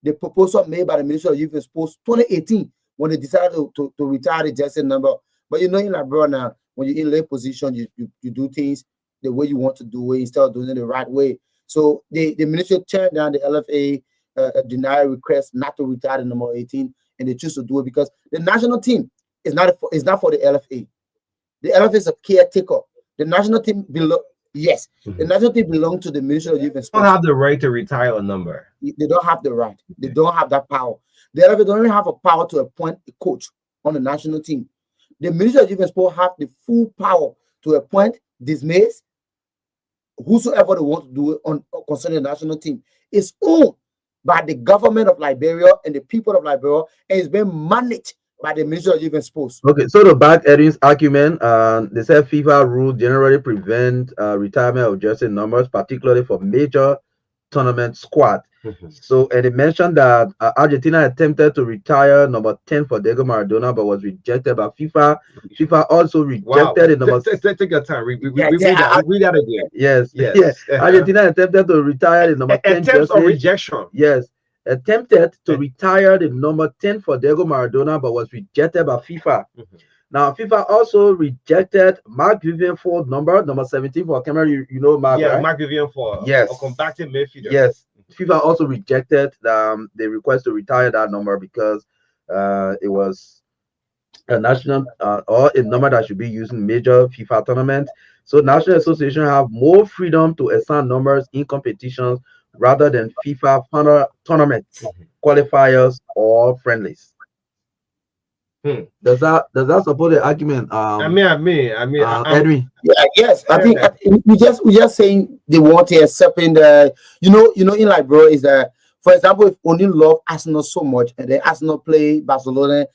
[SPEAKER 8] the proposal made by the Ministry of Youth and Sports 2018 when they decided to retire the jersey number. But you know, in Liberia now, when you're in late position, you do things the way you want to do it instead of doing it the right way. So the ministry turned down the LFA denial request not to retire the number 18, and they choose to do it because the national team is not for the LFA. The LFA is a caretaker. The national team belong. Yes, the national team belongs to the Ministry of Youth and Sports.
[SPEAKER 2] Don't have the right to retire a number.
[SPEAKER 8] They don't have the right. They don't have that power. The LFA don't even have a power to appoint a coach on the national team. the Ministry of Youth and Sport have the full power to appoint, dismiss, whosoever they want to do it on concerning the national team. It's owned by the government of Liberia and the people of Liberia, and it's been managed by the Ministry of Youth and Sports.
[SPEAKER 3] Okay, so to back Edwin's argument, they said FIFA rules generally prevent retirement of jersey numbers, particularly for major tournament squad. So, and they mentioned that Argentina attempted to retire number 10 for Diego Maradona, but was rejected by FIFA. FIFA also rejected the number.
[SPEAKER 2] Take your time. Read that again.
[SPEAKER 3] Yes. Argentina attempted to retire the number 10
[SPEAKER 2] attempts of rejection.
[SPEAKER 3] Yes. Attempted to retire the number 10 for Diego Maradona, but was rejected by FIFA. Now, FIFA also rejected Mark Vivian Ford number 17 for Cameroon. You know Mark, right?
[SPEAKER 2] Mark Vivian Ford.
[SPEAKER 3] Yes.
[SPEAKER 2] A combative midfielder.
[SPEAKER 3] Yes. FIFA also rejected the request to retire that number because it was a national or a number that should be used in major FIFA tournaments. So National Association have more freedom to assign numbers in competitions rather than FIFA tournaments, qualifiers, or friendlies. Does that support the argument?
[SPEAKER 2] Edwin.
[SPEAKER 8] Yes, I think we just saying they want to accept in the in Liberia is that, for example, if only love Arsenal so much and then Arsenal play Barcelona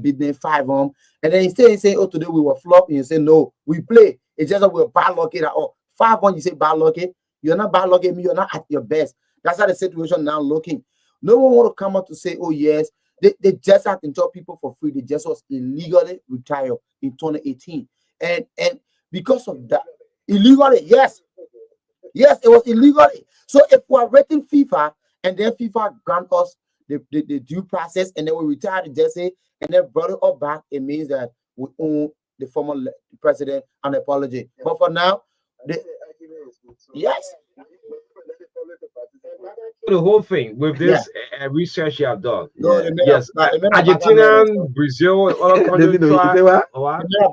[SPEAKER 8] beat them 5-1, and then instead you say, oh, today we were flop, and you say no, we play. It's just that we're bad lucky at all. 5-1, you say bad lucky. You're not bad lucky, you're not at your best. That's how the situation now looking. No one want to come out to say, oh yes, they just had to enjoy people for free. They just was illegally retired in 2018. And because of that, illegally, yes, it was illegally. So if we are rating FIFA and then FIFA grant us the due process and then we retire the jersey and then brought it all back, it means that we owe the former president an apology. But for now, yes.
[SPEAKER 2] The whole thing with this research you have done.
[SPEAKER 8] Yes,
[SPEAKER 2] Argentina, Brazil, other countries.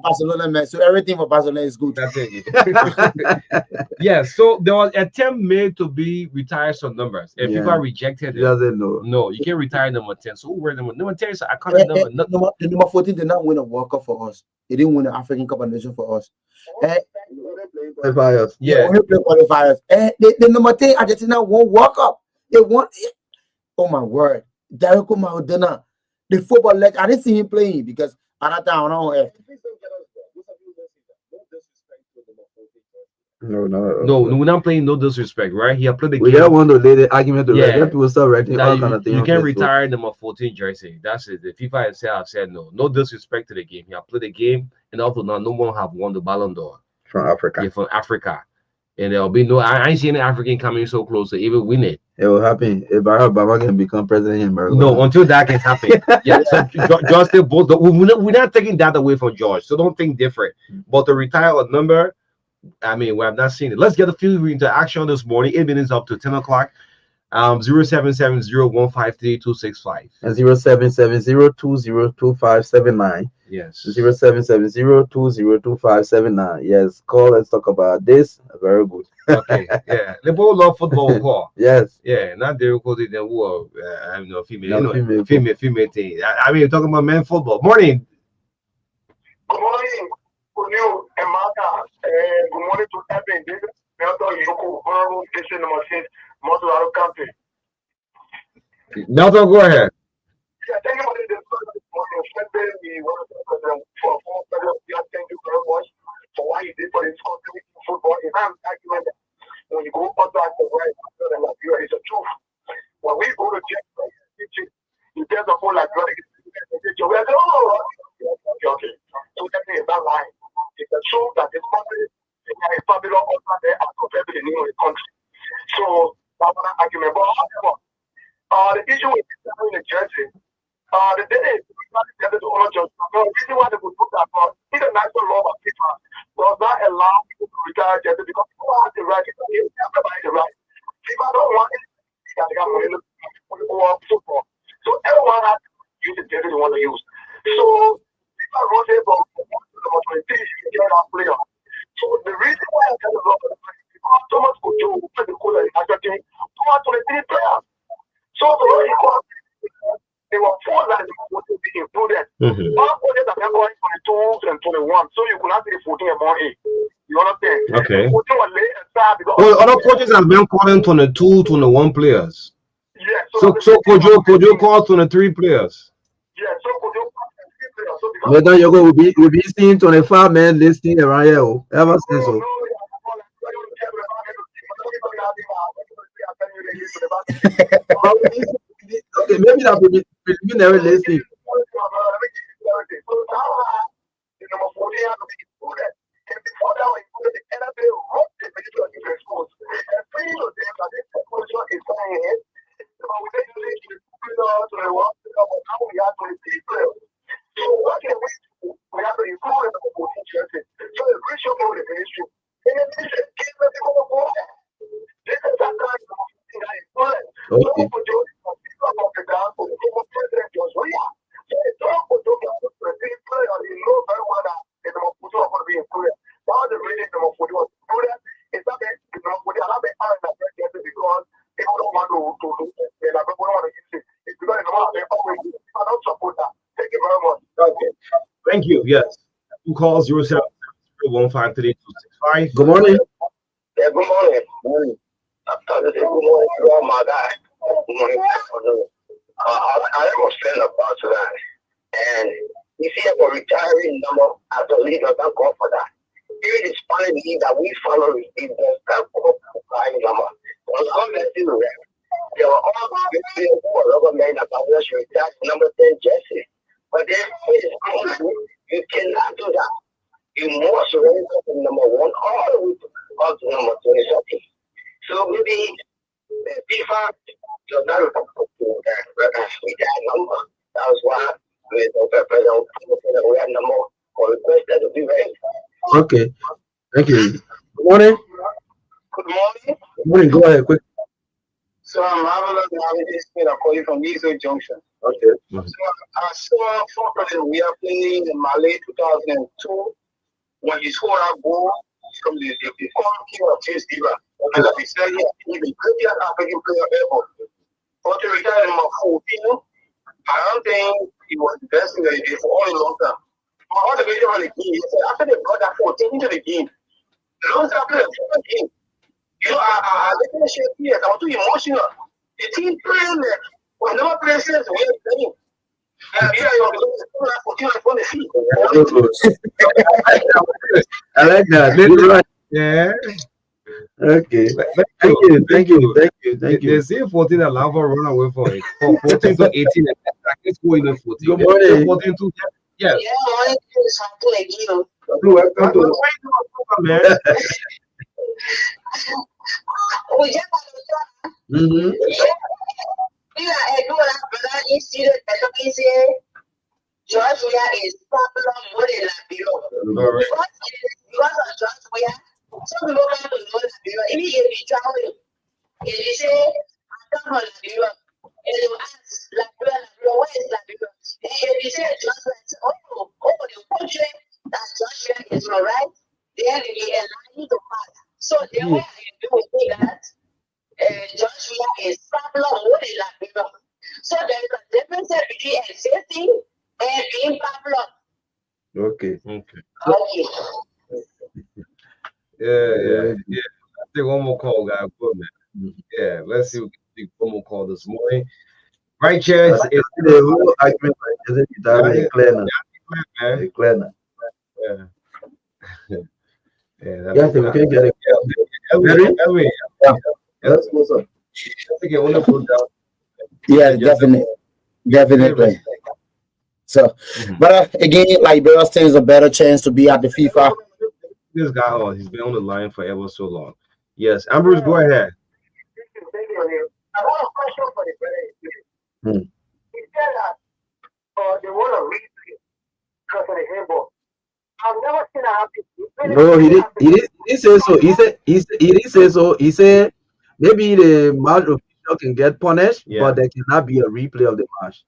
[SPEAKER 8] Barcelona, man. So everything for Barcelona is good.
[SPEAKER 2] That's it. Yes. So there was an attempt made to be retire some numbers, and people rejected it. No, you can't retire number 10. So who were number 10? So I can't
[SPEAKER 8] the number 14 did not win a World Cup for us. They didn't win the African Cup of Nations for us.
[SPEAKER 3] Qualifiers.
[SPEAKER 8] Only play qualifiers. The number 10 Argentina won World Cup. They won it. Oh my word. Diego Maradona, the football legend. I didn't see him playing because at that time I don't know.
[SPEAKER 2] No, we're not playing no disrespect, right? He played the game.
[SPEAKER 3] We don't want to lay the argument to let people start writing all kind of things.
[SPEAKER 2] You can retire number 14 jersey. That's it. The FIFA itself have said no disrespect to the game. He played the game, and also now no one have won the Ballon d'Or
[SPEAKER 3] from Africa.
[SPEAKER 2] Yeah, from Africa. And there'll be no. I ain't seen an African coming so close to even win it.
[SPEAKER 3] It will happen if Barack Obama can become president in America.
[SPEAKER 2] No, until that can happen. Yeah, so George still both. We're not taking that away from George, so don't think different. But to retire a number, I mean, we have not seen it. Let's get a few interaction this morning. 8 minutes up to 10 o'clock. 0770-153-265
[SPEAKER 3] and 0770-202579.
[SPEAKER 2] Yes.
[SPEAKER 3] 0770-202579. Yes. Call. Let's talk about this. Very good.
[SPEAKER 2] Okay. Yeah. They both love football. Call.
[SPEAKER 3] Yes.
[SPEAKER 2] Yeah. Not the recording. Then who? I don't know. Female thing. I mean, talking about men football. Morning.
[SPEAKER 4] Good morning to you and Marka. Good morning to Evan. Honorable District Number 6, Montreal County.
[SPEAKER 2] Nelson, go ahead.
[SPEAKER 4] Thank you for the thank you very much for what you did for this country football. And I'm arguing that when you go outside the right, it's a truth. When we go to check, you tell the whole like, okay. So that is not lying. It's a truth that this country is Babylon outside there as compared to the name of the country. So that's an argument. But the issue with the jersey, the day is to honor judgment. The reason why they would do that, international law of FIFA does not allow people to retire jersey because people have the right, everybody the right. FIFA don't want it. They got money for football. So everyone has to use the jersey they want to use. So FIFA wrote it for number 23, you get that player. So the reason why I tell the law of because Thomas Kojo who played the goal in Argentina, 23 players. So the There were 4 that were to be included. All coaches are going 22 and 21, so you could not see the 14 and more 8. You understand?
[SPEAKER 2] Okay.
[SPEAKER 4] 14 was late aside because
[SPEAKER 2] other coaches have been calling 22, 21 players.
[SPEAKER 4] Yeah.
[SPEAKER 2] So could you call 23 players?
[SPEAKER 4] Yeah. So could you call 23 players? So because
[SPEAKER 3] Whether you go will be seeing 25 men listing around here ever since. So. Okay, maybe that will be preliminary listing. Okay.
[SPEAKER 2] Thank you. Yes. Who calls 07015325?
[SPEAKER 3] Good morning.
[SPEAKER 4] Yeah, good morning. Morning. Good morning. Oh my God. Good morning. I was saying about that. And you see, for retiring number as a leader, thank God for that. Even the Spanish league that we follow is the best number. Because I'm going to do that. There were all who were rubber men about us retired number 10 jersey. But then you cannot do that. You must raise up to number 1 all the way up to number 20 something. So maybe FIFA does not with that number. That was why we had number or requested to be raised.
[SPEAKER 3] Okay. Thank you. Good morning.
[SPEAKER 4] Good morning.
[SPEAKER 3] Good morning. Go ahead, quick.
[SPEAKER 4] So I'm having this thing I call you from East Junction.
[SPEAKER 3] Okay.
[SPEAKER 4] So I saw we are playing in Malay 2002 when he scored a goal from the former king of Chelsea. And like he said, he's the greatest African player ever. But to retire number 14, I don't think he was the best thing that he did for all a long time. But all the video on the game, he said after they brought that 14 into the game, the long time players in the game. You know, I didn't share tears. I was too emotional. The team playing there. When never playing since we are playing. And here you are on the field.
[SPEAKER 3] I like that.
[SPEAKER 2] Yeah.
[SPEAKER 3] Okay. Thank you.
[SPEAKER 2] They say 14 and Lava run away for it. From 14 to 18. Let's go in the 14.
[SPEAKER 3] Good morning.
[SPEAKER 2] 14 to yes.
[SPEAKER 7] Yeah, morning.
[SPEAKER 3] Welcome to
[SPEAKER 2] man.
[SPEAKER 7] We just George Weah is popular more than Labiro. Because of George Weah, some people want to know Labiro. Even if you travel, if you say, I come from Labiro, and you ask Labiro, where is Labiro? And if you say George Weah, the country that George Weah is from, right? Then they allow you to pass. So the way I do with that, George Weah is popular more than Labiro. So there's a difference between existing and being popular.
[SPEAKER 3] Okay.
[SPEAKER 2] Yeah. I think one more call, guy. Good, man. Yeah, let's see if we can take one more call this morning. Right, Chance.
[SPEAKER 3] It's the whole argument is clear now.
[SPEAKER 2] Yeah.
[SPEAKER 3] Yes, we can get it. That's what's up.
[SPEAKER 8] Yeah, definitely. So, but again, like Beryl stands a better chance to be at the FIFA.
[SPEAKER 2] This guy, he's been on the line for ever so long. Yes, Ambrose, go ahead.
[SPEAKER 4] I want a question for the player. He said that they want to read because of the handball. I've never seen that happen.
[SPEAKER 3] No, he didn't say so. He didn't say so. He said maybe the match official can get punished, but there cannot be a replay of the match.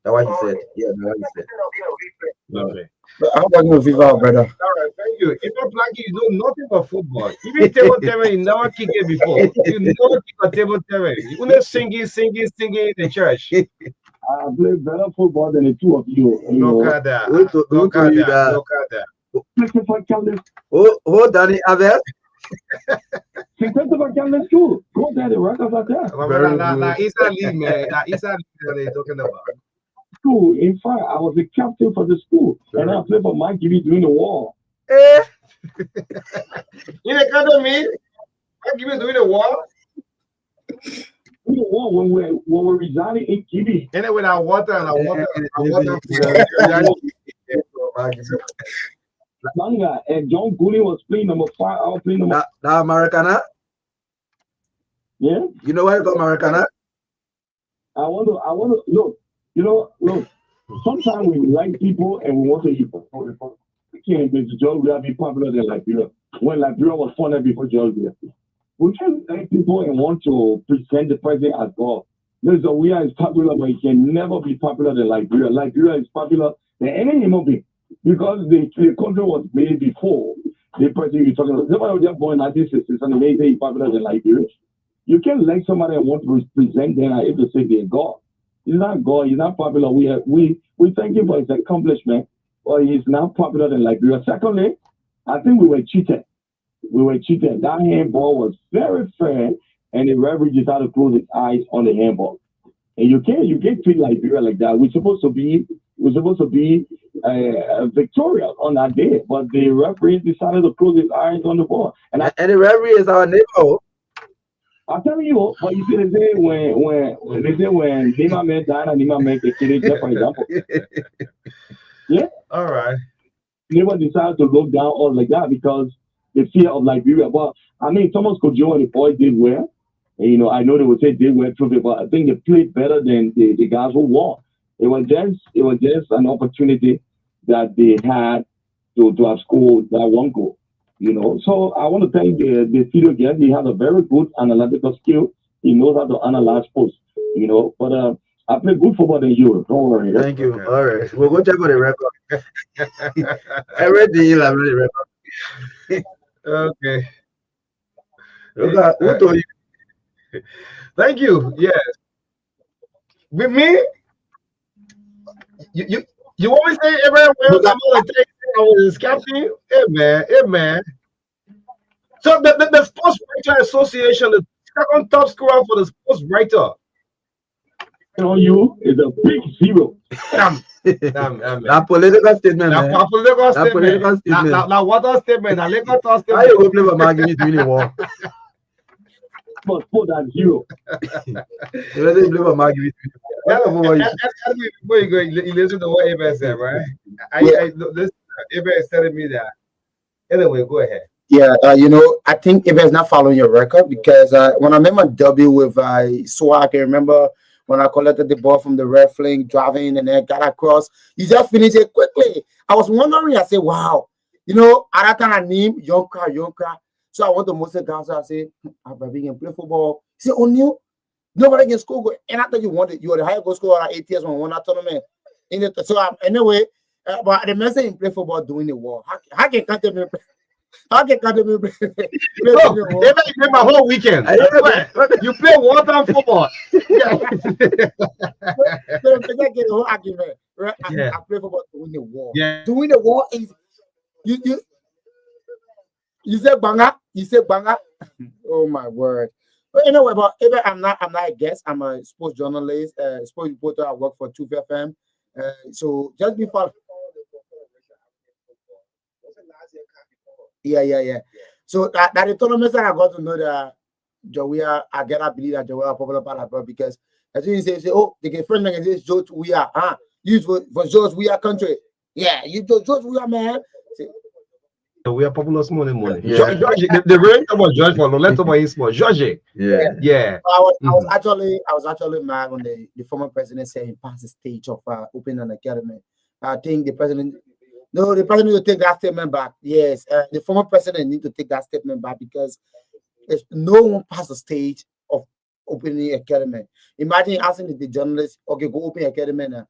[SPEAKER 3] That's what he said. Yeah, that's what he said.
[SPEAKER 2] Okay.
[SPEAKER 8] I'm working with FIFA, brother.
[SPEAKER 2] All right, thank you. If you're Planky, you know nothing but football. Even table tennis, you never kick it before. You never kick a table tennis. You only singing in the church.
[SPEAKER 5] I play better football than the two of you.
[SPEAKER 2] Look at that.
[SPEAKER 3] Who told
[SPEAKER 2] Look at
[SPEAKER 3] you
[SPEAKER 2] that.
[SPEAKER 3] that?
[SPEAKER 2] Look at that.
[SPEAKER 5] Christopher Campbell,
[SPEAKER 3] Oh, Danny Abbott.
[SPEAKER 5] Christopher Campbell too. Go there, the records are there.
[SPEAKER 3] Very
[SPEAKER 2] Now,
[SPEAKER 3] good.
[SPEAKER 2] East League, man. Now, East League, that they're talking about.
[SPEAKER 5] School. In fact, I was the captain for the school, and I played for Mike Gibby during the war.
[SPEAKER 3] Eh,
[SPEAKER 2] In the academy, what give you doing the war?
[SPEAKER 5] During the war, when we resided in Gibby.
[SPEAKER 2] And then with our water and our water,
[SPEAKER 5] Manga and John Gooley was playing number 5. I was playing number.
[SPEAKER 3] Now Americana.
[SPEAKER 5] Yeah.
[SPEAKER 3] You know why you got Americana?
[SPEAKER 5] I want to look. Look. Sometimes we like people and we want to eat. We can't make Georgia be popular than Liberia. When Liberia was funded before Georgia, we can like people and want to present the president as God. We are popular, but it can never be popular than Liberia. Liberia is popular than any human being because the country was made before the president you're talking about. Somebody was just born in 1960s and they say he's popular than Liberia. You can't like somebody and want to present them as if to say they're God. He's not God. He's not popular. We thank him for his accomplishment, but he's not popular than Liberia. Secondly, I think we were cheated. That handball was very fair, and the referee just had to close his eyes on the handball. And you can't treat Liberia like that. We're supposed to be victorious on that day, but the referee decided to close his eyes on the ball. And
[SPEAKER 3] the referee is our neighbor.
[SPEAKER 5] I'm telling you, but you see, they say when Nima Man died and Nima Man get killed, for example. Yeah.
[SPEAKER 2] All right.
[SPEAKER 5] Never decided to look down or like that because the fear of Liberia. But I mean, Thomas Kojo and the boys did well. And, I know they would say they were trophy, but I think they played better than the guys who won. It was just an opportunity that they had to have scored that one goal. So I want to thank the studio guest. He has a very good analytical skill. He knows how to analyze posts, But I play good football than you. Don't worry.
[SPEAKER 3] Thank you. All right. We'll go check on the record. I read the record.
[SPEAKER 2] Okay.
[SPEAKER 3] Who told you?
[SPEAKER 2] Thank you. Yes. With me, you always say everywhere I'm gonna take I was captain. Hey man. So the Sports Writer Association, the second top scorer for the Sports Writer.
[SPEAKER 5] You is a big zero.
[SPEAKER 3] That political statement.
[SPEAKER 2] That political statement. Now what statement? Now legal statement.
[SPEAKER 3] How you go play for Maggie doing the war?
[SPEAKER 5] But put that zero.
[SPEAKER 3] You let him play for Maggie.
[SPEAKER 2] Before you go, you listen to what Eva said, right? This Eva is telling me that. Anyway, go ahead.
[SPEAKER 8] Yeah, I think Eva is not following your record because when I made my W with Swag, I remember when I collected the ball from the referee driving and then got across, you just finished it quickly. I was wondering, I said, wow, at that time I named Yonkra. So I went to Moses Gaza. I said, I'm can play football. He said, O'Neal, nobody can score. And I thought you were the highest goal scorer at 8 years when we won that tournament. Anyway, but the message in play football doing the war. How can count me? How can count me?
[SPEAKER 2] They play my whole weekend. You play one-time football.
[SPEAKER 8] Yeah. Get the whole argument. Right? I play football doing the war.
[SPEAKER 2] Yeah.
[SPEAKER 8] Doing the war is you say banga. Oh my word. But anyway, I'm not a guest. I'm a sports journalist, sports reporter. I work for 2 FM. So just before. Yeah. So that the tournament that I got to know that Jawia, I believe that Jawia popular part because as you say, they get friends and say George we are, use for George we are country. Yeah, you George we are man.
[SPEAKER 2] We are popular small money.
[SPEAKER 3] Yeah.
[SPEAKER 2] George, the rank about George for let's talk about his small. George. Yeah.
[SPEAKER 8] I was actually mad when the former president said he passed the stage of opening an academy. I think the president need to take that statement back. Yes, the former president need to take that statement back because no one passed the stage of opening academy. Imagine asking the journalists, okay, go open academy now.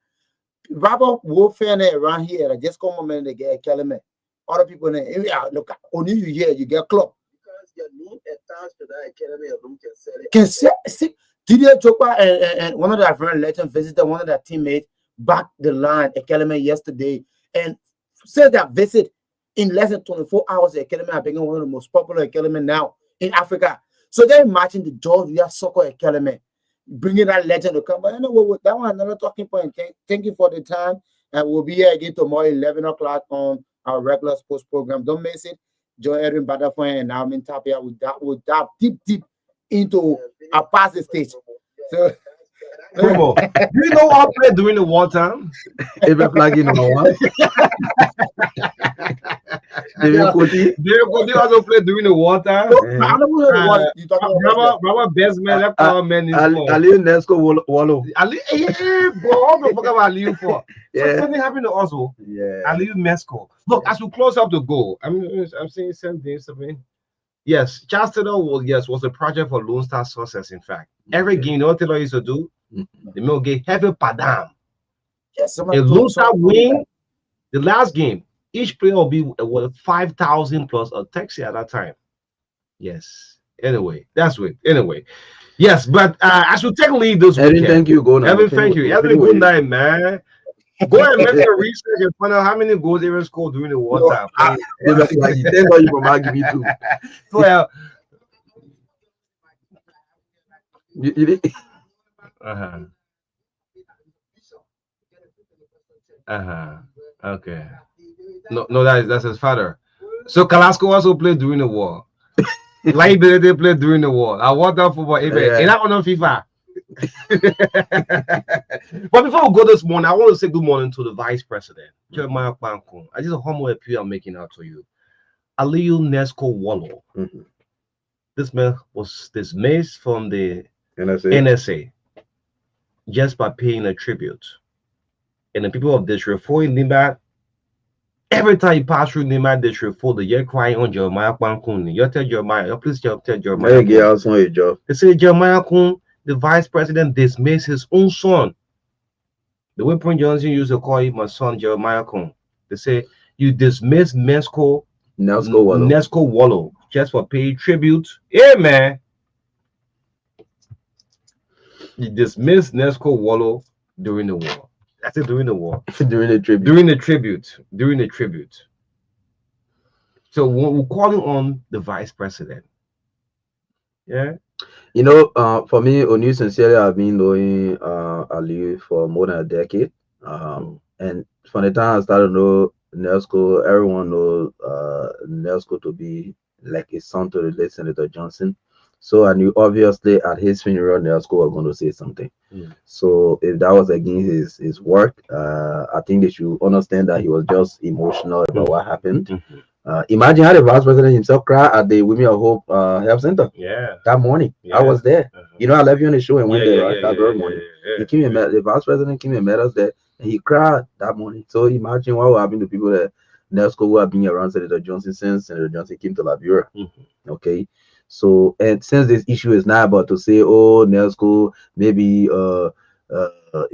[SPEAKER 8] Rather warfare around here, just come on and they get academy. Other people in the area, look, only you here, you get club. Because your name attached to that academy alone can sell it. Didier Chopra and one of their very legend visited one of their teammates back the line Academy yesterday and said that visit in less than 24 hours. The Academy have become one of the most popular Academy now in Africa. So they're matching the Georgia Soccer Academy, bringing that legend to come. But anyway, that one another talking point. Thank you for the time, and we'll be here again tomorrow 11 o'clock on our regular sports program. Don't miss it. Join Erin Butterfly and I'm in Tapia. We'll dive deep into our past stage. So,
[SPEAKER 2] Primo, do you know what played during the wartime?
[SPEAKER 3] Even flagging number one.
[SPEAKER 2] They also played during the wartime.
[SPEAKER 8] I don't know what you talking about.
[SPEAKER 2] Robert Bestman, left our man in
[SPEAKER 3] Aliu Nesco Wallow.
[SPEAKER 2] Ali, bro, what the fuck about Aliu for?
[SPEAKER 3] Yeah.
[SPEAKER 2] Something happened to us,
[SPEAKER 3] yeah.
[SPEAKER 2] Aliu Mesco. Look, as we close up the goal, I'm saying something. Yes, Charles Taylor was a project for Lone Star success. In fact, every game, you know what Taylor used to do? The mill get heavy padam.
[SPEAKER 8] Yes,
[SPEAKER 2] a Lone Star win the last game. Each player will be worth 5,000 plus a taxi at that time. Yes. Anyway, that's it. Anyway, yes, but I should take leave this weekend.
[SPEAKER 3] Thank you. Go now.
[SPEAKER 2] Evan, thank you. Evan, good night, man. Go and make your research and find out how many goals they were scored during the wartime.
[SPEAKER 3] Thank you for marking me too.
[SPEAKER 2] Well, okay. No, that's his father. So Kalasco also played during the war. Like they played during the war. I want that football. And I on FIFA. But before we go this morning, I want to say good morning to the Vice President, Jeremiah Kpankun. I just a humble appeal I'm making out to you. Aliu Nesco Wallow. This man was dismissed from the NSA just by paying a tribute. And the people of District 4 in Limbat, every time you pass through Limbat District 4, you're crying on Jeremiah Kpankun. You tell Jeremiah, please tell Jeremiah. They say Jeremiah Kun, the vice president, dismissed his own son. The way Prince Johnson used to call him my son, Jeremiah Kun. They say you dismiss Nesco Wallow just for paying tribute. Yeah, man. You dismiss Nesco Wallow during the war. That's it, during the war.
[SPEAKER 3] During the tribute.
[SPEAKER 2] So we're calling on the vice president. Yeah.
[SPEAKER 3] You know, for me, Onu sincerely, I've been knowing Aliu for more than a decade. And from the time I started to know Nesco, everyone knows Nesco to be like a son to the late Senator Johnson. So I knew obviously at his funeral, Nesco was going to say something. So if that was against his work, I think they should understand that he was just emotional about what happened. Imagine how the vice president himself cried at the Women of Hope Health Center. That morning. I was there. You know, I left you on the show and went there that very morning. He came and met the vice president, came and met us there, and he cried that morning. So imagine what will happen to people that Nesco who have been around Senator Johnson since Senator Johnson came to Liberia. Okay. So, and since this issue is not about to say, oh, Nesco maybe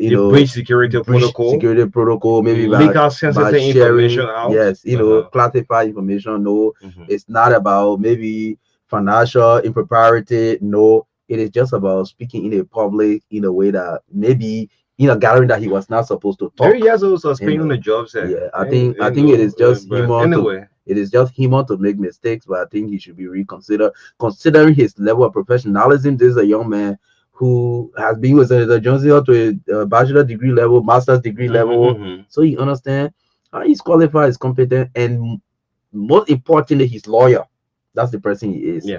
[SPEAKER 2] breach security
[SPEAKER 3] protocol, maybe
[SPEAKER 2] leak out sensitive information out.
[SPEAKER 3] Yes, classified information. No, it's not about maybe financial impropriety. No, it is just about speaking in a public in a way that maybe in a gathering that he was not supposed to talk.
[SPEAKER 2] He has also suspended on the job.
[SPEAKER 3] I think it is just human. Anyway. It is just human to make mistakes, but I think he should be reconsidered. Considering his level of professionalism, this is a young man who has been with Senator Johnson up to a bachelor degree level, master's degree level. So you understand he's qualified, he's competent, and most importantly, he's lawyer. That's the person he is.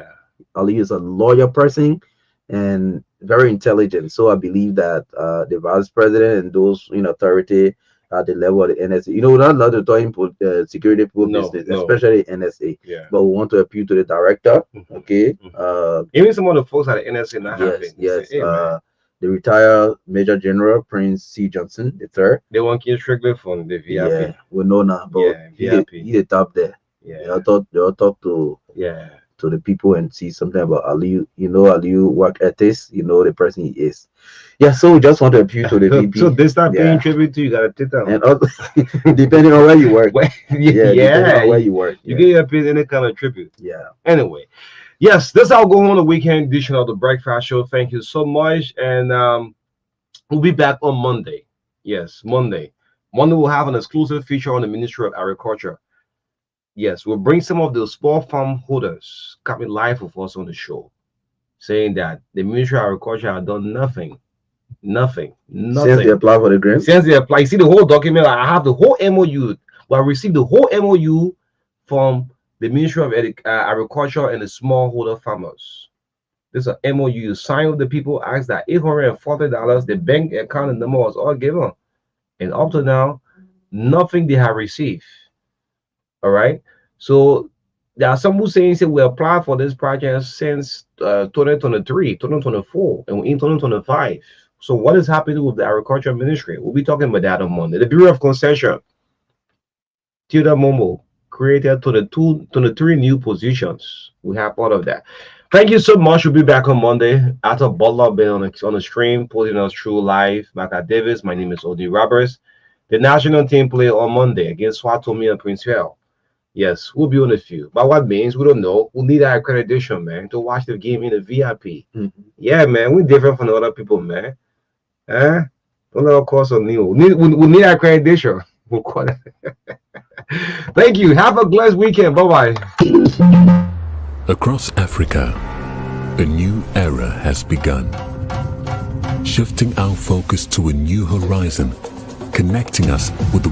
[SPEAKER 3] Ali is a lawyer person and very intelligent. So I believe that the vice president and those in authority at the level of the NSA, we're not allowed to talk about security business, especially NSA. But we want to appeal to the director. Okay.
[SPEAKER 2] Even some of the folks at the NSA not happy.
[SPEAKER 3] Yes. The retired Major General Prince C. Johnson III.
[SPEAKER 2] They want to strictly from the VIP.
[SPEAKER 3] Yeah, we know now, but he the top there. They'll talk to the people and see something about Aliu. Aliu work ethics. The person he is. Yeah, so we just want to appeal to the VP.
[SPEAKER 2] So they start paying tribute to you. Gotta take them.
[SPEAKER 3] And also, depending on where you work. Depending on where you work.
[SPEAKER 2] You get your paid any kind of tribute.
[SPEAKER 3] Yeah.
[SPEAKER 2] Anyway, Yes, this is our go on the weekend edition of the Breakfast Show. Thank you so much. And we'll be back on Monday. Yes, Monday. Monday we'll have an exclusive feature on the Ministry of Agriculture. Yes, we'll bring some of the small farm holders coming live with us on the show, saying that the Ministry of Agriculture has done nothing. Nothing.
[SPEAKER 3] Since they apply for the grant?
[SPEAKER 2] Since they apply. You see the whole document, I have the whole MOU. Well, I received the whole MOU from the Ministry of Agriculture and the smallholder farmers. This is a MOU. You sign with the people, ask that $840, the bank account number was all given. And up to now, nothing they have received. All right. So there are some who saying we applied for this project since 2023, 2024, and we're in 2025. So what is happening with the agriculture ministry? We'll be talking about that on Monday. The Bureau of Concession, Tilda Momo, created 23 new positions. We have all of that. Thank you so much. We'll be back on Monday after Butler been on the stream, putting us through live. Marka Davis. My name is Odi Roberts. The national team play on Monday against Swatomi and Prince Phil. Yes, we'll be on the field. But what means we don't know. We need our accreditation, man, to watch the game in the VIP. Yeah, man, we're different from the other people, man. Don't let us cause on new. We need our accreditation. We'll call it. Thank you. Have a blessed weekend. Bye-bye.
[SPEAKER 1] Across Africa, a new era has begun. Shifting our focus to a new horizon, connecting us with the